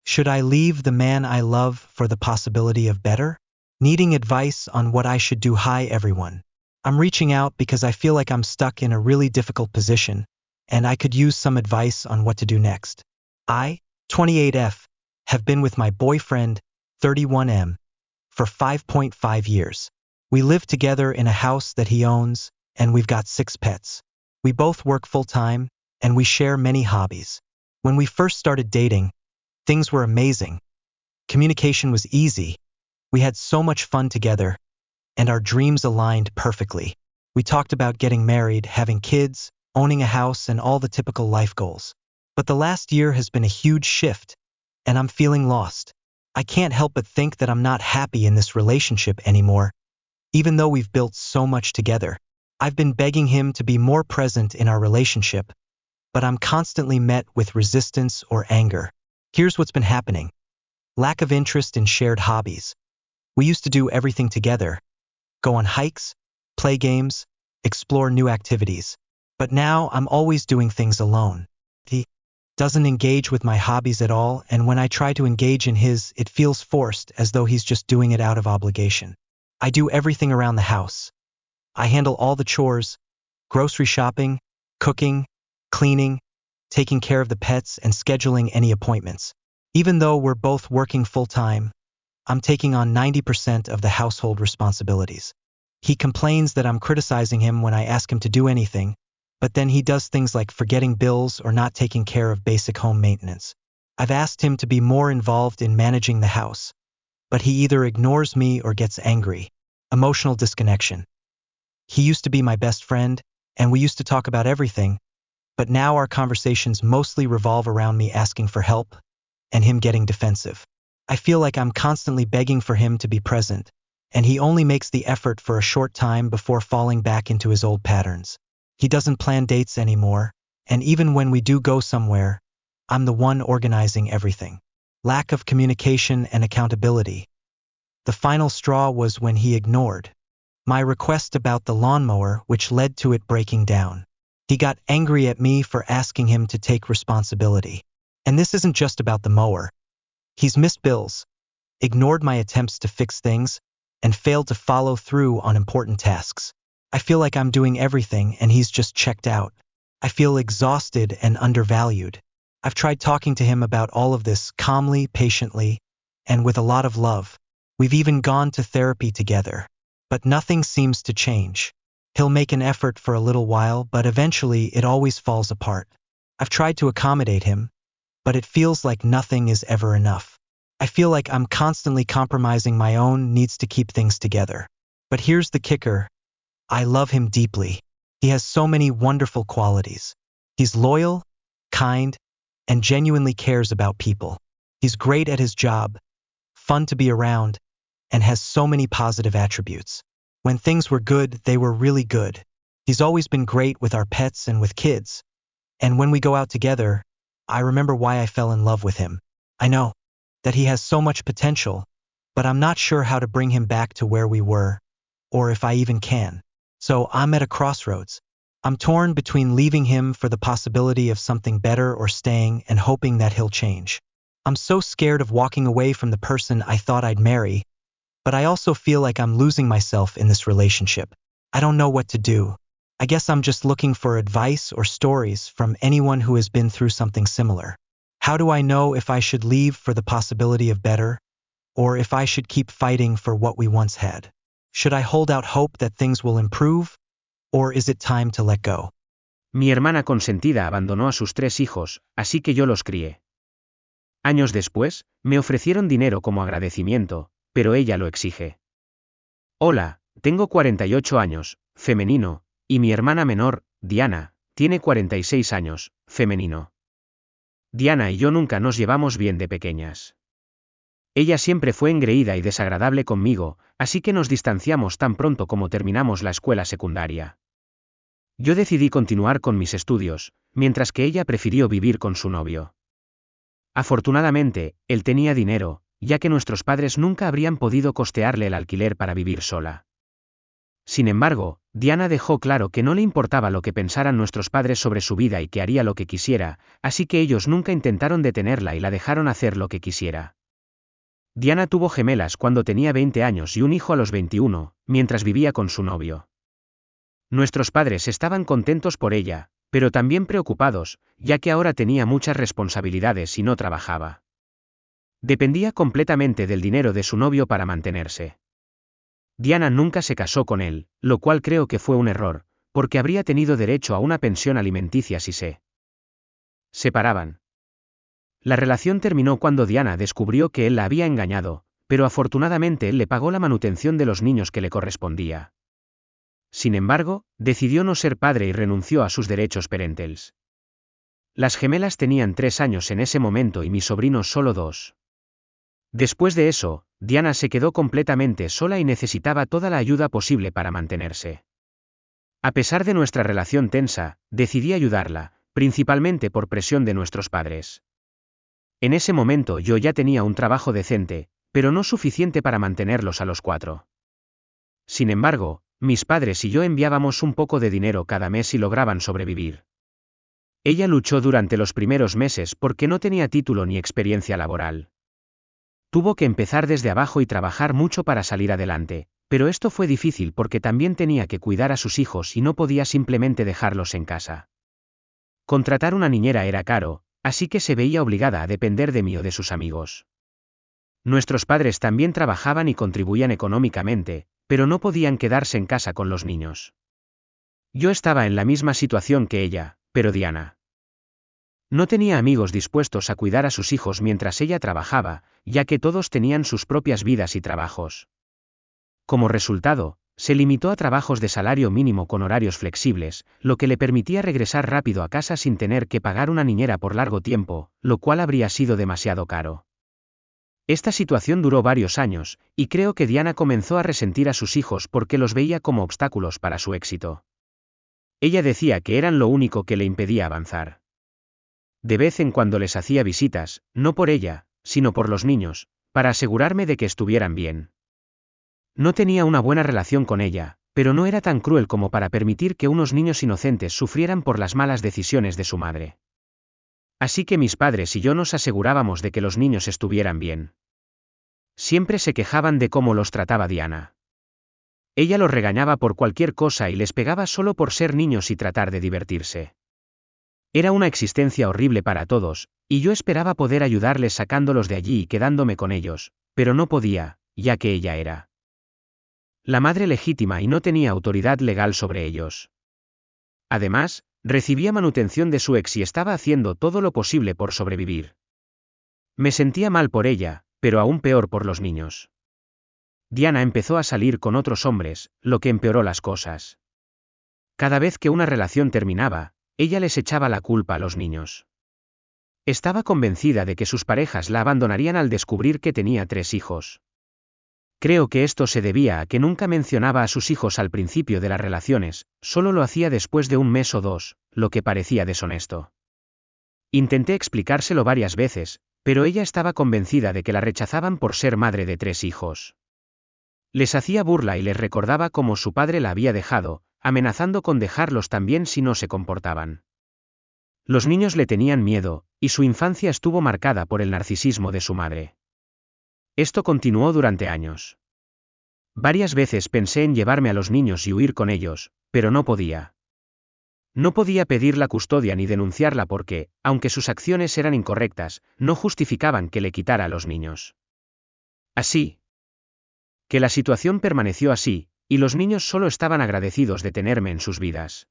Should I leave the man I love for the possibility of better? Needing advice on what I should do. Hi everyone. I'm reaching out because I feel like I'm stuck in a really difficult position, and I could use some advice on what to do next. I, 28F, have been with my boyfriend, 31M, for 5.5 years. We live together in a house that he owns, and we've got 6 pets. We both work full-time, and we share many hobbies. When we first started dating, things were amazing. Communication was easy. We had so much fun together, and our dreams aligned perfectly. We talked about getting married, having kids, owning a house, and all the typical life goals. But the last year has been a huge shift, and I'm feeling lost. I can't help but think that I'm not happy in this relationship anymore, even though we've built so much together. I've been begging him to be more present in our relationship, but I'm constantly met with resistance or anger. Here's what's been happening. Lack of interest in shared hobbies. We used to do everything together, go on hikes, play games, explore new activities. But now I'm always doing things alone. He doesn't engage with my hobbies at all, and when I try to engage in his, it feels forced, as though he's just doing it out of obligation. I do everything around the house. I handle all the chores, grocery shopping, cooking, cleaning, taking care of the pets, and scheduling any appointments. Even though we're both working full-time, I'm taking on 90% of the household responsibilities. He complains that I'm criticizing him when I ask him to do anything, but then he does things like forgetting bills or not taking care of basic home maintenance. I've asked him to be more involved in managing the house, but he either ignores me or gets angry. Emotional disconnection. He used to be my best friend, and we used to talk about everything, but now our conversations mostly revolve around me asking for help and him getting defensive. I feel like I'm constantly begging for him to be present, and he only makes the effort for a short time before falling back into his old patterns. He doesn't plan dates anymore, and even when we do go somewhere, I'm the one organizing everything. Lack of communication and accountability. The final straw was when he ignored my request about the lawnmower, which led to it breaking down. He got angry at me for asking him to take responsibility. And this isn't just about the mower. He's missed bills, ignored my attempts to fix things, and failed to follow through on important tasks. I feel like I'm doing everything and he's just checked out. I feel exhausted and undervalued. I've tried talking to him about all of this calmly, patiently, and with a lot of love. We've even gone to therapy together. But nothing seems to change. He'll make an effort for a little while, but eventually it always falls apart. I've tried to accommodate him, but it feels like nothing is ever enough. I feel like I'm constantly compromising my own needs to keep things together. But here's the kicker. I love him deeply. He has so many wonderful qualities. He's loyal, kind, and genuinely cares about people. He's great at his job, fun to be around, and has so many positive attributes. When things were good, they were really good. He's always been great with our pets and with kids. And when we go out together, I remember why I fell in love with him. I know that he has so much potential, but I'm not sure how to bring him back to where we were, or if I even can. So I'm at a crossroads. I'm torn between leaving him for the possibility of something better or staying and hoping that he'll change. I'm so scared of walking away from the person I thought I'd marry, but I also feel like I'm losing myself in this relationship. I don't know what to do. I guess I'm just looking for advice or stories from anyone who has been through something similar. How do I know if I should leave for the possibility of better, or if I should keep fighting for what we once had? Should I hold out hope that things will improve, or is it time to let go? Mi hermana consentida abandonó a sus 3 hijos, así que yo los crié. Años después, me ofrecieron dinero como agradecimiento, pero ella lo exige. Hola, tengo 48 años, femenino, y mi hermana menor, Diana, tiene 46 años, femenino. Diana y yo nunca nos llevamos bien de pequeñas. Ella siempre fue engreída y desagradable conmigo, así que nos distanciamos tan pronto como terminamos la escuela secundaria. Yo decidí continuar con mis estudios, mientras que ella prefirió vivir con su novio. Afortunadamente, él tenía dinero, ya que nuestros padres nunca habrían podido costearle el alquiler para vivir sola. Sin embargo, Diana dejó claro que no le importaba lo que pensaran nuestros padres sobre su vida y que haría lo que quisiera, así que ellos nunca intentaron detenerla y la dejaron hacer lo que quisiera. Diana tuvo gemelas cuando tenía 20 años y un hijo a los 21, mientras vivía con su novio. Nuestros padres estaban contentos por ella, pero también preocupados, ya que ahora tenía muchas responsabilidades y no trabajaba. Dependía completamente del dinero de su novio para mantenerse. Diana nunca se casó con él, lo cual creo que fue un error, porque habría tenido derecho a una pensión alimenticia si se separaban. La relación terminó cuando Diana descubrió que él la había engañado, pero afortunadamente él le pagó la manutención de los niños que le correspondía. Sin embargo, decidió no ser padre y renunció a sus derechos parentales. Las gemelas tenían 3 años en ese momento y mis sobrinos solo 2. Después de eso, Diana se quedó completamente sola y necesitaba toda la ayuda posible para mantenerse. A pesar de nuestra relación tensa, decidí ayudarla, principalmente por presión de nuestros padres. En ese momento yo ya tenía un trabajo decente, pero no suficiente para mantenerlos a los 4. Sin embargo, mis padres y yo enviábamos un poco de dinero cada mes y lograban sobrevivir. Ella luchó durante los primeros meses porque no tenía título ni experiencia laboral. Tuvo que empezar desde abajo y trabajar mucho para salir adelante, pero esto fue difícil porque también tenía que cuidar a sus hijos y no podía simplemente dejarlos en casa. Contratar una niñera era caro, así que se veía obligada a depender de mí o de sus amigos. Nuestros padres también trabajaban y contribuían económicamente, pero no podían quedarse en casa con los niños. Yo estaba en la misma situación que ella, pero Diana no tenía amigos dispuestos a cuidar a sus hijos mientras ella trabajaba, ya que todos tenían sus propias vidas y trabajos. Como resultado, se limitó a trabajos de salario mínimo con horarios flexibles, lo que le permitía regresar rápido a casa sin tener que pagar una niñera por largo tiempo, lo cual habría sido demasiado caro. Esta situación duró varios años, y creo que Diana comenzó a resentir a sus hijos porque los veía como obstáculos para su éxito. Ella decía que eran lo único que le impedía avanzar. De vez en cuando les hacía visitas, no por ella, sino por los niños, para asegurarme de que estuvieran bien. No tenía una buena relación con ella, pero no era tan cruel como para permitir que unos niños inocentes sufrieran por las malas decisiones de su madre. Así que mis padres y yo nos asegurábamos de que los niños estuvieran bien. Siempre se quejaban de cómo los trataba Diana. Ella los regañaba por cualquier cosa y les pegaba solo por ser niños y tratar de divertirse. Era una existencia horrible para todos, y yo esperaba poder ayudarles sacándolos de allí y quedándome con ellos, pero no podía, ya que ella era la madre legítima y no tenía autoridad legal sobre ellos. Además, recibía manutención de su ex y estaba haciendo todo lo posible por sobrevivir. Me sentía mal por ella, pero aún peor por los niños. Diana empezó a salir con otros hombres, lo que empeoró las cosas. Cada vez que una relación terminaba, ella les echaba la culpa a los niños. Estaba convencida de que sus parejas la abandonarían al descubrir que tenía 3 hijos. Creo que esto se debía a que nunca mencionaba a sus hijos al principio de las relaciones, solo lo hacía después de un mes o 2, lo que parecía deshonesto. Intenté explicárselo varias veces, pero ella estaba convencida de que la rechazaban por ser madre de 3 hijos. Les hacía burla y les recordaba cómo su padre la había dejado, amenazando con dejarlos también si no se comportaban. Los niños le tenían miedo, y su infancia estuvo marcada por el narcisismo de su madre. Esto continuó durante años. Varias veces pensé en llevarme a los niños y huir con ellos, pero no podía. No podía pedir la custodia ni denunciarla porque, aunque sus acciones eran incorrectas, no justificaban que le quitara a los niños. Así que la situación permaneció así, y los niños solo estaban agradecidos de tenerme en sus vidas.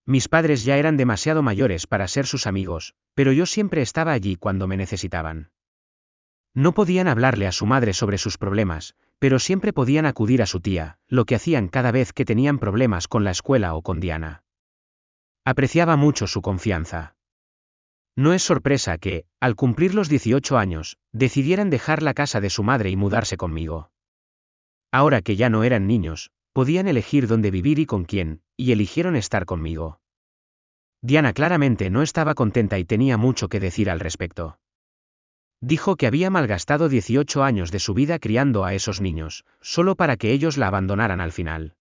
Mis padres ya eran demasiado mayores para ser sus amigos, pero yo siempre estaba allí cuando me necesitaban. No podían hablarle a su madre sobre sus problemas, pero siempre podían acudir a su tía, lo que hacían cada vez que tenían problemas con la escuela o con Diana. Apreciaba mucho su confianza. No es sorpresa que, al cumplir los 18 años, decidieran dejar la casa de su madre y mudarse conmigo. Ahora que ya no eran niños, podían elegir dónde vivir y con quién, y eligieron estar conmigo. Diana claramente no estaba contenta y tenía mucho que decir al respecto. Dijo que había malgastado 18 años de su vida criando a esos niños, solo para que ellos la abandonaran al final.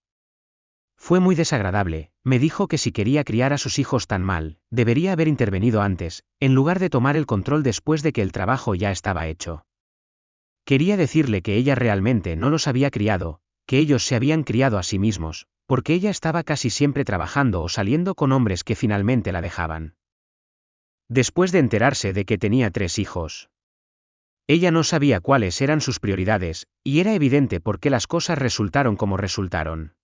Fue muy desagradable, me dijo que si quería criar a sus hijos tan mal, debería haber intervenido antes, en lugar de tomar el control después de que el trabajo ya estaba hecho. Quería decirle que ella realmente no los había criado, que ellos se habían criado a sí mismos, porque ella estaba casi siempre trabajando o saliendo con hombres que finalmente la dejaban. Después de enterarse de que tenía 3 hijos, ella no sabía cuáles eran sus prioridades, y era evidente por qué las cosas resultaron como resultaron.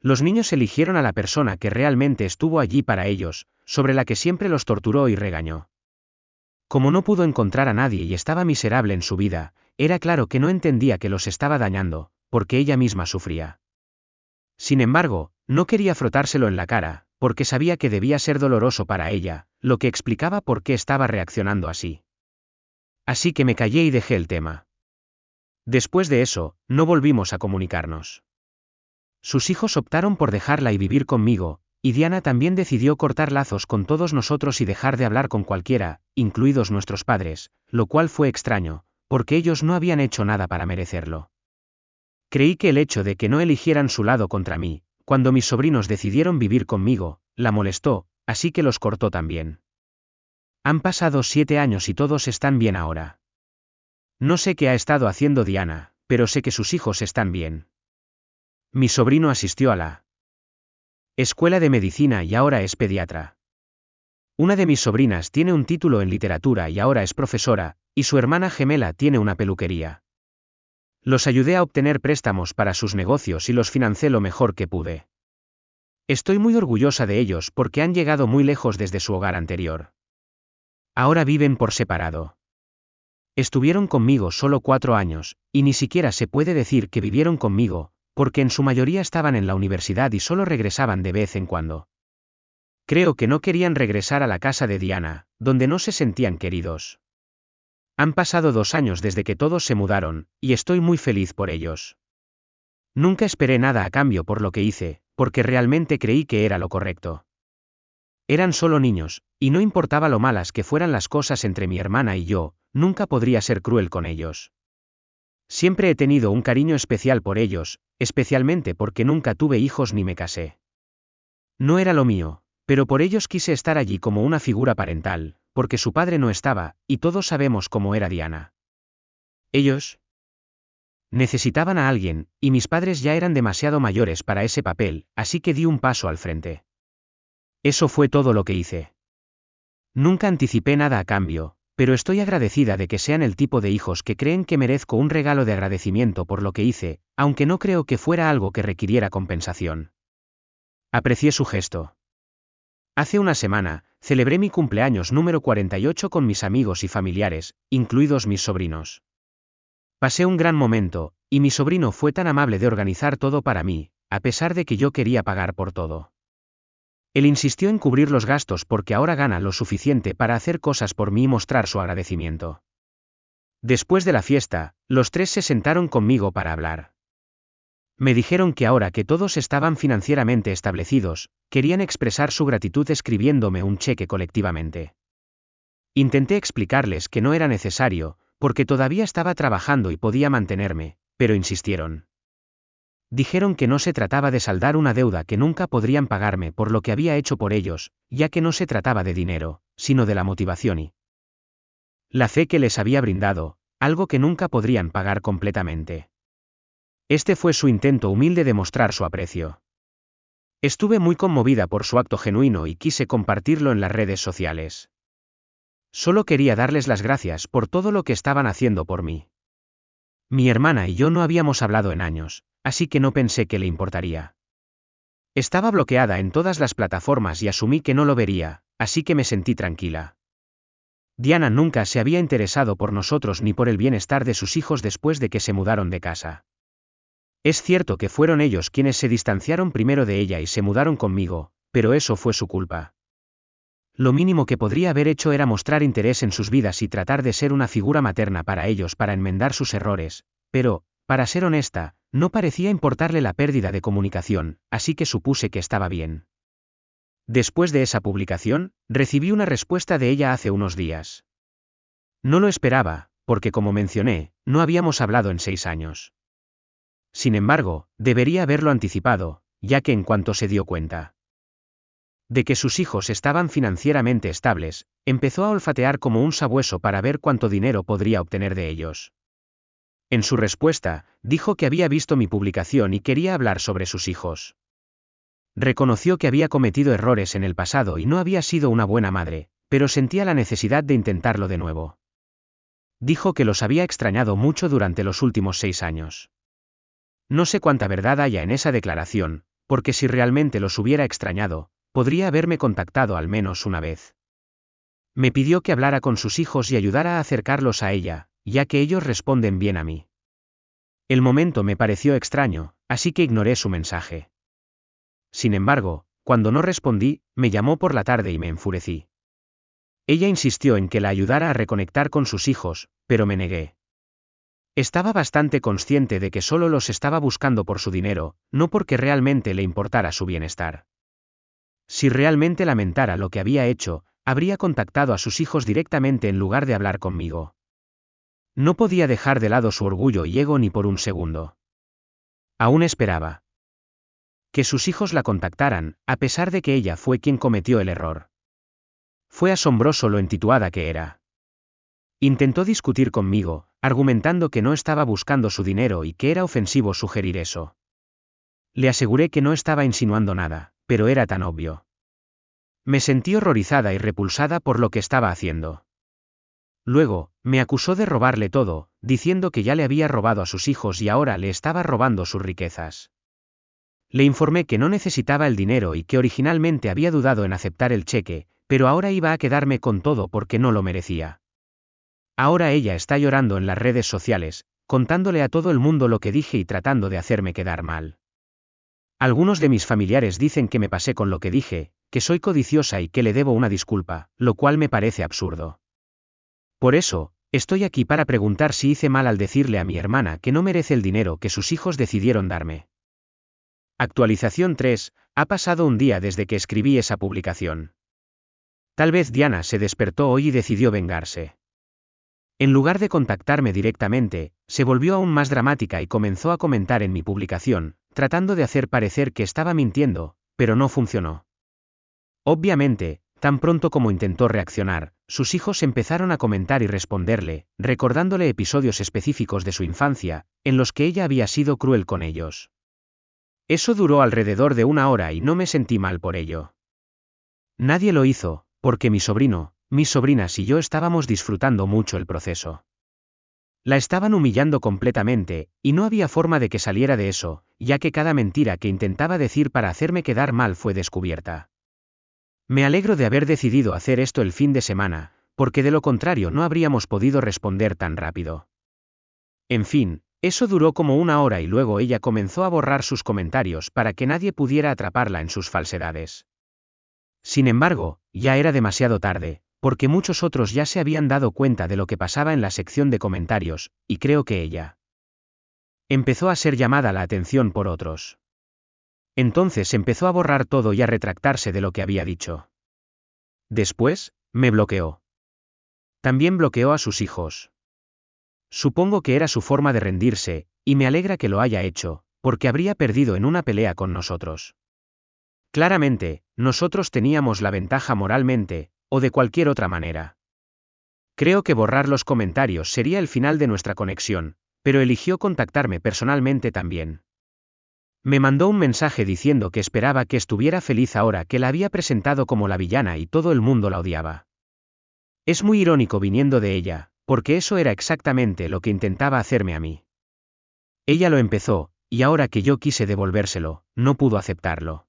Los niños eligieron a la persona que realmente estuvo allí para ellos, sobre la que siempre los torturó y regañó. Como no pudo encontrar a nadie y estaba miserable en su vida, era claro que no entendía que los estaba dañando, porque ella misma sufría. Sin embargo, no quería frotárselo en la cara, porque sabía que debía ser doloroso para ella, lo que explicaba por qué estaba reaccionando así. Así que me callé y dejé el tema. Después de eso, no volvimos a comunicarnos. Sus hijos optaron por dejarla y vivir conmigo, y Diana también decidió cortar lazos con todos nosotros y dejar de hablar con cualquiera, incluidos nuestros padres, lo cual fue extraño, porque ellos no habían hecho nada para merecerlo. Creí que el hecho de que no eligieran su lado contra mí, cuando mis sobrinos decidieron vivir conmigo, la molestó, así que los cortó también. Han pasado 7 años y todos están bien ahora. No sé qué ha estado haciendo Diana, pero sé que sus hijos están bien. Mi sobrino asistió a la escuela de medicina y ahora es pediatra. Una de mis sobrinas tiene un título en literatura y ahora es profesora, y su hermana gemela tiene una peluquería. Los ayudé a obtener préstamos para sus negocios y los financé lo mejor que pude. Estoy muy orgullosa de ellos porque han llegado muy lejos desde su hogar anterior. Ahora viven por separado. Estuvieron conmigo solo 4 años, y ni siquiera se puede decir que vivieron conmigo, porque en su mayoría estaban en la universidad y solo regresaban de vez en cuando. Creo que no querían regresar a la casa de Diana, donde no se sentían queridos. Han pasado 2 años desde que todos se mudaron, y estoy muy feliz por ellos. Nunca esperé nada a cambio por lo que hice, porque realmente creí que era lo correcto. Eran solo niños, y no importaba lo malas que fueran las cosas entre mi hermana y yo, nunca podría ser cruel con ellos. Siempre he tenido un cariño especial por ellos, especialmente porque nunca tuve hijos ni me casé. No era lo mío, pero por ellos quise estar allí como una figura parental, porque su padre no estaba, y todos sabemos cómo era Diana. Ellos necesitaban a alguien, y mis padres ya eran demasiado mayores para ese papel, así que di un paso al frente. Eso fue todo lo que hice. Nunca anticipé nada a cambio, pero estoy agradecida de que sean el tipo de hijos que creen que merezco un regalo de agradecimiento por lo que hice, aunque no creo que fuera algo que requiriera compensación. Aprecié su gesto. Hace una semana, celebré mi cumpleaños número 48 con mis amigos y familiares, incluidos mis sobrinos. Pasé un gran momento, y mi sobrino fue tan amable de organizar todo para mí, a pesar de que yo quería pagar por todo. Él insistió en cubrir los gastos porque ahora gana lo suficiente para hacer cosas por mí y mostrar su agradecimiento. Después de la fiesta, los 3 se sentaron conmigo para hablar. Me dijeron que ahora que todos estaban financieramente establecidos, querían expresar su gratitud escribiéndome un cheque colectivamente. Intenté explicarles que no era necesario, porque todavía estaba trabajando y podía mantenerme, pero insistieron. Dijeron que no se trataba de saldar una deuda que nunca podrían pagarme por lo que había hecho por ellos, ya que no se trataba de dinero, sino de la motivación y la fe que les había brindado, algo que nunca podrían pagar completamente. Este fue su intento humilde de mostrar su aprecio. Estuve muy conmovida por su acto genuino y quise compartirlo en las redes sociales. Solo quería darles las gracias por todo lo que estaban haciendo por mí. Mi hermana y yo no habíamos hablado en años, así que no pensé que le importaría. Estaba bloqueada en todas las plataformas y asumí que no lo vería, así que me sentí tranquila. Diana nunca se había interesado por nosotros ni por el bienestar de sus hijos después de que se mudaron de casa. Es cierto que fueron ellos quienes se distanciaron primero de ella y se mudaron conmigo, pero eso fue su culpa. Lo mínimo que podría haber hecho era mostrar interés en sus vidas y tratar de ser una figura materna para ellos para enmendar sus errores, pero, para ser honesta, no parecía importarle la pérdida de comunicación, así que supuse que estaba bien. Después de esa publicación, recibí una respuesta de ella hace unos días. No lo esperaba, porque como mencioné, no habíamos hablado en 6 años. Sin embargo, debería haberlo anticipado, ya que en cuanto se dio cuenta de que sus hijos estaban financieramente estables, empezó a olfatear como un sabueso para ver cuánto dinero podría obtener de ellos. En su respuesta, dijo que había visto mi publicación y quería hablar sobre sus hijos. Reconoció que había cometido errores en el pasado y no había sido una buena madre, pero sentía la necesidad de intentarlo de nuevo. Dijo que los había extrañado mucho durante los últimos 6 años. No sé cuánta verdad haya en esa declaración, porque si realmente los hubiera extrañado, podría haberme contactado al menos una vez. Me pidió que hablara con sus hijos y ayudara a acercarlos a ella, ya que ellos responden bien a mí. El momento me pareció extraño, así que ignoré su mensaje. Sin embargo, cuando no respondí, me llamó por la tarde y me enfurecí. Ella insistió en que la ayudara a reconectar con sus hijos, pero me negué. Estaba bastante consciente de que solo los estaba buscando por su dinero, no porque realmente le importara su bienestar. Si realmente lamentara lo que había hecho, habría contactado a sus hijos directamente en lugar de hablar conmigo. No podía dejar de lado su orgullo y ego ni por un segundo. Aún esperaba que sus hijos la contactaran, a pesar de que ella fue quien cometió el error. Fue asombroso lo entituada que era. Intentó discutir conmigo, argumentando que no estaba buscando su dinero y que era ofensivo sugerir eso. Le aseguré que no estaba insinuando nada, pero era tan obvio. Me sentí horrorizada y repulsada por lo que estaba haciendo. Luego, me acusó de robarle todo, diciendo que ya le había robado a sus hijos y ahora le estaba robando sus riquezas. Le informé que no necesitaba el dinero y que originalmente había dudado en aceptar el cheque, pero ahora iba a quedarme con todo porque no lo merecía. Ahora ella está llorando en las redes sociales, contándole a todo el mundo lo que dije y tratando de hacerme quedar mal. Algunos de mis familiares dicen que me pasé con lo que dije, que soy codiciosa y que le debo una disculpa, lo cual me parece absurdo. Por eso, estoy aquí para preguntar si hice mal al decirle a mi hermana que no merece el dinero que sus hijos decidieron darme. Actualización 3, ha pasado un día desde que escribí esa publicación. Tal vez Diana se despertó hoy y decidió vengarse. En lugar de contactarme directamente, se volvió aún más dramática y comenzó a comentar en mi publicación, tratando de hacer parecer que estaba mintiendo, pero no funcionó. Obviamente, tan pronto como intentó reaccionar, sus hijos empezaron a comentar y responderle, recordándole episodios específicos de su infancia, en los que ella había sido cruel con ellos. Eso duró alrededor de 1 hora y no me sentí mal por ello. Nadie lo hizo, porque mi sobrino, mis sobrinas y yo estábamos disfrutando mucho el proceso. La estaban humillando completamente, y no había forma de que saliera de eso, ya que cada mentira que intentaba decir para hacerme quedar mal fue descubierta. Me alegro de haber decidido hacer esto el fin de semana, porque de lo contrario no habríamos podido responder tan rápido. En fin, eso duró como 1 hora y luego ella comenzó a borrar sus comentarios para que nadie pudiera atraparla en sus falsedades. Sin embargo, ya era demasiado tarde, porque muchos otros ya se habían dado cuenta de lo que pasaba en la sección de comentarios, y creo que ella empezó a ser llamada la atención por otros. Entonces empezó a borrar todo y a retractarse de lo que había dicho. Después, me bloqueó. También bloqueó a sus hijos. Supongo que era su forma de rendirse, y me alegra que lo haya hecho, porque habría perdido en una pelea con nosotros. Claramente, nosotros teníamos la ventaja moralmente, o de cualquier otra manera. Creo que borrar los comentarios sería el final de nuestra conexión, pero eligió contactarme personalmente también. Me mandó un mensaje diciendo que esperaba que estuviera feliz ahora que la había presentado como la villana y todo el mundo la odiaba. Es muy irónico viniendo de ella, porque eso era exactamente lo que intentaba hacerme a mí. Ella lo empezó, y ahora que yo quise devolvérselo, no pudo aceptarlo.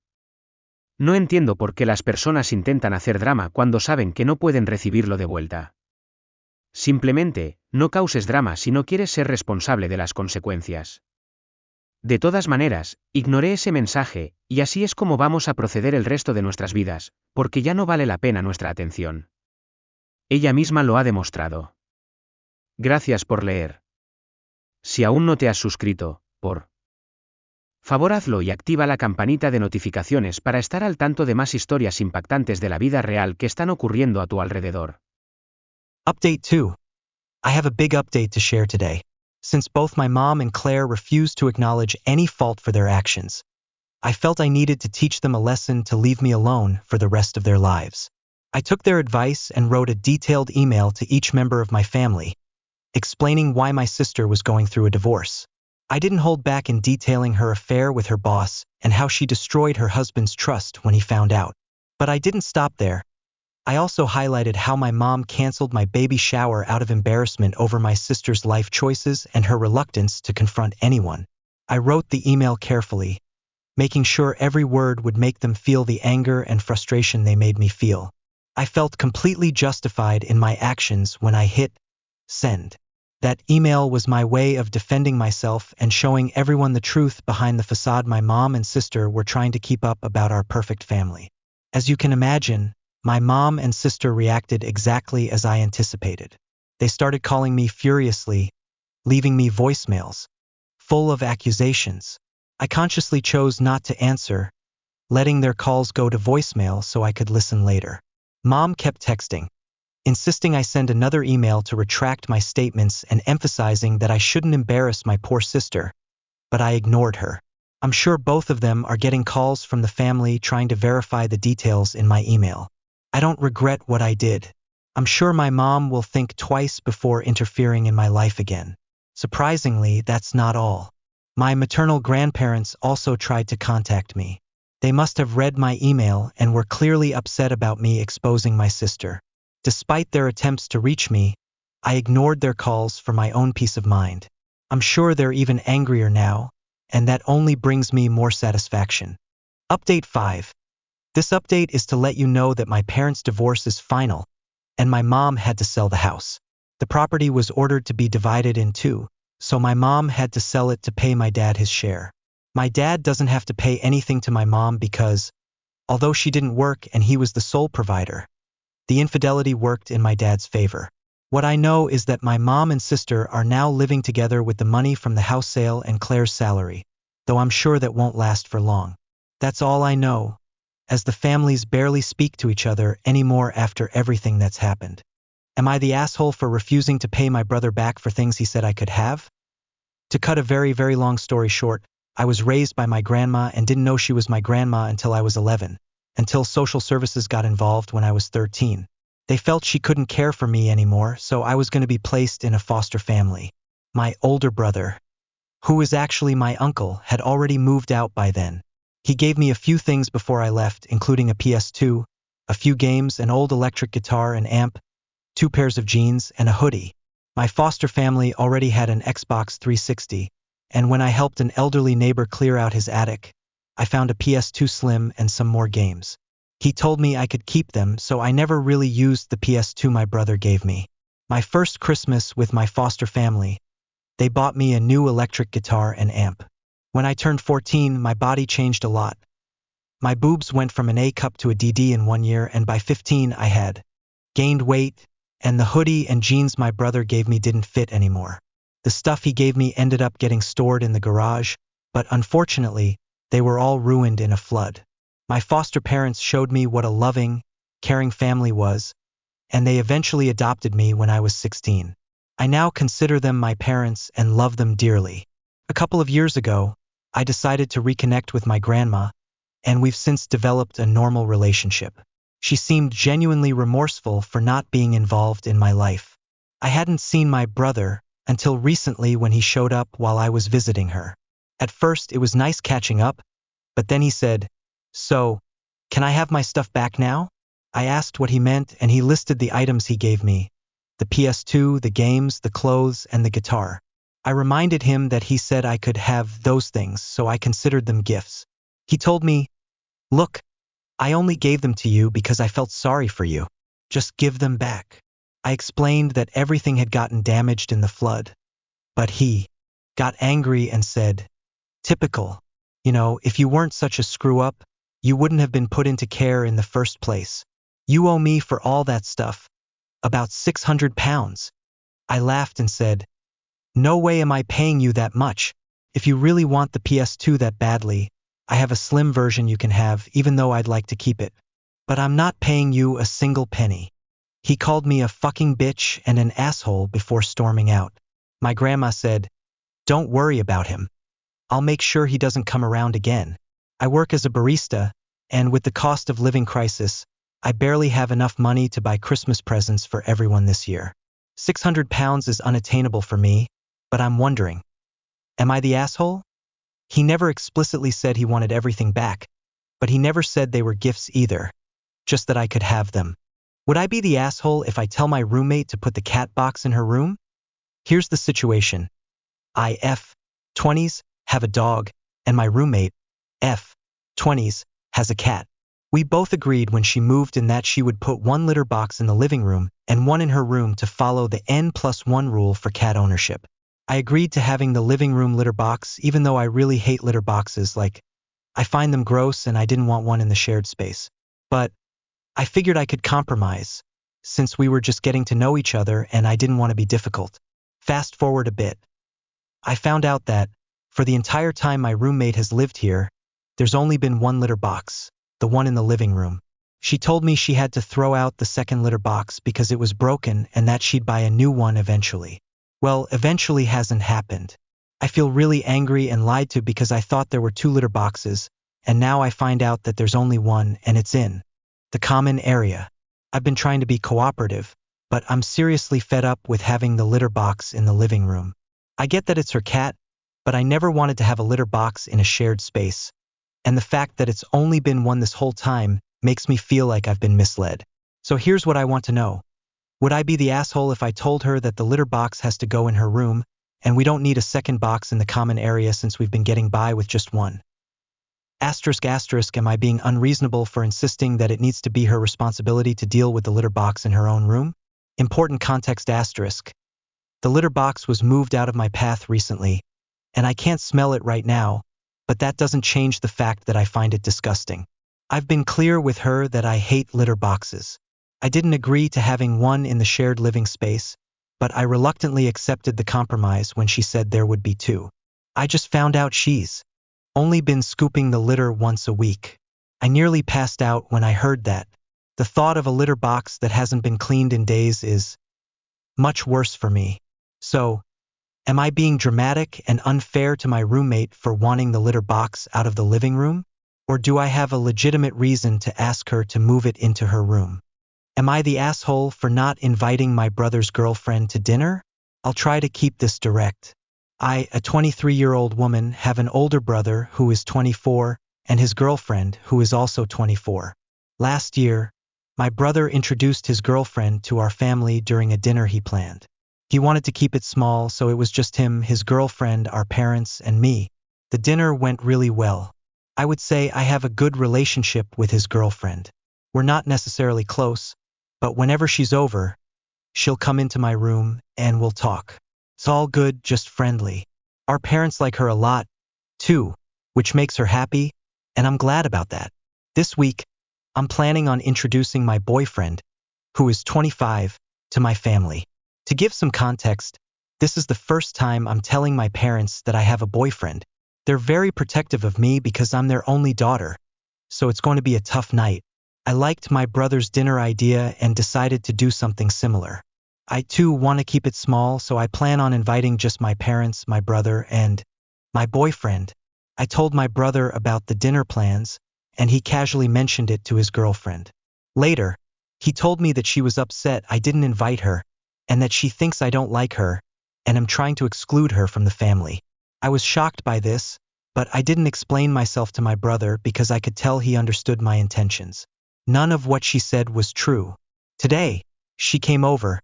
No entiendo por qué las personas intentan hacer drama cuando saben que no pueden recibirlo de vuelta. Simplemente, no causes drama si no quieres ser responsable de las consecuencias. De todas maneras, ignoré ese mensaje, y así es como vamos a proceder el resto de nuestras vidas, porque ya no vale la pena nuestra atención. Ella misma lo ha demostrado. Gracias por leer. Si aún no te has suscrito, por favor hazlo y activa la campanita de notificaciones para estar al tanto de más historias impactantes de la vida real que están ocurriendo a tu alrededor. Update 2. I have a big update to share today. Since both my mom and Claire refused to acknowledge any fault for their actions, I felt I needed to teach them a lesson to leave me alone for the rest of their lives. I took their advice and wrote a detailed email to each member of my family, explaining why my sister was going through a divorce. I didn't hold back in detailing her affair with her boss and how she destroyed her husband's trust when he found out. But I didn't stop there. I also highlighted how my mom canceled my baby shower out of embarrassment over my sister's life choices and her reluctance to confront anyone. I wrote the email carefully, making sure every word would make them feel the anger and frustration they made me feel. I felt completely justified in my actions when I hit send. That email was my way of defending myself and showing everyone the truth behind the facade my mom and sister were trying to keep up about our perfect family. As you can imagine, my mom and sister reacted exactly as I anticipated. They started calling me furiously, leaving me voicemails, full of accusations. I consciously chose not to answer, letting their calls go to voicemail so I could listen later. Mom kept texting, insisting I send another email to retract my statements and emphasizing that I shouldn't embarrass my poor sister, but I ignored her. I'm sure both of them are getting calls from the family trying to verify the details in my email. I don't regret what I did. I'm sure my mom will think twice before interfering in my life again. Surprisingly, that's not all. My maternal grandparents also tried to contact me. They must have read my email and were clearly upset about me exposing my sister. Despite their attempts to reach me, I ignored their calls for my own peace of mind. I'm sure they're even angrier now, and that only brings me more satisfaction. Update 5. This update is to let you know that my parents' divorce is final, and my mom had to sell the house. The property was ordered to be divided in two, so my mom had to sell it to pay my dad his share. My dad doesn't have to pay anything to my mom because, although she didn't work and he was the sole provider, the infidelity worked in my dad's favor. What I know is that my mom and sister are now living together with the money from the house sale and Claire's salary, though I'm sure that won't last for long. That's all I know, as the families barely speak to each other anymore after everything that's happened. Am I the asshole for refusing to pay my brother back for things he said I could have? To cut a very, very long story short, I was raised by my grandma and didn't know she was my grandma until I was 11, until social services got involved when I was 13. They felt she couldn't care for me anymore, so I was going to be placed in a foster family. My older brother, who is actually my uncle, had already moved out by then. He gave me a few things before I left, including a PS2, a few games, an old electric guitar and amp, 2 pairs of jeans, and a hoodie. My foster family already had an Xbox 360, and when I helped an elderly neighbor clear out his attic, I found a PS2 Slim and some more games. He told me I could keep them, so I never really used the PS2 my brother gave me. My first Christmas with my foster family, they bought me a new electric guitar and amp. When I turned 14, my body changed a lot. My boobs went from an A cup to a DD in 1 year, and by 15 I had gained weight, and the hoodie and jeans my brother gave me didn't fit anymore. The stuff he gave me ended up getting stored in the garage, but unfortunately, they were all ruined in a flood. My foster parents showed me what a loving, caring family was, and they eventually adopted me when I was 16. I now consider them my parents and love them dearly. A couple of years ago, I decided to reconnect with my grandma, and we've since developed a normal relationship. She seemed genuinely remorseful for not being involved in my life. I hadn't seen my brother until recently when he showed up while I was visiting her. At first, it was nice catching up, but then he said, "So, can I have my stuff back now?" I asked what he meant, and he listed the items he gave me: the PS2, the games, the clothes, and the guitar. I reminded him that he said I could have those things, so I considered them gifts. He told me, "Look, I only gave them to you because I felt sorry for you. Just give them back." I explained that everything had gotten damaged in the flood, but he got angry and said, "Typical. If you weren't such a screw-up, you wouldn't have been put into care in the first place. You owe me for all that stuff. About £600. I laughed and said, "No way am I paying you that much. If you really want the PS2 that badly, I have a slim version you can have, even though I'd like to keep it. But I'm not paying you a single penny." He called me a fucking bitch and an asshole before storming out. My grandma said, "Don't worry about him. I'll make sure he doesn't come around again. I work as a barista, and with the cost of living crisis, I barely have enough money to buy Christmas presents for everyone this year. £600 is unattainable for me, but I'm wondering, am I the asshole?" He never explicitly said he wanted everything back, but he never said they were gifts either, just that I could have them. Would I be the asshole if I tell my roommate to put the cat box in her room? Here's the situation. I, F20s, have a dog, and my roommate, F20s, has a cat. We both agreed when she moved in that she would put one litter box in the living room and one in her room to follow the N+1 rule for cat ownership. I agreed to having the living room litter box, even though I really hate litter boxes. I find them gross and I didn't want one in the shared space. But I figured I could compromise, since we were just getting to know each other and I didn't want to be difficult. Fast forward a bit. I found out that, for the entire time my roommate has lived here, there's only been one litter box, the one in the living room. She told me she had to throw out the second litter box because it was broken and that she'd buy a new one eventually. Well, eventually hasn't happened. I feel really angry and lied to because I thought there were two litter boxes, and now I find out that there's only one and it's in the common area. I've been trying to be cooperative, but I'm seriously fed up with having the litter box in the living room. I get that it's her cat, but I never wanted to have a litter box in a shared space, and the fact that it's only been one this whole time makes me feel like I've been misled. So here's what I want to know. Would I be the asshole if I told her that the litter box has to go in her room, and we don't need a second box in the common area since we've been getting by with just one? Am I being unreasonable for insisting that it needs to be her responsibility to deal with the litter box in her own room? Important context. The litter box was moved out of my path recently, and I can't smell it right now, but that doesn't change the fact that I find it disgusting. I've been clear with her that I hate litter boxes. I didn't agree to having one in the shared living space, but I reluctantly accepted the compromise when she said there would be two. I just found out she's only been scooping the litter once a week. I nearly passed out when I heard that. The thought of a litter box that hasn't been cleaned in days is much worse for me. So, am I being dramatic and unfair to my roommate for wanting the litter box out of the living room? Or do I have a legitimate reason to ask her to move it into her room? Am I the asshole for not inviting my brother's girlfriend to dinner? I'll try to keep this direct. I, a 23-year-old woman, have an older brother who is 24 and his girlfriend who is also 24. Last year, my brother introduced his girlfriend to our family during a dinner he planned. He wanted to keep it small, so it was just him, his girlfriend, our parents, and me. The dinner went really well. I would say I have a good relationship with his girlfriend. We're not necessarily close, but whenever she's over, she'll come into my room and we'll talk. It's all good, just friendly. Our parents like her a lot, too, which makes her happy, and I'm glad about that. This week, I'm planning on introducing my boyfriend, who is 25, to my family. To give some context, this is the first time I'm telling my parents that I have a boyfriend. They're very protective of me because I'm their only daughter, so it's going to be a tough night. I liked my brother's dinner idea and decided to do something similar. I too want to keep it small, so I plan on inviting just my parents, my brother, and my boyfriend. I told my brother about the dinner plans, and he casually mentioned it to his girlfriend. Later, he told me that she was upset I didn't invite her, and that she thinks I don't like her, and am trying to exclude her from the family. I was shocked by this, but I didn't explain myself to my brother because I could tell he understood my intentions. None of what she said was true. Today, she came over,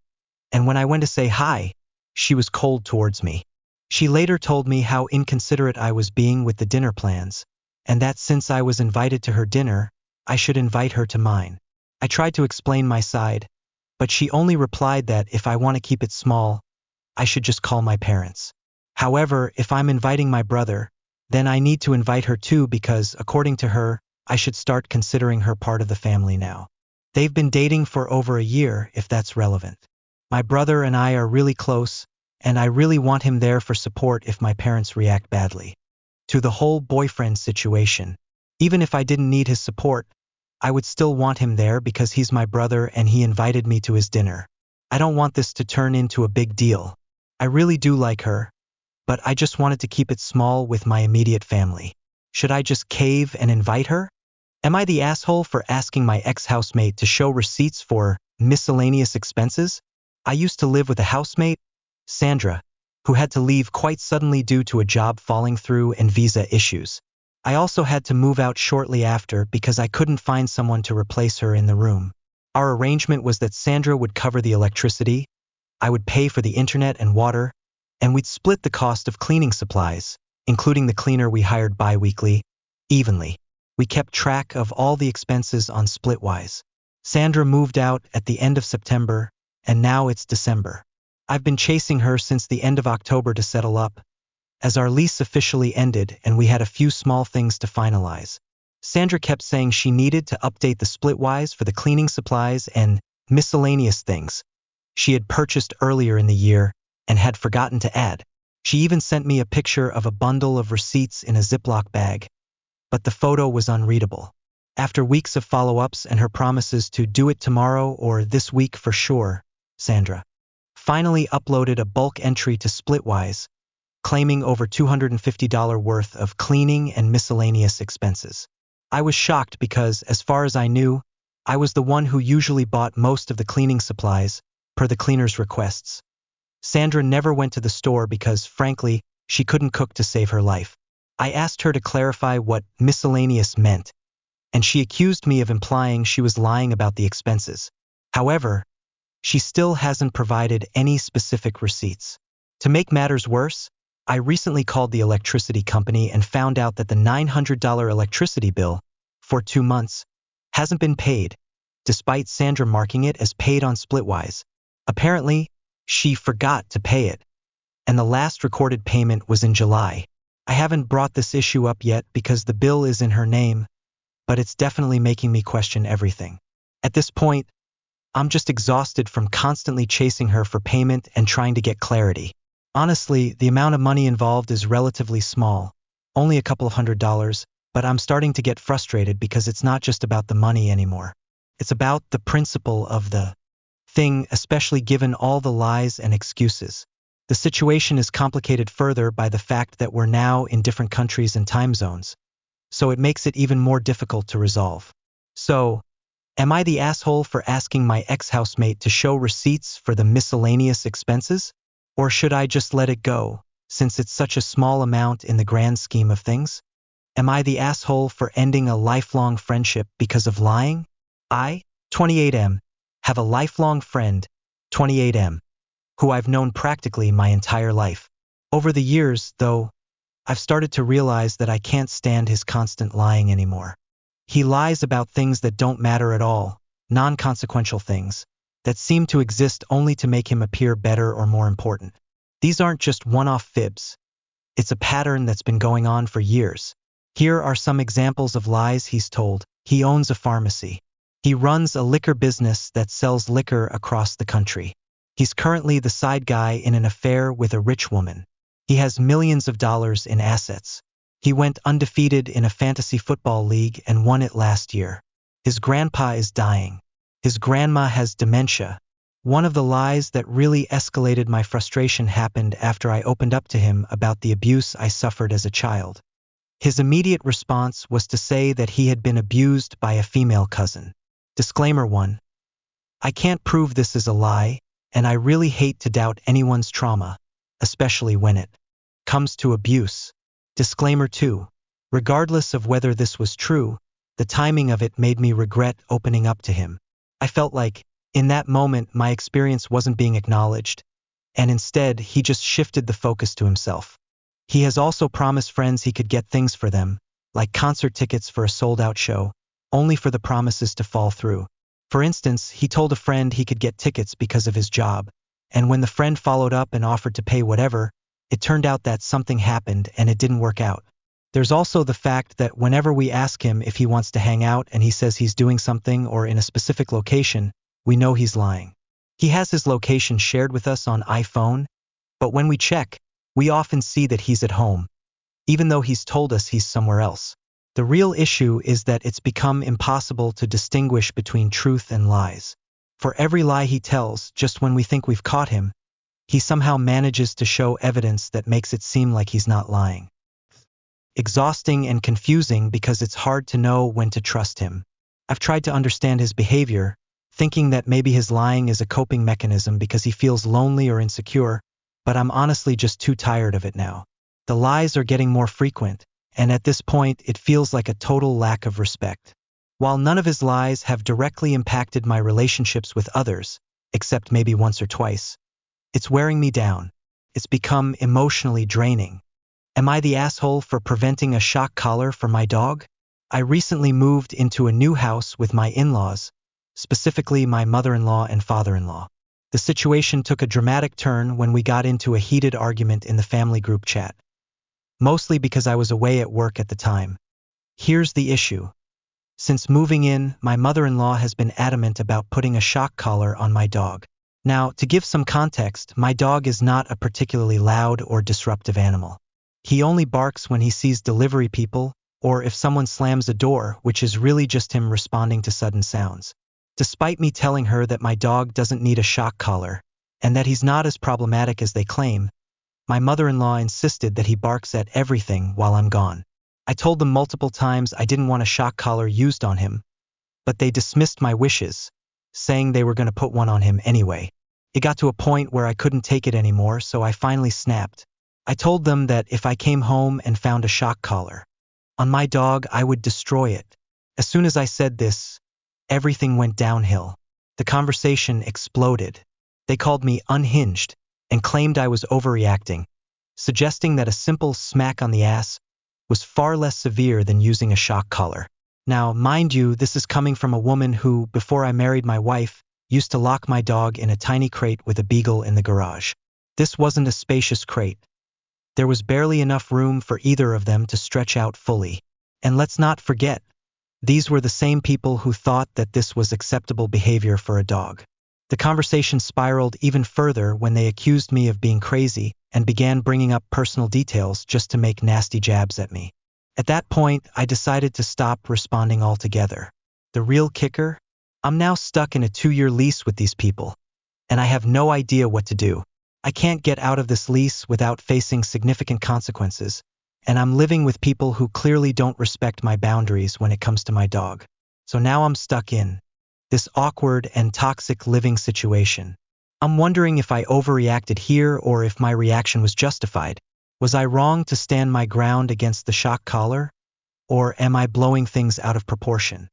and when I went to say hi, she was cold towards me. She later told me how inconsiderate I was being with the dinner plans, and that since I was invited to her dinner, I should invite her to mine. I tried to explain my side, but she only replied that if I want to keep it small, I should just call my parents. However, if I'm inviting my brother, then I need to invite her too because, according to her, I should start considering her part of the family now. They've been dating for over a year, if that's relevant. My brother and I are really close, and I really want him there for support if my parents react badly to the whole boyfriend situation. Even if I didn't need his support, I would still want him there because he's my brother and he invited me to his dinner. I don't want this to turn into a big deal. I really do like her, but I just wanted to keep it small with my immediate family. Should I just cave and invite her? Am I the asshole for asking my ex-housemate to show receipts for miscellaneous expenses? I used to live with a housemate, Sandra, who had to leave quite suddenly due to a job falling through and visa issues. I also had to move out shortly after because I couldn't find someone to replace her in the room. Our arrangement was that Sandra would cover the electricity, I would pay for the internet and water, and we'd split the cost of cleaning supplies, including the cleaner we hired bi-weekly, evenly. We kept track of all the expenses on Splitwise. Sandra moved out at the end of September, and now it's December. I've been chasing her since the end of October to settle up, as our lease officially ended and we had a few small things to finalize. Sandra kept saying she needed to update the Splitwise for the cleaning supplies and miscellaneous things she had purchased earlier in the year and had forgotten to add. She even sent me a picture of a bundle of receipts in a Ziploc bag, but the photo was unreadable. After weeks of follow-ups and her promises to do it tomorrow or this week for sure, Sandra finally uploaded a bulk entry to Splitwise, claiming over $250 worth of cleaning and miscellaneous expenses. I was shocked because, as far as I knew, I was the one who usually bought most of the cleaning supplies, per the cleaner's requests. Sandra never went to the store because, frankly, she couldn't cook to save her life. I asked her to clarify what miscellaneous meant, and she accused me of implying she was lying about the expenses. However, she still hasn't provided any specific receipts. To make matters worse, I recently called the electricity company and found out that the $900 electricity bill, for 2 months, hasn't been paid, despite Sandra marking it as paid on Splitwise. Apparently, she forgot to pay it, and the last recorded payment was in July. I haven't brought this issue up yet because the bill is in her name, but it's definitely making me question everything. At this point, I'm just exhausted from constantly chasing her for payment and trying to get clarity. Honestly, the amount of money involved is relatively small, only a couple of $100s, but I'm starting to get frustrated because it's not just about the money anymore. It's about the principle of the thing, especially given all the lies and excuses. The situation is complicated further by the fact that we're now in different countries and time zones, so it makes it even more difficult to resolve. So, am I the asshole for asking my ex-housemate to show receipts for the miscellaneous expenses? Or should I just let it go, since it's such a small amount in the grand scheme of things? Am I the asshole for ending a lifelong friendship because of lying? I, 28M, have a lifelong friend, 28M, who I've known practically my entire life. Over the years, though, I've started to realize that I can't stand his constant lying anymore. He lies about things that don't matter at all, non-consequential things, that seem to exist only to make him appear better or more important. These aren't just one-off fibs. It's a pattern that's been going on for years. Here are some examples of lies he's told. He owns a pharmacy. He runs a liquor business that sells liquor across the country. He's currently the side guy in an affair with a rich woman. He has millions of dollars in assets. He went undefeated in a fantasy football league and won it last year. His grandpa is dying. His grandma has dementia. One of the lies that really escalated my frustration happened after I opened up to him about the abuse I suffered as a child. His immediate response was to say that he had been abused by a female cousin. Disclaimer 1. I can't prove this is a lie, and I really hate to doubt anyone's trauma, especially when it comes to abuse. Disclaimer 2. Regardless of whether this was true, the timing of it made me regret opening up to him. I felt like, in that moment, my experience wasn't being acknowledged, and instead, he just shifted the focus to himself. He has also promised friends he could get things for them, like concert tickets for a sold-out show, only for the promises to fall through. For instance, he told a friend he could get tickets because of his job, and when the friend followed up and offered to pay whatever, it turned out that something happened and it didn't work out. There's also the fact that whenever we ask him if he wants to hang out and he says he's doing something or in a specific location, we know he's lying. He has his location shared with us on iPhone, but when we check, we often see that he's at home, even though he's told us he's somewhere else. The real issue is that it's become impossible to distinguish between truth and lies. For every lie he tells, just when we think we've caught him, he somehow manages to show evidence that makes it seem like he's not lying. Exhausting and confusing because it's hard to know when to trust him. I've tried to understand his behavior, thinking that maybe his lying is a coping mechanism because he feels lonely or insecure, but I'm honestly just too tired of it now. The lies are getting more frequent, and at this point it feels like a total lack of respect. While none of his lies have directly impacted my relationships with others, except maybe once or twice, it's wearing me down. It's become emotionally draining. Am I the asshole for preventing a shock collar for my dog? I recently moved into a new house with my in-laws, specifically my mother-in-law and father-in-law. The situation took a dramatic turn when we got into a heated argument in the family group chat, mostly because I was away at work at the time. Here's the issue. Since moving in, my mother-in-law has been adamant about putting a shock collar on my dog. Now, to give some context, my dog is not a particularly loud or disruptive animal. He only barks when he sees delivery people, or if someone slams a door, which is really just him responding to sudden sounds. Despite me telling her that my dog doesn't need a shock collar, and that he's not as problematic as they claim, my mother-in-law insisted that he barks at everything while I'm gone. I told them multiple times I didn't want a shock collar used on him, but they dismissed my wishes, saying they were going to put one on him anyway. It got to a point where I couldn't take it anymore, so I finally snapped. I told them that if I came home and found a shock collar on my dog, I would destroy it. As soon as I said this, everything went downhill. The conversation exploded. They called me unhinged and claimed I was overreacting, suggesting that a simple smack on the ass was far less severe than using a shock collar. Now, mind you, this is coming from a woman who, before I married my wife, used to lock my dog in a tiny crate with a beagle in the garage. This wasn't a spacious crate. There was barely enough room for either of them to stretch out fully. And let's not forget, these were the same people who thought that this was acceptable behavior for a dog. The conversation spiraled even further when they accused me of being crazy and began bringing up personal details just to make nasty jabs at me. At that point, I decided to stop responding altogether. The real kicker? I'm now stuck in a 2-year lease with these people, and I have no idea what to do. I can't get out of this lease without facing significant consequences, and I'm living with people who clearly don't respect my boundaries when it comes to my dog. So now I'm stuck in this awkward and toxic living situation. I'm wondering if I overreacted here or if my reaction was justified. Was I wrong to stand my ground against the shock collar? Or am I blowing things out of proportion?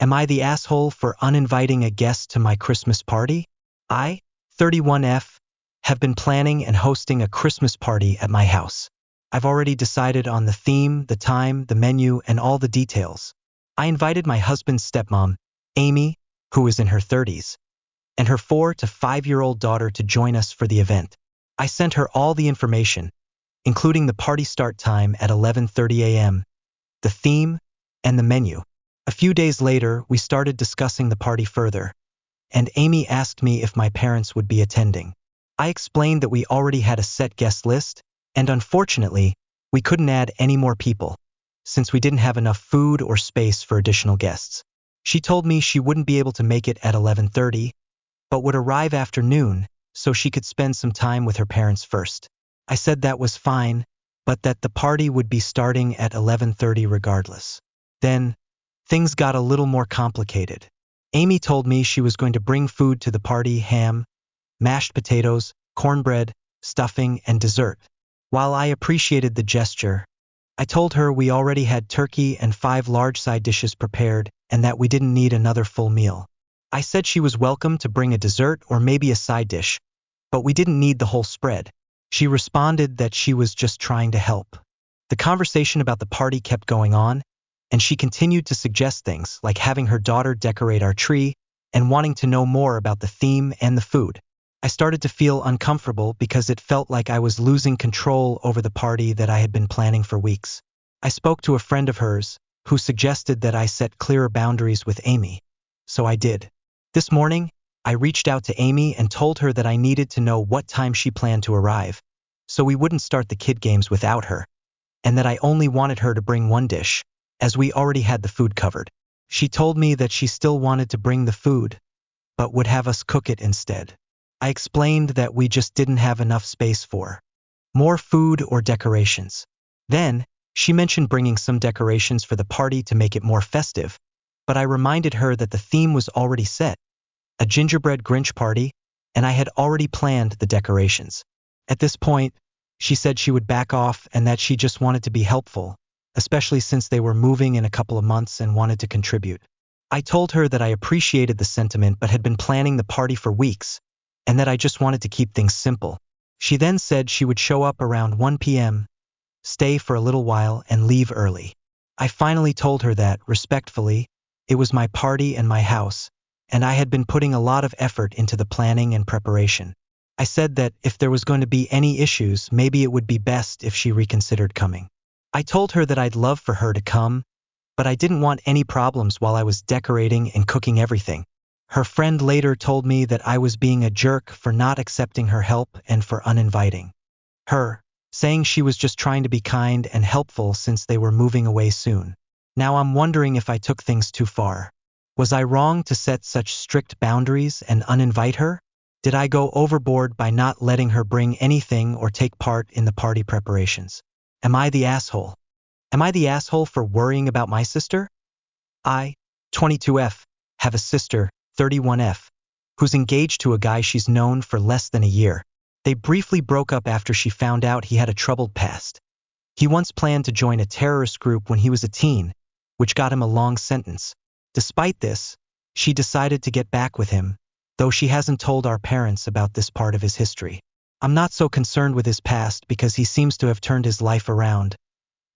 Am I the asshole for uninviting a guest to my Christmas party? I, 31F, have been planning and hosting a Christmas party at my house. I've already decided on the theme, the time, the menu, and all the details. I invited my husband's stepmom, Amy, who is in her 30s, and her 4 to 5-year-old daughter to join us for the event. I sent her all the information, including the party start time at 11:30 a.m., the theme, and the menu. A few days later, we started discussing the party further, and Amy asked me if my parents would be attending. I explained that we already had a set guest list, and unfortunately, we couldn't add any more people, since we didn't have enough food or space for additional guests. She told me she wouldn't be able to make it at 11:30, but would arrive after noon, so she could spend some time with her parents first. I said that was fine, but that the party would be starting at 11:30 regardless. Then, things got a little more complicated. Amy told me she was going to bring food to the party: ham, mashed potatoes, cornbread, stuffing, and dessert. While I appreciated the gesture, I told her we already had turkey and 5 large side dishes prepared and that we didn't need another full meal. I said she was welcome to bring a dessert or maybe a side dish, but we didn't need the whole spread. She responded that she was just trying to help. The conversation about the party kept going on, and she continued to suggest things like having her daughter decorate our tree and wanting to know more about the theme and the food. I started to feel uncomfortable because it felt like I was losing control over the party that I had been planning for weeks. I spoke to a friend of hers, who suggested that I set clearer boundaries with Amy. So I did. This morning, I reached out to Amy and told her that I needed to know what time she planned to arrive, so we wouldn't start the kid games without her, and that I only wanted her to bring 1 dish, as we already had the food covered. She told me that she still wanted to bring the food, but would have us cook it instead. I explained that we just didn't have enough space for more food or decorations. Then, she mentioned bringing some decorations for the party to make it more festive, but I reminded her that the theme was already set, a gingerbread Grinch party, and I had already planned the decorations. At this point, she said she would back off and that she just wanted to be helpful, especially since they were moving in a couple of months and wanted to contribute. I told her that I appreciated the sentiment but had been planning the party for weeks, and that I just wanted to keep things simple. She then said she would show up around 1 p.m., stay for a little while, and leave early. I finally told her that, respectfully, it was my party and my house, and I had been putting a lot of effort into the planning and preparation. I said that if there was going to be any issues, maybe it would be best if she reconsidered coming. I told her that I'd love for her to come, but I didn't want any problems while I was decorating and cooking everything. Her friend later told me that I was being a jerk for not accepting her help and for uninviting her, saying she was just trying to be kind and helpful since they were moving away soon. Now I'm wondering if I took things too far. Was I wrong to set such strict boundaries and uninvite her? Did I go overboard by not letting her bring anything or take part in the party preparations? Am I the asshole? Am I the asshole for worrying about my sister? I, 22F, have a sister, 31F, who's engaged to a guy she's known for less than a year. They briefly broke up after she found out he had a troubled past. He once planned to join a terrorist group when he was a teen, which got him a long sentence. Despite this, she decided to get back with him, though she hasn't told our parents about this part of his history. I'm not so concerned with his past because he seems to have turned his life around,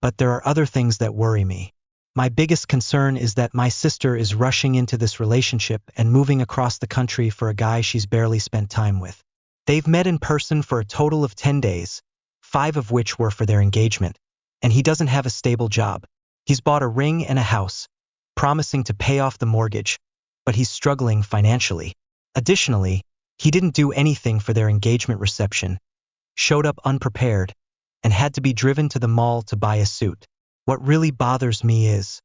but there are other things that worry me. My biggest concern is that my sister is rushing into this relationship and moving across the country for a guy she's barely spent time with. They've met in person for a total of 10 days, 5 of which were for their engagement, and he doesn't have a stable job. He's bought a ring and a house, promising to pay off the mortgage, but he's struggling financially. Additionally, he didn't do anything for their engagement reception, showed up unprepared, and had to be driven to the mall to buy a suit. What really bothers me is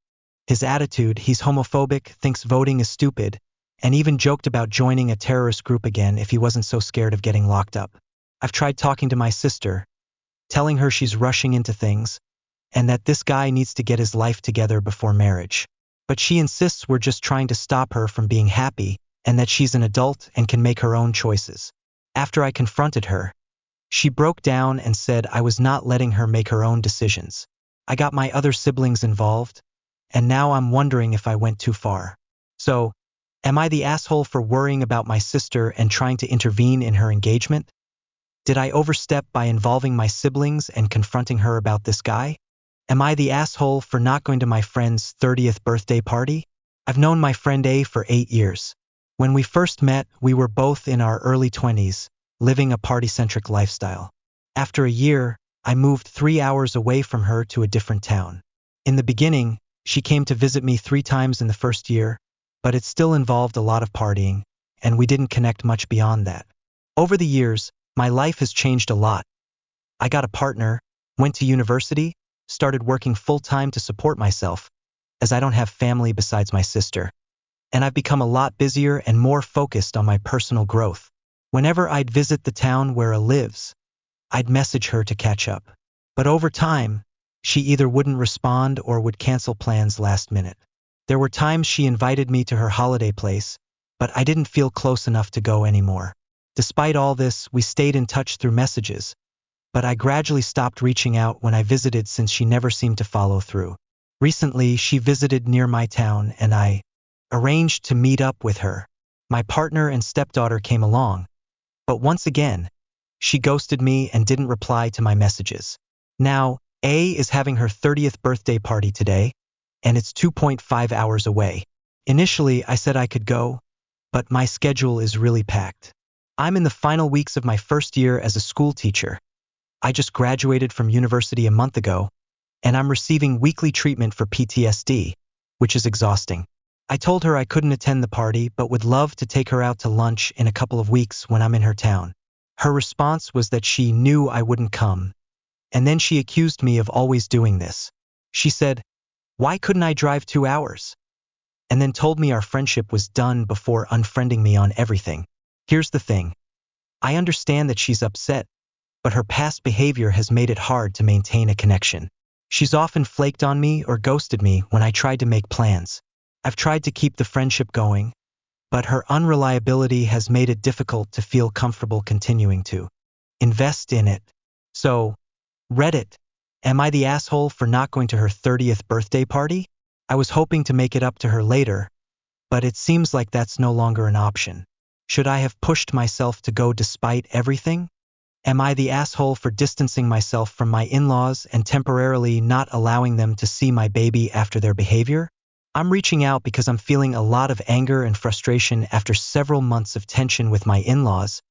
his attitude. He's homophobic, thinks voting is stupid, and even joked about joining a terrorist group again if he wasn't so scared of getting locked up. I've tried talking to my sister, telling her she's rushing into things, and that this guy needs to get his life together before marriage. But she insists we're just trying to stop her from being happy, and that she's an adult and can make her own choices. After I confronted her, she broke down and said I was not letting her make her own decisions. I got my other siblings involved, and now I'm wondering if I went too far. So, am I the asshole for worrying about my sister and trying to intervene in her engagement? Did I overstep by involving my siblings and confronting her about this guy? Am I the asshole for not going to my friend's 30th birthday party? I've known my friend A for 8 years. When we first met, we were both in our early 20s, living a party-centric lifestyle. After a year, I moved 3 hours away from her to a different town. In the beginning, she came to visit me 3 times in the first year, but it still involved a lot of partying, and we didn't connect much beyond that. Over the years, my life has changed a lot. I got a partner, went to university, started working full-time to support myself, as I don't have family besides my sister. And I've become a lot busier and more focused on my personal growth. Whenever I'd visit the town where A lives, I'd message her to catch up. But over time, she either wouldn't respond or would cancel plans last minute. There were times she invited me to her holiday place, but I didn't feel close enough to go anymore. Despite all this, we stayed in touch through messages, but I gradually stopped reaching out when I visited since she never seemed to follow through. Recently, she visited near my town and I arranged to meet up with her. My partner and stepdaughter came along, but once again, she ghosted me and didn't reply to my messages. Now, A is having her 30th birthday party today, and it's 2.5 hours away. Initially, I said I could go, but my schedule is really packed. I'm in the final weeks of my first year as a school teacher. I just graduated from university a month ago, and I'm receiving weekly treatment for PTSD, which is exhausting. I told her I couldn't attend the party but would love to take her out to lunch in a couple of weeks when I'm in her town. Her response was that she knew I wouldn't come, and then she accused me of always doing this. She said, "Why couldn't I drive 2 hours?" And then told me our friendship was done before unfriending me on everything. Here's the thing. I understand that she's upset, but her past behavior has made it hard to maintain a connection. She's often flaked on me or ghosted me when I tried to make plans. I've tried to keep the friendship going, but her unreliability has made it difficult to feel comfortable continuing to invest in it. So, Reddit, am I the asshole for not going to her 30th birthday party? I was hoping to make it up to her later, but it seems like that's no longer an option. Should I have pushed myself to go despite everything? Am I the asshole for distancing myself from my in-laws and temporarily not allowing them to see my baby after their behavior? I'm reaching out because I'm feeling a lot of anger and frustration after several months of tension with my in-laws,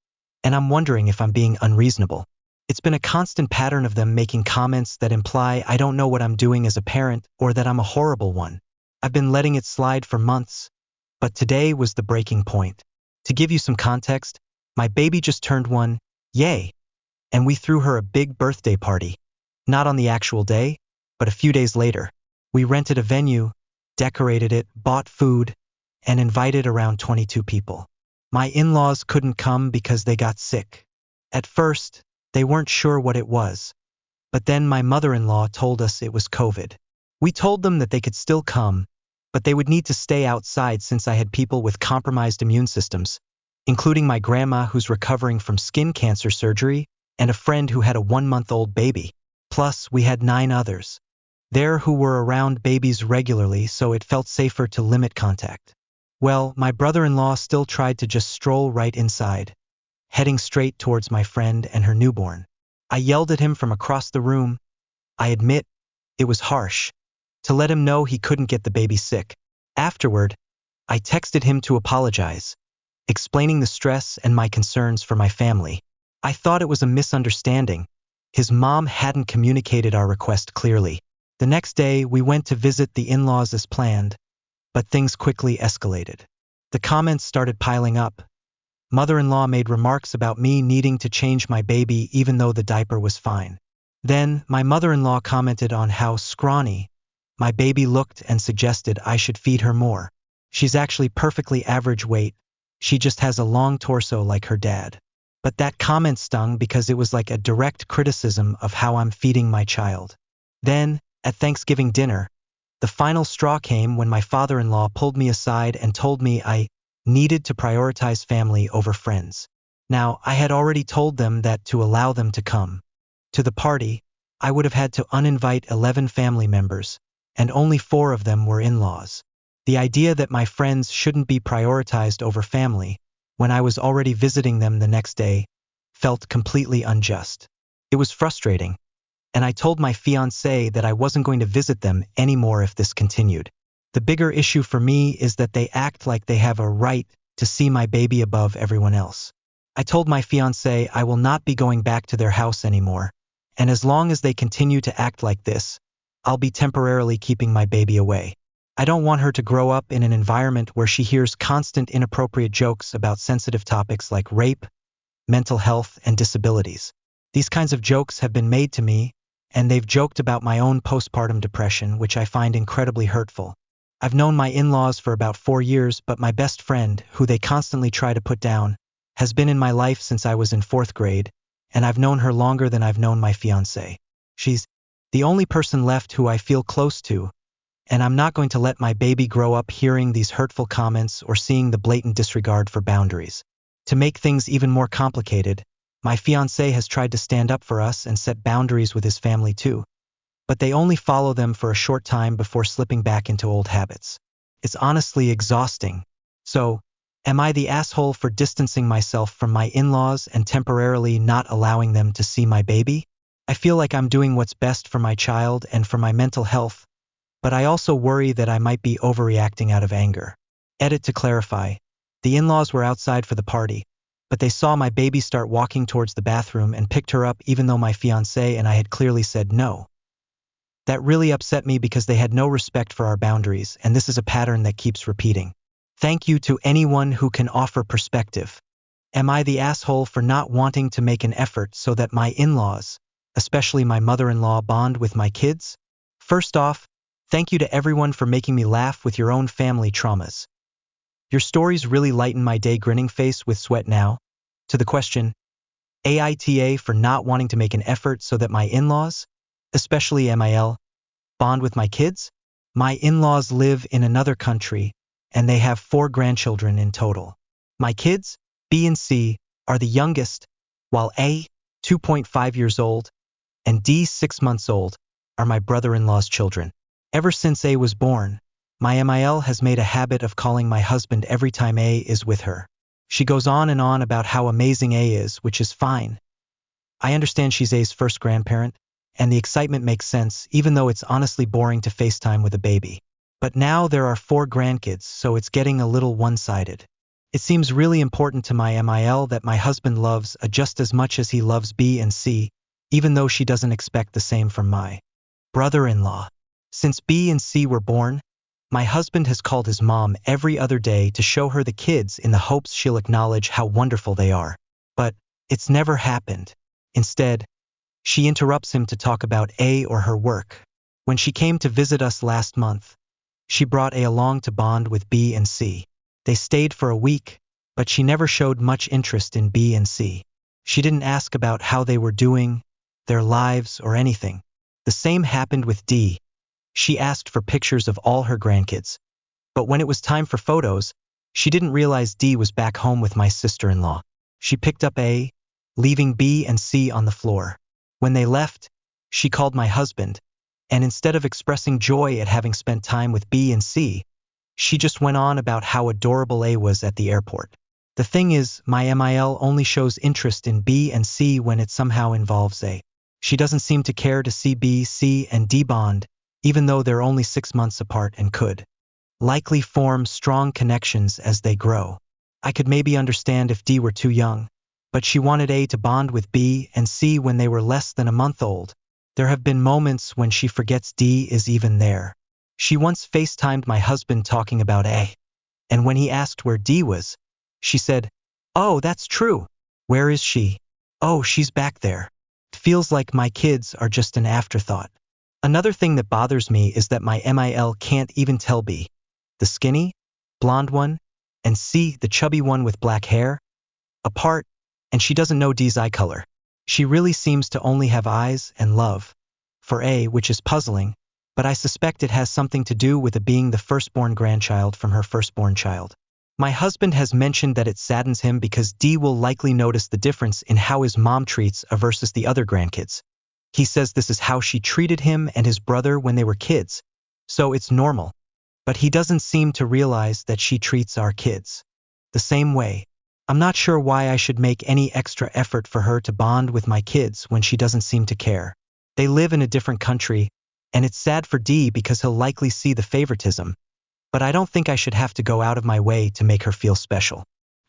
and I'm wondering if I'm being unreasonable. It's been a constant pattern of them making comments that imply I don't know what I'm doing as a parent or that I'm a horrible one. I've been letting it slide for months, But today was the breaking point. To give you some context, my baby just turned 1, yay! And we threw her a big birthday party. Not on the actual day, but a few days later. We rented a venue, decorated it, bought food, and invited around 22 people. My in-laws couldn't come because they got sick. At first, they weren't sure what it was, but then my mother-in-law told us it was COVID. We told them that they could still come, but they would need to stay outside since I had people with compromised immune systems, including my grandma who's recovering from skin cancer surgery and a friend who had a 1-month-old baby. Plus, we had 9 others there who were around babies regularly, so it felt safer to limit contact. Well, my brother-in-law still tried to just stroll right inside, heading straight towards my friend and her newborn. I yelled at him from across the room. I admit, it was harsh, to let him know he couldn't get the baby sick. Afterward, I texted him to apologize, explaining the stress and my concerns for my family. I thought it was a misunderstanding. His mom hadn't communicated our request clearly. The next day, we went to visit the in-laws as planned, but things quickly escalated. The comments started piling up. Mother-in-law made remarks about me needing to change my baby even though the diaper was fine. Then, my mother-in-law commented on how scrawny my baby looked and suggested I should feed her more. She's actually perfectly average weight. She just has a long torso like her dad. But that comment stung because it was like a direct criticism of how I'm feeding my child. Then, at Thanksgiving dinner, the final straw came when my father-in-law pulled me aside and told me I needed to prioritize family over friends. Now, I had already told them that to allow them to come to the party, I would have had to uninvite 11 family members, and only 4 of them were in-laws. The idea that my friends shouldn't be prioritized over family, when I was already visiting them the next day, felt completely unjust. It was frustrating, and I told my fiancé that I wasn't going to visit them anymore if this continued. The bigger issue for me is that they act like they have a right to see my baby above everyone else. I told my fiancé I will not be going back to their house anymore, and as long as they continue to act like this, I'll be temporarily keeping my baby away. I don't want her to grow up in an environment where she hears constant inappropriate jokes about sensitive topics like rape, mental health, and disabilities. These kinds of jokes have been made to me, and they've joked about my own postpartum depression, which I find incredibly hurtful. I've known my in-laws for about 4 years, but my best friend, who they constantly try to put down, has been in my life since I was in 4th grade, and I've known her longer than I've known my fiancé. She's the only person left who I feel close to, and I'm not going to let my baby grow up hearing these hurtful comments or seeing the blatant disregard for boundaries. To make things even more complicated, my fiancé has tried to stand up for us and set boundaries with his family too, but they only follow them for a short time before slipping back into old habits. It's honestly exhausting. So, am I the asshole for distancing myself from my in-laws and temporarily not allowing them to see my baby? I feel like I'm doing what's best for my child and for my mental health, but I also worry that I might be overreacting out of anger. Edit to clarify. The in-laws were outside for the party, but they saw my baby start walking towards the bathroom and picked her up even though my fiancé and I had clearly said no. That really upset me because they had no respect for our boundaries, and this is a pattern that keeps repeating. Thank you to anyone who can offer perspective. Am I the asshole for not wanting to make an effort so that my in-laws, especially my mother-in-law, bond with my kids? First off, thank you to everyone for making me laugh with your own family traumas. Your stories really lighten my day. Grinning face with sweat now. To the question, AITA for not wanting to make an effort so that my in-laws, especially MIL, bond with my kids? My in-laws live in another country, and they have 4 grandchildren in total. My kids, B and C, are the youngest, while A, 2.5 years old, and D, 6 months old, are my brother-in-law's children. Ever since A was born, my MIL has made a habit of calling my husband every time A is with her. She goes on and on about how amazing A is, which is fine. I understand she's A's first grandparent, and the excitement makes sense, even though it's honestly boring to FaceTime with a baby. But now there are 4 grandkids, so it's getting a little one-sided. It seems really important to my MIL that my husband loves A just as much as he loves B and C, even though she doesn't expect the same from my brother-in-law. Since B and C were born, My husband has called his mom every other day to show her the kids in the hopes she'll acknowledge how wonderful they are. But it's never happened. Instead, she interrupts him to talk about A or her work. When she came to visit us last month, she brought A along to bond with B and C. They stayed for a week, but she never showed much interest in B and C. She didn't ask about how they were doing, their lives, or anything. The same happened with D. She asked for pictures of all her grandkids. But when it was time for photos, she didn't realize D was back home with my sister-in-law. She picked up A, leaving B and C on the floor. When they left, she called my husband, and instead of expressing joy at having spent time with B and C, she just went on about how adorable A was at the airport. The thing is, my MIL only shows interest in B and C when it somehow involves A. She doesn't seem to care to see B, C, and D bond, even though they're only 6 months apart and could likely form strong connections as they grow. I could maybe understand if D were too young, but she wanted A to bond with B and C when they were less than a month old. There have been moments when she forgets D is even there. She once FaceTimed my husband talking about A, and when he asked where D was, she said, "Oh, that's true. Where is she? Oh, she's back there." It feels like my kids are just an afterthought. Another thing that bothers me is that my MIL can't even tell B, the skinny, blonde one, and C, the chubby one with black hair, apart, and she doesn't know D's eye color. She really seems to only have eyes and love for A, which is puzzling, but I suspect it has something to do with it being the firstborn grandchild from her firstborn child. My husband has mentioned that it saddens him because D will likely notice the difference in how his mom treats A versus the other grandkids. He says this is how she treated him and his brother when they were kids, so it's normal. But he doesn't seem to realize that she treats our kids the same way. I'm not sure why I should make any extra effort for her to bond with my kids when she doesn't seem to care. They live in a different country, and it's sad for D because he'll likely see the favoritism. But I don't think I should have to go out of my way to make her feel special.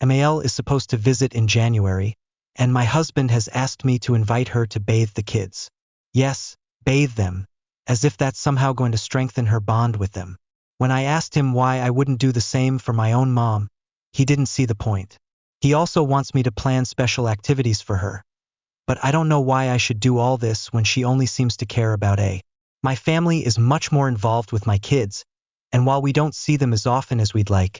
MAL is supposed to visit in January, and my husband has asked me to invite her to bathe the kids. Yes, bathe them, as if that's somehow going to strengthen her bond with them. When I asked him why I wouldn't do the same for my own mom, he didn't see the point. He also wants me to plan special activities for her. But I don't know why I should do all this when she only seems to care about A. My family is much more involved with my kids, and while we don't see them as often as we'd like,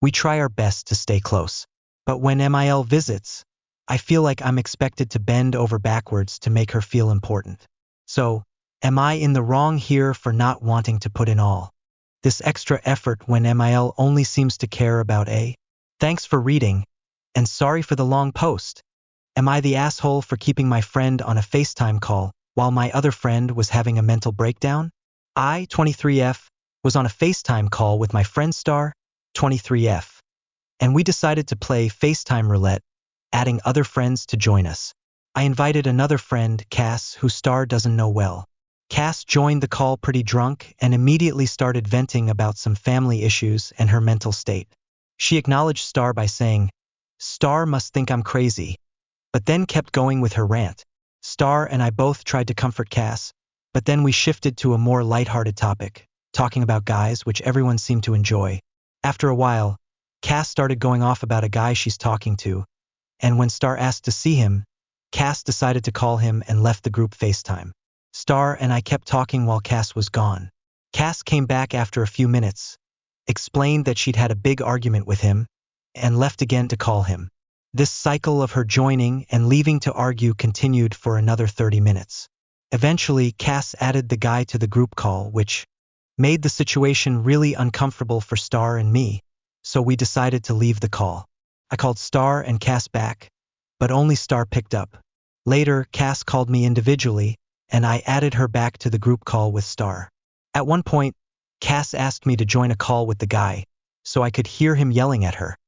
we try our best to stay close. But when MIL visits, I feel like I'm expected to bend over backwards to make her feel important. So, am I in the wrong here for not wanting to put in all this extra effort when MIL only seems to care about A? Thanks for reading, and sorry for the long post. Am I the asshole for keeping my friend on a FaceTime call while my other friend was having a mental breakdown? I, 23F, was on a FaceTime call with my friend Star, 23F, and we decided to play FaceTime roulette, adding other friends to join us. I invited another friend, Cass, who Star doesn't know well. Cass joined the call pretty drunk and immediately started venting about some family issues and her mental state. She acknowledged Star by saying, "Star must think I'm crazy," but then kept going with her rant. Star and I both tried to comfort Cass, but then we shifted to a more lighthearted topic, talking about guys, which everyone seemed to enjoy. After a while, Cass started going off about a guy she's talking to, and when Star asked to see him, Cass decided to call him and left the group FaceTime. Star and I kept talking while Cass was gone. Cass came back after a few minutes, explained that she'd had a big argument with him, and left again to call him. This cycle of her joining and leaving to argue continued for another 30 minutes. Eventually, Cass added the guy to the group call, which made the situation really uncomfortable for Star and me, so we decided to leave the call. I called Star and Cass back, but only Star picked up. Later, Cass called me individually, and I added her back to the group call with Star. At one point, Cass asked me to join a call with the guy, so I could hear him yelling at her.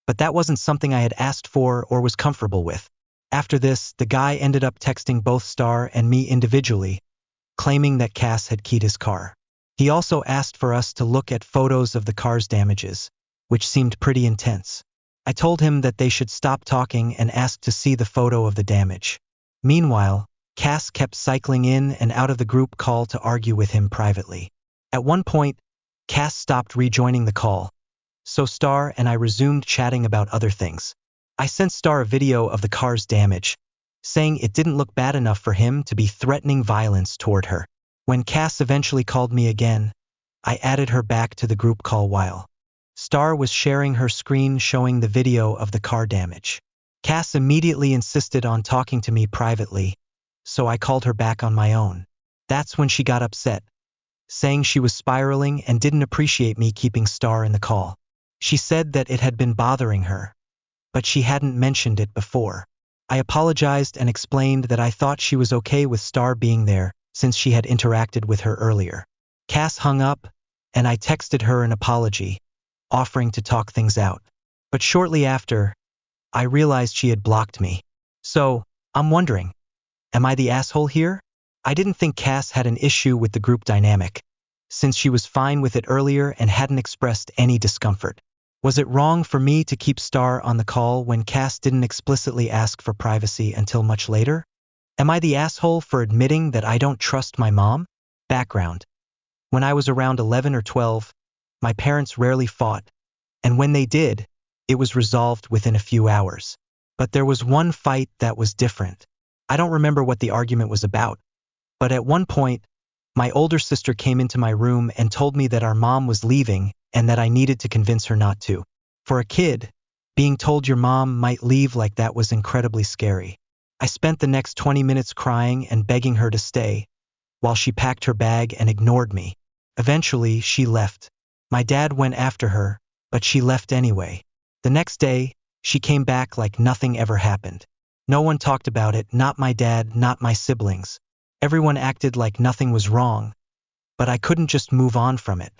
But that wasn't something I had asked for or was comfortable with. After this, the guy ended up texting both Star and me individually, claiming that Cass had keyed his car. He also asked for us to look at photos of the car's damages, which seemed pretty intense. I told him that they should stop talking and asked to see the photo of the damage. Meanwhile, Cass kept cycling in and out of the group call to argue with him privately. At one point, Cass stopped rejoining the call. So Star and I resumed chatting about other things. I sent Star a video of the car's damage, saying it didn't look bad enough for him to be threatening violence toward her. When Cass eventually called me again, I added her back to the group call while Star was sharing her screen showing the video of the car damage. Cass immediately insisted on talking to me privately, so I called her back on my own. That's when she got upset, saying she was spiraling and didn't appreciate me keeping Star in the call. She said that it had been bothering her, but she hadn't mentioned it before. I apologized and explained that I thought she was okay with Star being there since she had interacted with her earlier. Cass hung up, and I texted her an apology, offering to talk things out. But shortly after, I realized she had blocked me. So, I'm wondering, am I the asshole here? I didn't think Cass had an issue with the group dynamic, since she was fine with it earlier and hadn't expressed any discomfort. Was it wrong for me to keep Star on the call when Cass didn't explicitly ask for privacy until much later? Am I the asshole for admitting that I don't trust my mom? Background. When I was around 11 or 12, my parents rarely fought, and when they did, it was resolved within a few hours. But there was one fight that was different. I don't remember what the argument was about, but at one point, my older sister came into my room and told me that our mom was leaving and that I needed to convince her not to. For a kid, being told your mom might leave like that was incredibly scary. I spent the next 20 minutes crying and begging her to stay, while she packed her bag and ignored me. Eventually, she left. My dad went after her, but she left anyway. The next day, she came back like nothing ever happened. No one talked about it, not my dad, not my siblings. Everyone acted like nothing was wrong, but I couldn't just move on from it.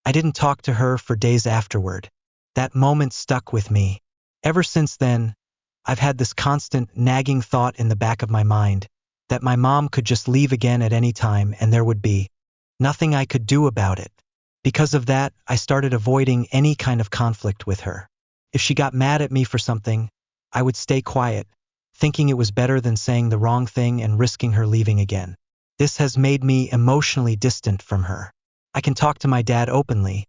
I didn't talk to her for days afterward. That moment stuck with me. Ever since then, I've had this constant, nagging thought in the back of my mind that my mom could just leave again at any time and there would be nothing I could do about it. Because of that, I started avoiding any kind of conflict with her. If she got mad at me for something, I would stay quiet, thinking it was better than saying the wrong thing and risking her leaving again. This has made me emotionally distant from her. I can talk to my dad openly,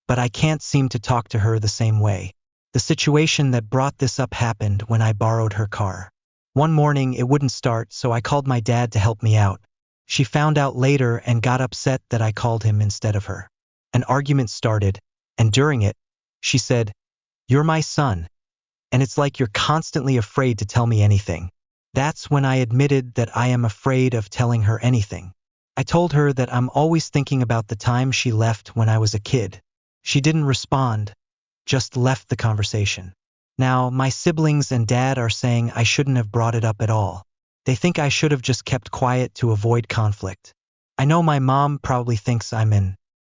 but I can't seem to talk to her the same way. The situation that brought this up happened when I borrowed her car. One morning it wouldn't start, so I called my dad to help me out. She found out later and got upset that I called him instead of her. An argument started, and during it, she said, "You're my son, and it's like you're constantly afraid to tell me anything." That's when I admitted that I am afraid of telling her anything. I told her that I'm always thinking about the time she left when I was a kid. She didn't respond, just left the conversation. Now, my siblings and dad are saying I shouldn't have brought it up at all. They think I should have just kept quiet to avoid conflict. I know my mom probably thinks I'm an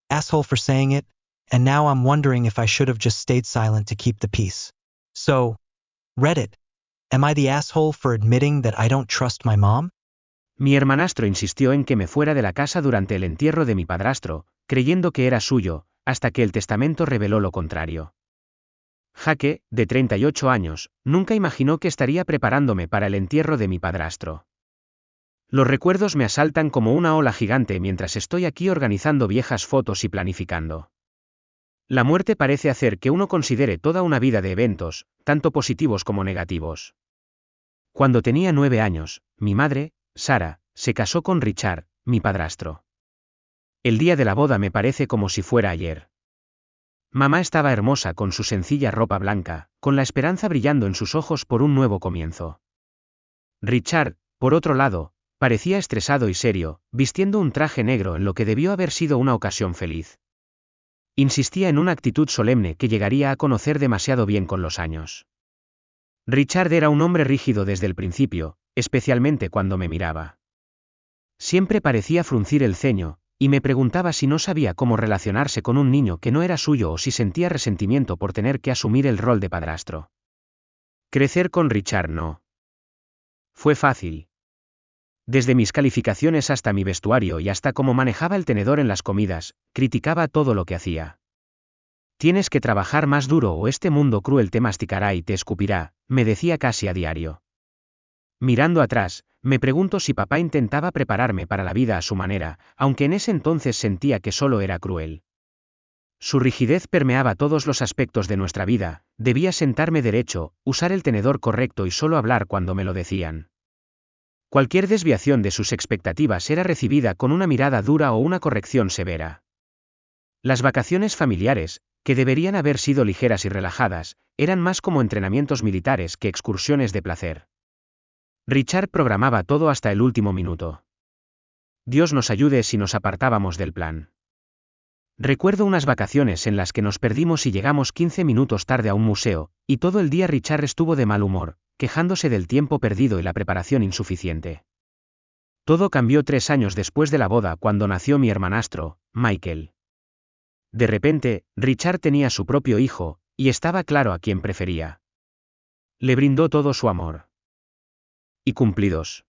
asshole for saying it, and now I'm wondering if I should have just stayed silent to keep the peace. So, Reddit, am I the asshole for admitting that I don't trust my mom? Mi hermanastro insistió en que me fuera de la casa durante el entierro de mi padrastro, creyendo que era suyo, hasta que el testamento reveló lo contrario. Jaque, de 38 años, nunca imaginó que estaría preparándome para el entierro de mi padrastro. Los recuerdos me asaltan como una ola gigante mientras estoy aquí organizando viejas fotos y planificando. La muerte parece hacer que uno considere toda una vida de eventos, tanto positivos como negativos. Cuando tenía 9 años, mi madre, Sara, se casó con Richard, mi padrastro. El día de la boda me parece como si fuera ayer. Mamá estaba hermosa con su sencilla ropa blanca, con la esperanza brillando en sus ojos por un nuevo comienzo. Richard, por otro lado, parecía estresado y serio, vistiendo un traje negro en lo que debió haber sido una ocasión feliz. Insistía en una actitud solemne que llegaría a conocer demasiado bien con los años. Richard era un hombre rígido desde el principio, especialmente cuando me miraba. Siempre parecía fruncir el ceño, y me preguntaba si no sabía cómo relacionarse con un niño que no era suyo o si sentía resentimiento por tener que asumir el rol de padrastro. Crecer con Richard no fue fácil. Desde mis calificaciones hasta mi vestuario y hasta cómo manejaba el tenedor en las comidas, criticaba todo lo que hacía. Tienes que trabajar más duro o este mundo cruel te masticará y te escupirá, me decía casi a diario. Mirando atrás, me pregunto si papá intentaba prepararme para la vida a su manera, aunque en ese entonces sentía que solo era cruel. Su rigidez permeaba todos los aspectos de nuestra vida, debía sentarme derecho, usar el tenedor correcto y solo hablar cuando me lo decían. Cualquier desviación de sus expectativas era recibida con una mirada dura o una corrección severa. Las vacaciones familiares, que deberían haber sido ligeras y relajadas, eran más como entrenamientos militares que excursiones de placer. Richard programaba todo hasta el último minuto. Dios nos ayude si nos apartábamos del plan. Recuerdo unas vacaciones en las que nos perdimos y llegamos 15 minutos tarde a un museo, y todo el día Richard estuvo de mal humor, quejándose del tiempo perdido y la preparación insuficiente. Todo cambió 3 años después de la boda cuando nació mi hermanastro, Michael. De repente, Richard tenía su propio hijo, y estaba claro a quién prefería. Le brindó todo su amor. Y cumplidos.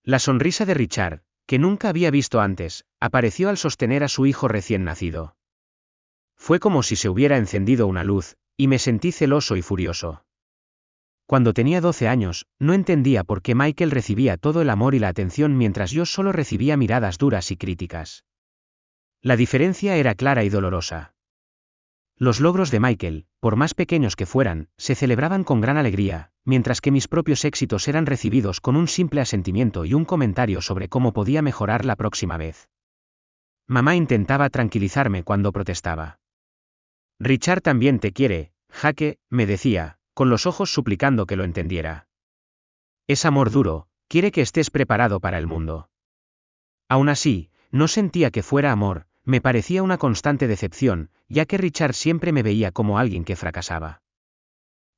La sonrisa de Richard, que nunca había visto antes, apareció al sostener a su hijo recién nacido. Fue como si se hubiera encendido una luz, y me sentí celoso y furioso. Cuando tenía 12 años, no entendía por qué Michael recibía todo el amor y la atención mientras yo solo recibía miradas duras y críticas. La diferencia era clara y dolorosa. Los logros de Michael, por más pequeños que fueran, se celebraban con gran alegría, mientras que mis propios éxitos eran recibidos con un simple asentimiento y un comentario sobre cómo podía mejorar la próxima vez. Mamá intentaba tranquilizarme cuando protestaba. Richard también te quiere, Jake, me decía, con los ojos suplicando que lo entendiera. Es amor duro, quiere que estés preparado para el mundo. Aún así, no sentía que fuera amor, me parecía una constante decepción, ya que Richard siempre me veía como alguien que fracasaba.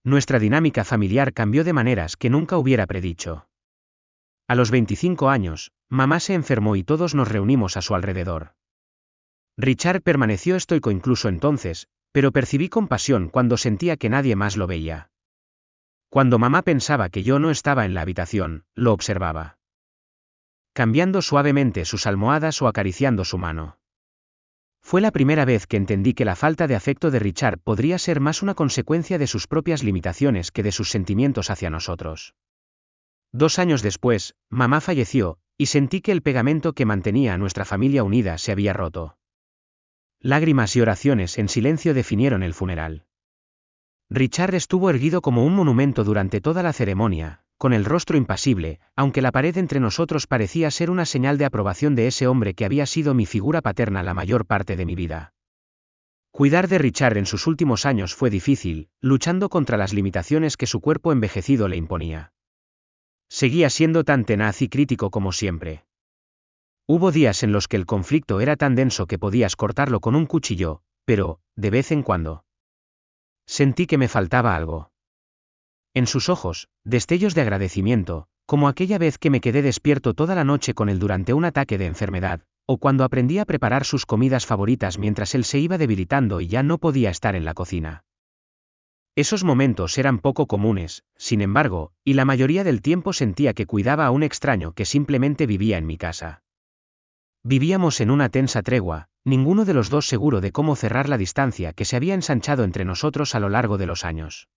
Nuestra dinámica familiar cambió de maneras que nunca hubiera predicho. A los 25 años, mamá se enfermó y todos nos reunimos a su alrededor. Richard permaneció estoico incluso entonces, pero percibí compasión cuando sentía que nadie más lo veía. Cuando mamá pensaba que yo no estaba en la habitación, lo observaba. Cambiando suavemente sus almohadas o acariciando su mano. Fue la primera vez que entendí que la falta de afecto de Richard podría ser más una consecuencia de sus propias limitaciones que de sus sentimientos hacia nosotros. 2 años después, mamá falleció, y sentí que el pegamento que mantenía a nuestra familia unida se había roto. Lágrimas y oraciones en silencio definieron el funeral. Richard estuvo erguido como un monumento durante toda la ceremonia, con el rostro impasible, aunque la pared entre nosotros parecía ser una señal de aprobación de ese hombre que había sido mi figura paterna la mayor parte de mi vida. Cuidar de Richard en sus últimos años fue difícil, luchando contra las limitaciones que su cuerpo envejecido le imponía. Seguía siendo tan tenaz y crítico como siempre. Hubo días en los que el conflicto era tan denso que podías cortarlo con un cuchillo, pero, de vez en cuando, sentí que me faltaba algo. En sus ojos, destellos de agradecimiento, como aquella vez que me quedé despierto toda la noche con él durante un ataque de enfermedad, o cuando aprendí a preparar sus comidas favoritas mientras él se iba debilitando y ya no podía estar en la cocina. Esos momentos eran poco comunes, sin embargo, y la mayoría del tiempo sentía que cuidaba a un extraño que simplemente vivía en mi casa. Vivíamos en una tensa tregua, ninguno de los dos seguro de cómo cerrar la distancia que se había ensanchado entre nosotros a lo largo de los años.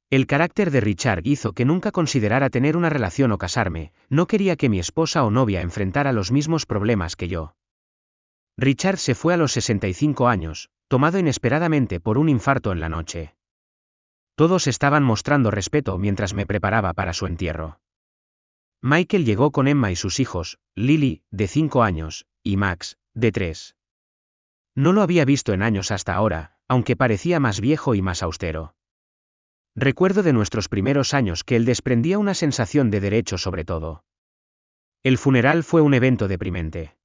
El carácter de Richard hizo que nunca considerara tener una relación o casarme, no quería que mi esposa o novia enfrentara los mismos problemas que yo. Richard se fue a los 65 años, tomado inesperadamente por un infarto en la noche. Todos estaban mostrando respeto mientras me preparaba para su entierro. Michael llegó con Emma y sus hijos, Lily, de 5 años, y Max, de 3. No lo había visto en años hasta ahora, aunque parecía más viejo y más austero. Recuerdo de nuestros primeros años que él desprendía una sensación de derecho sobre todo. El funeral fue un evento deprimente.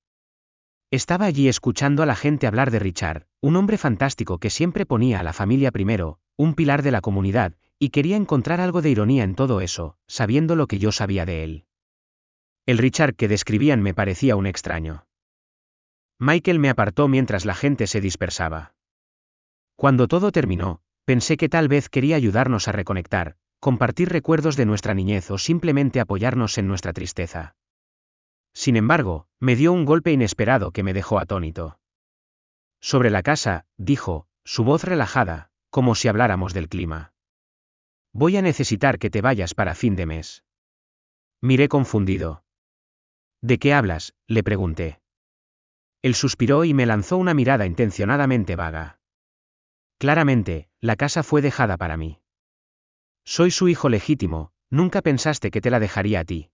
Estaba allí escuchando a la gente hablar de Richard, un hombre fantástico que siempre ponía a la familia primero, un pilar de la comunidad, y quería encontrar algo de ironía en todo eso, sabiendo lo que yo sabía de él. El Richard que describían me parecía un extraño. Michael me apartó mientras la gente se dispersaba. Cuando todo terminó, pensé que tal vez quería ayudarnos a reconectar, compartir recuerdos de nuestra niñez o simplemente apoyarnos en nuestra tristeza. Sin embargo, me dio un golpe inesperado que me dejó atónito. Sobre la casa, dijo, su voz relajada, como si habláramos del clima. Voy a necesitar que te vayas para fin de mes. Miré confundido. ¿De qué hablas?, le pregunté. Él suspiró y me lanzó una mirada intencionadamente vaga. Claramente, la casa fue dejada para mí. Soy su hijo legítimo, nunca pensaste que te la dejaría a ti.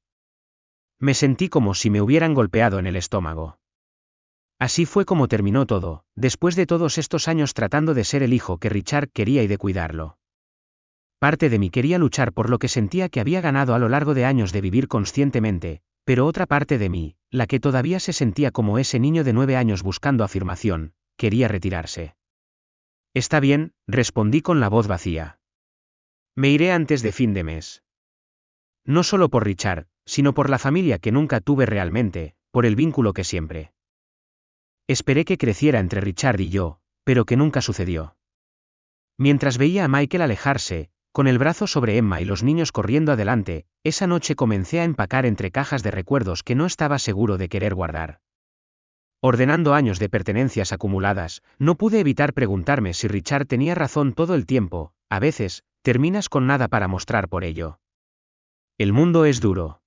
Me sentí como si me hubieran golpeado en el estómago. Así fue como terminó todo, después de todos estos años tratando de ser el hijo que Richard quería y de cuidarlo. Parte de mí quería luchar por lo que sentía que había ganado a lo largo de años de vivir conscientemente, pero otra parte de mí, la que todavía se sentía como ese niño de 9 años buscando afirmación, quería retirarse. Está bien, respondí con la voz vacía. Me iré antes de fin de mes. No solo por Richard, sino por la familia que nunca tuve realmente, por el vínculo que siempre. Esperé que creciera entre Richard y yo, pero que nunca sucedió. Mientras veía a Michael alejarse, con el brazo sobre Emma y los niños corriendo adelante, esa noche comencé a empacar entre cajas de recuerdos que no estaba seguro de querer guardar. Ordenando años de pertenencias acumuladas, no pude evitar preguntarme si Richard tenía razón todo el tiempo. A veces, terminas con nada para mostrar por ello. El mundo es duro.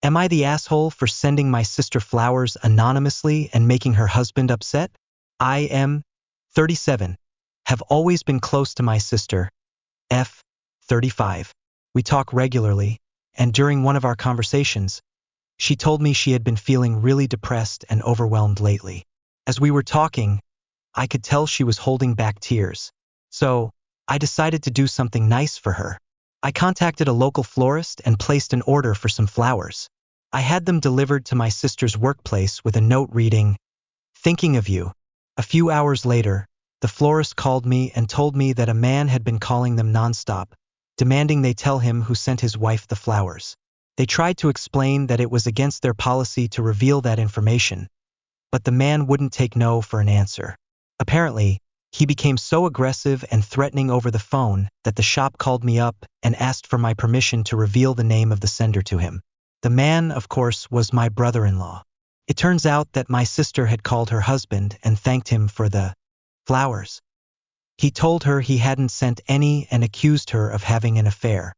Am I the asshole for sending my sister flowers anonymously and making her husband upset? I am 37. Have always been close to my sister. F. 35. We talk regularly, and during one of our conversations, she told me she had been feeling really depressed and overwhelmed lately. As we were talking, I could tell she was holding back tears. So, I decided to do something nice for her. I contacted a local florist and placed an order for some flowers. I had them delivered to my sister's workplace with a note reading, "Thinking of you." A few hours later, the florist called me and told me that a man had been calling them nonstop, demanding they tell him who sent his wife the flowers. They tried to explain that it was against their policy to reveal that information, but the man wouldn't take no for an answer. Apparently, he became so aggressive and threatening over the phone that the shop called me up and asked for my permission to reveal the name of the sender to him. The man, of course, was my brother-in-law. It turns out that my sister had called her husband and thanked him for the flowers. He told her he hadn't sent any and accused her of having an affair.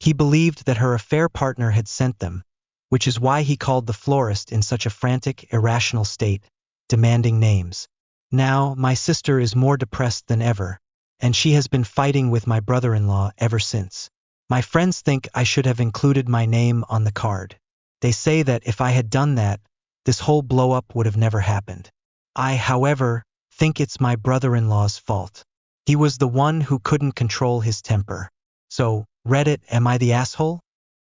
He believed that her affair partner had sent them, which is why he called the florist in such a frantic, irrational state, demanding names. Now, my sister is more depressed than ever, and she has been fighting with my brother-in-law ever since. My friends think I should have included my name on the card. They say that if I had done that, this whole blow-up would have never happened. I, however, think it's my brother-in-law's fault. He was the one who couldn't control his temper. So, Reddit, am I the asshole?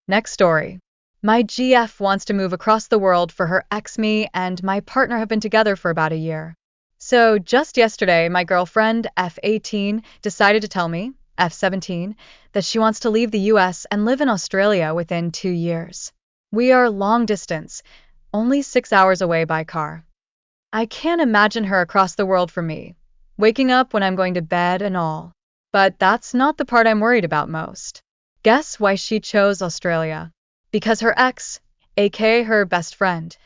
Next story. My GF wants to move across the world for her ex-me and my partner have been together for about a year. So just yesterday, my girlfriend, F18, decided to tell me, F17, that she wants to leave the US and live in Australia within 2 years. We are long distance, only 6 hours away by car. I can't imagine her across the world from me, waking up when I'm going to bed and all. But that's not the part I'm worried about most. Guess why she chose Australia? Because her ex, aka her best friend,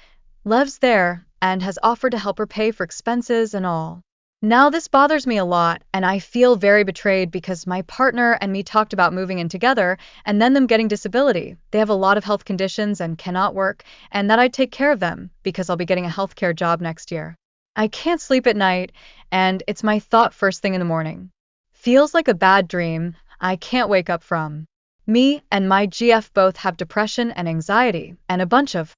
lives there and has offered to help her pay for expenses and all. Now this bothers me a lot and I feel very betrayed because my partner and me talked about moving in together and then them getting disability. They have a lot of health conditions and cannot work, and that I'd take care of them because I'll be getting a healthcare job next year. I can't sleep at night and it's my thought first thing in the morning. Feels like a bad dream I can't wake up from. Me and my GF both have depression and anxiety and a bunch of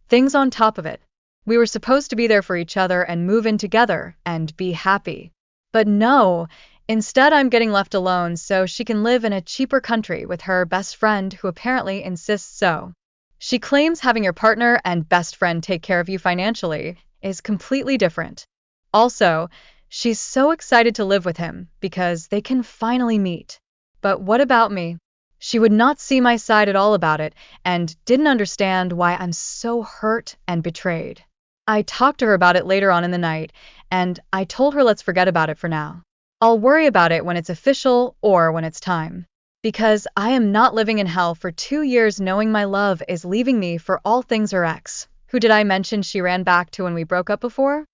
things on top of it. We were supposed to be there for each other and move in together and be happy. But no, instead I'm getting left alone so she can live in a cheaper country with her best friend who apparently insists so. She claims having your partner and best friend take care of you financially is completely different. Also, she's so excited to live with him because they can finally meet. But what about me? She would not see my side at all about it and didn't understand why I'm so hurt and betrayed. I talked to her about it later on in the night, and I told her let's forget about it for now. I'll worry about it when it's official or when it's time. Because I am not living in hell for 2 years knowing my love is leaving me for all things her ex. Who did I mention she ran back to when we broke up before?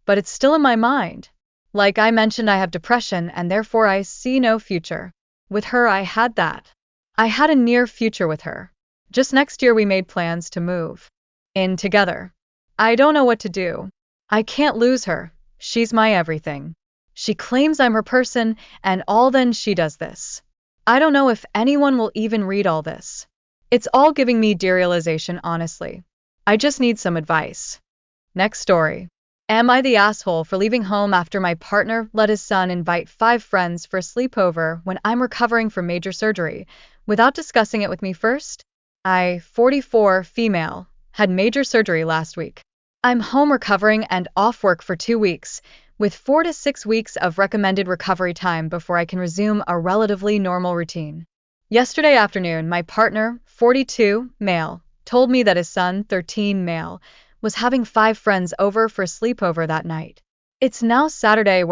But it's still in my mind. Like I mentioned, I have depression and therefore I see no future. With her, I had that. I had a near future with her. Just next year we made plans to move in together. I don't know what to do. I can't lose her. She's my everything. She claims I'm her person, and all then she does this. I don't know if anyone will even read all this. It's all giving me derealization, honestly. I just need some advice. Next story. Am I the asshole for leaving home after my partner let his son invite 5 friends for a sleepover when I'm recovering from major surgery, without discussing it with me first? I, 44, female, had major surgery last week. I'm home recovering and off work for 2 weeks, with 4 to 6 weeks of recommended recovery time before I can resume a relatively normal routine. Yesterday afternoon, my partner, 42, male, told me that his son, 13, male, was having 5 friends over for a sleepover that night. It's now Saturday, where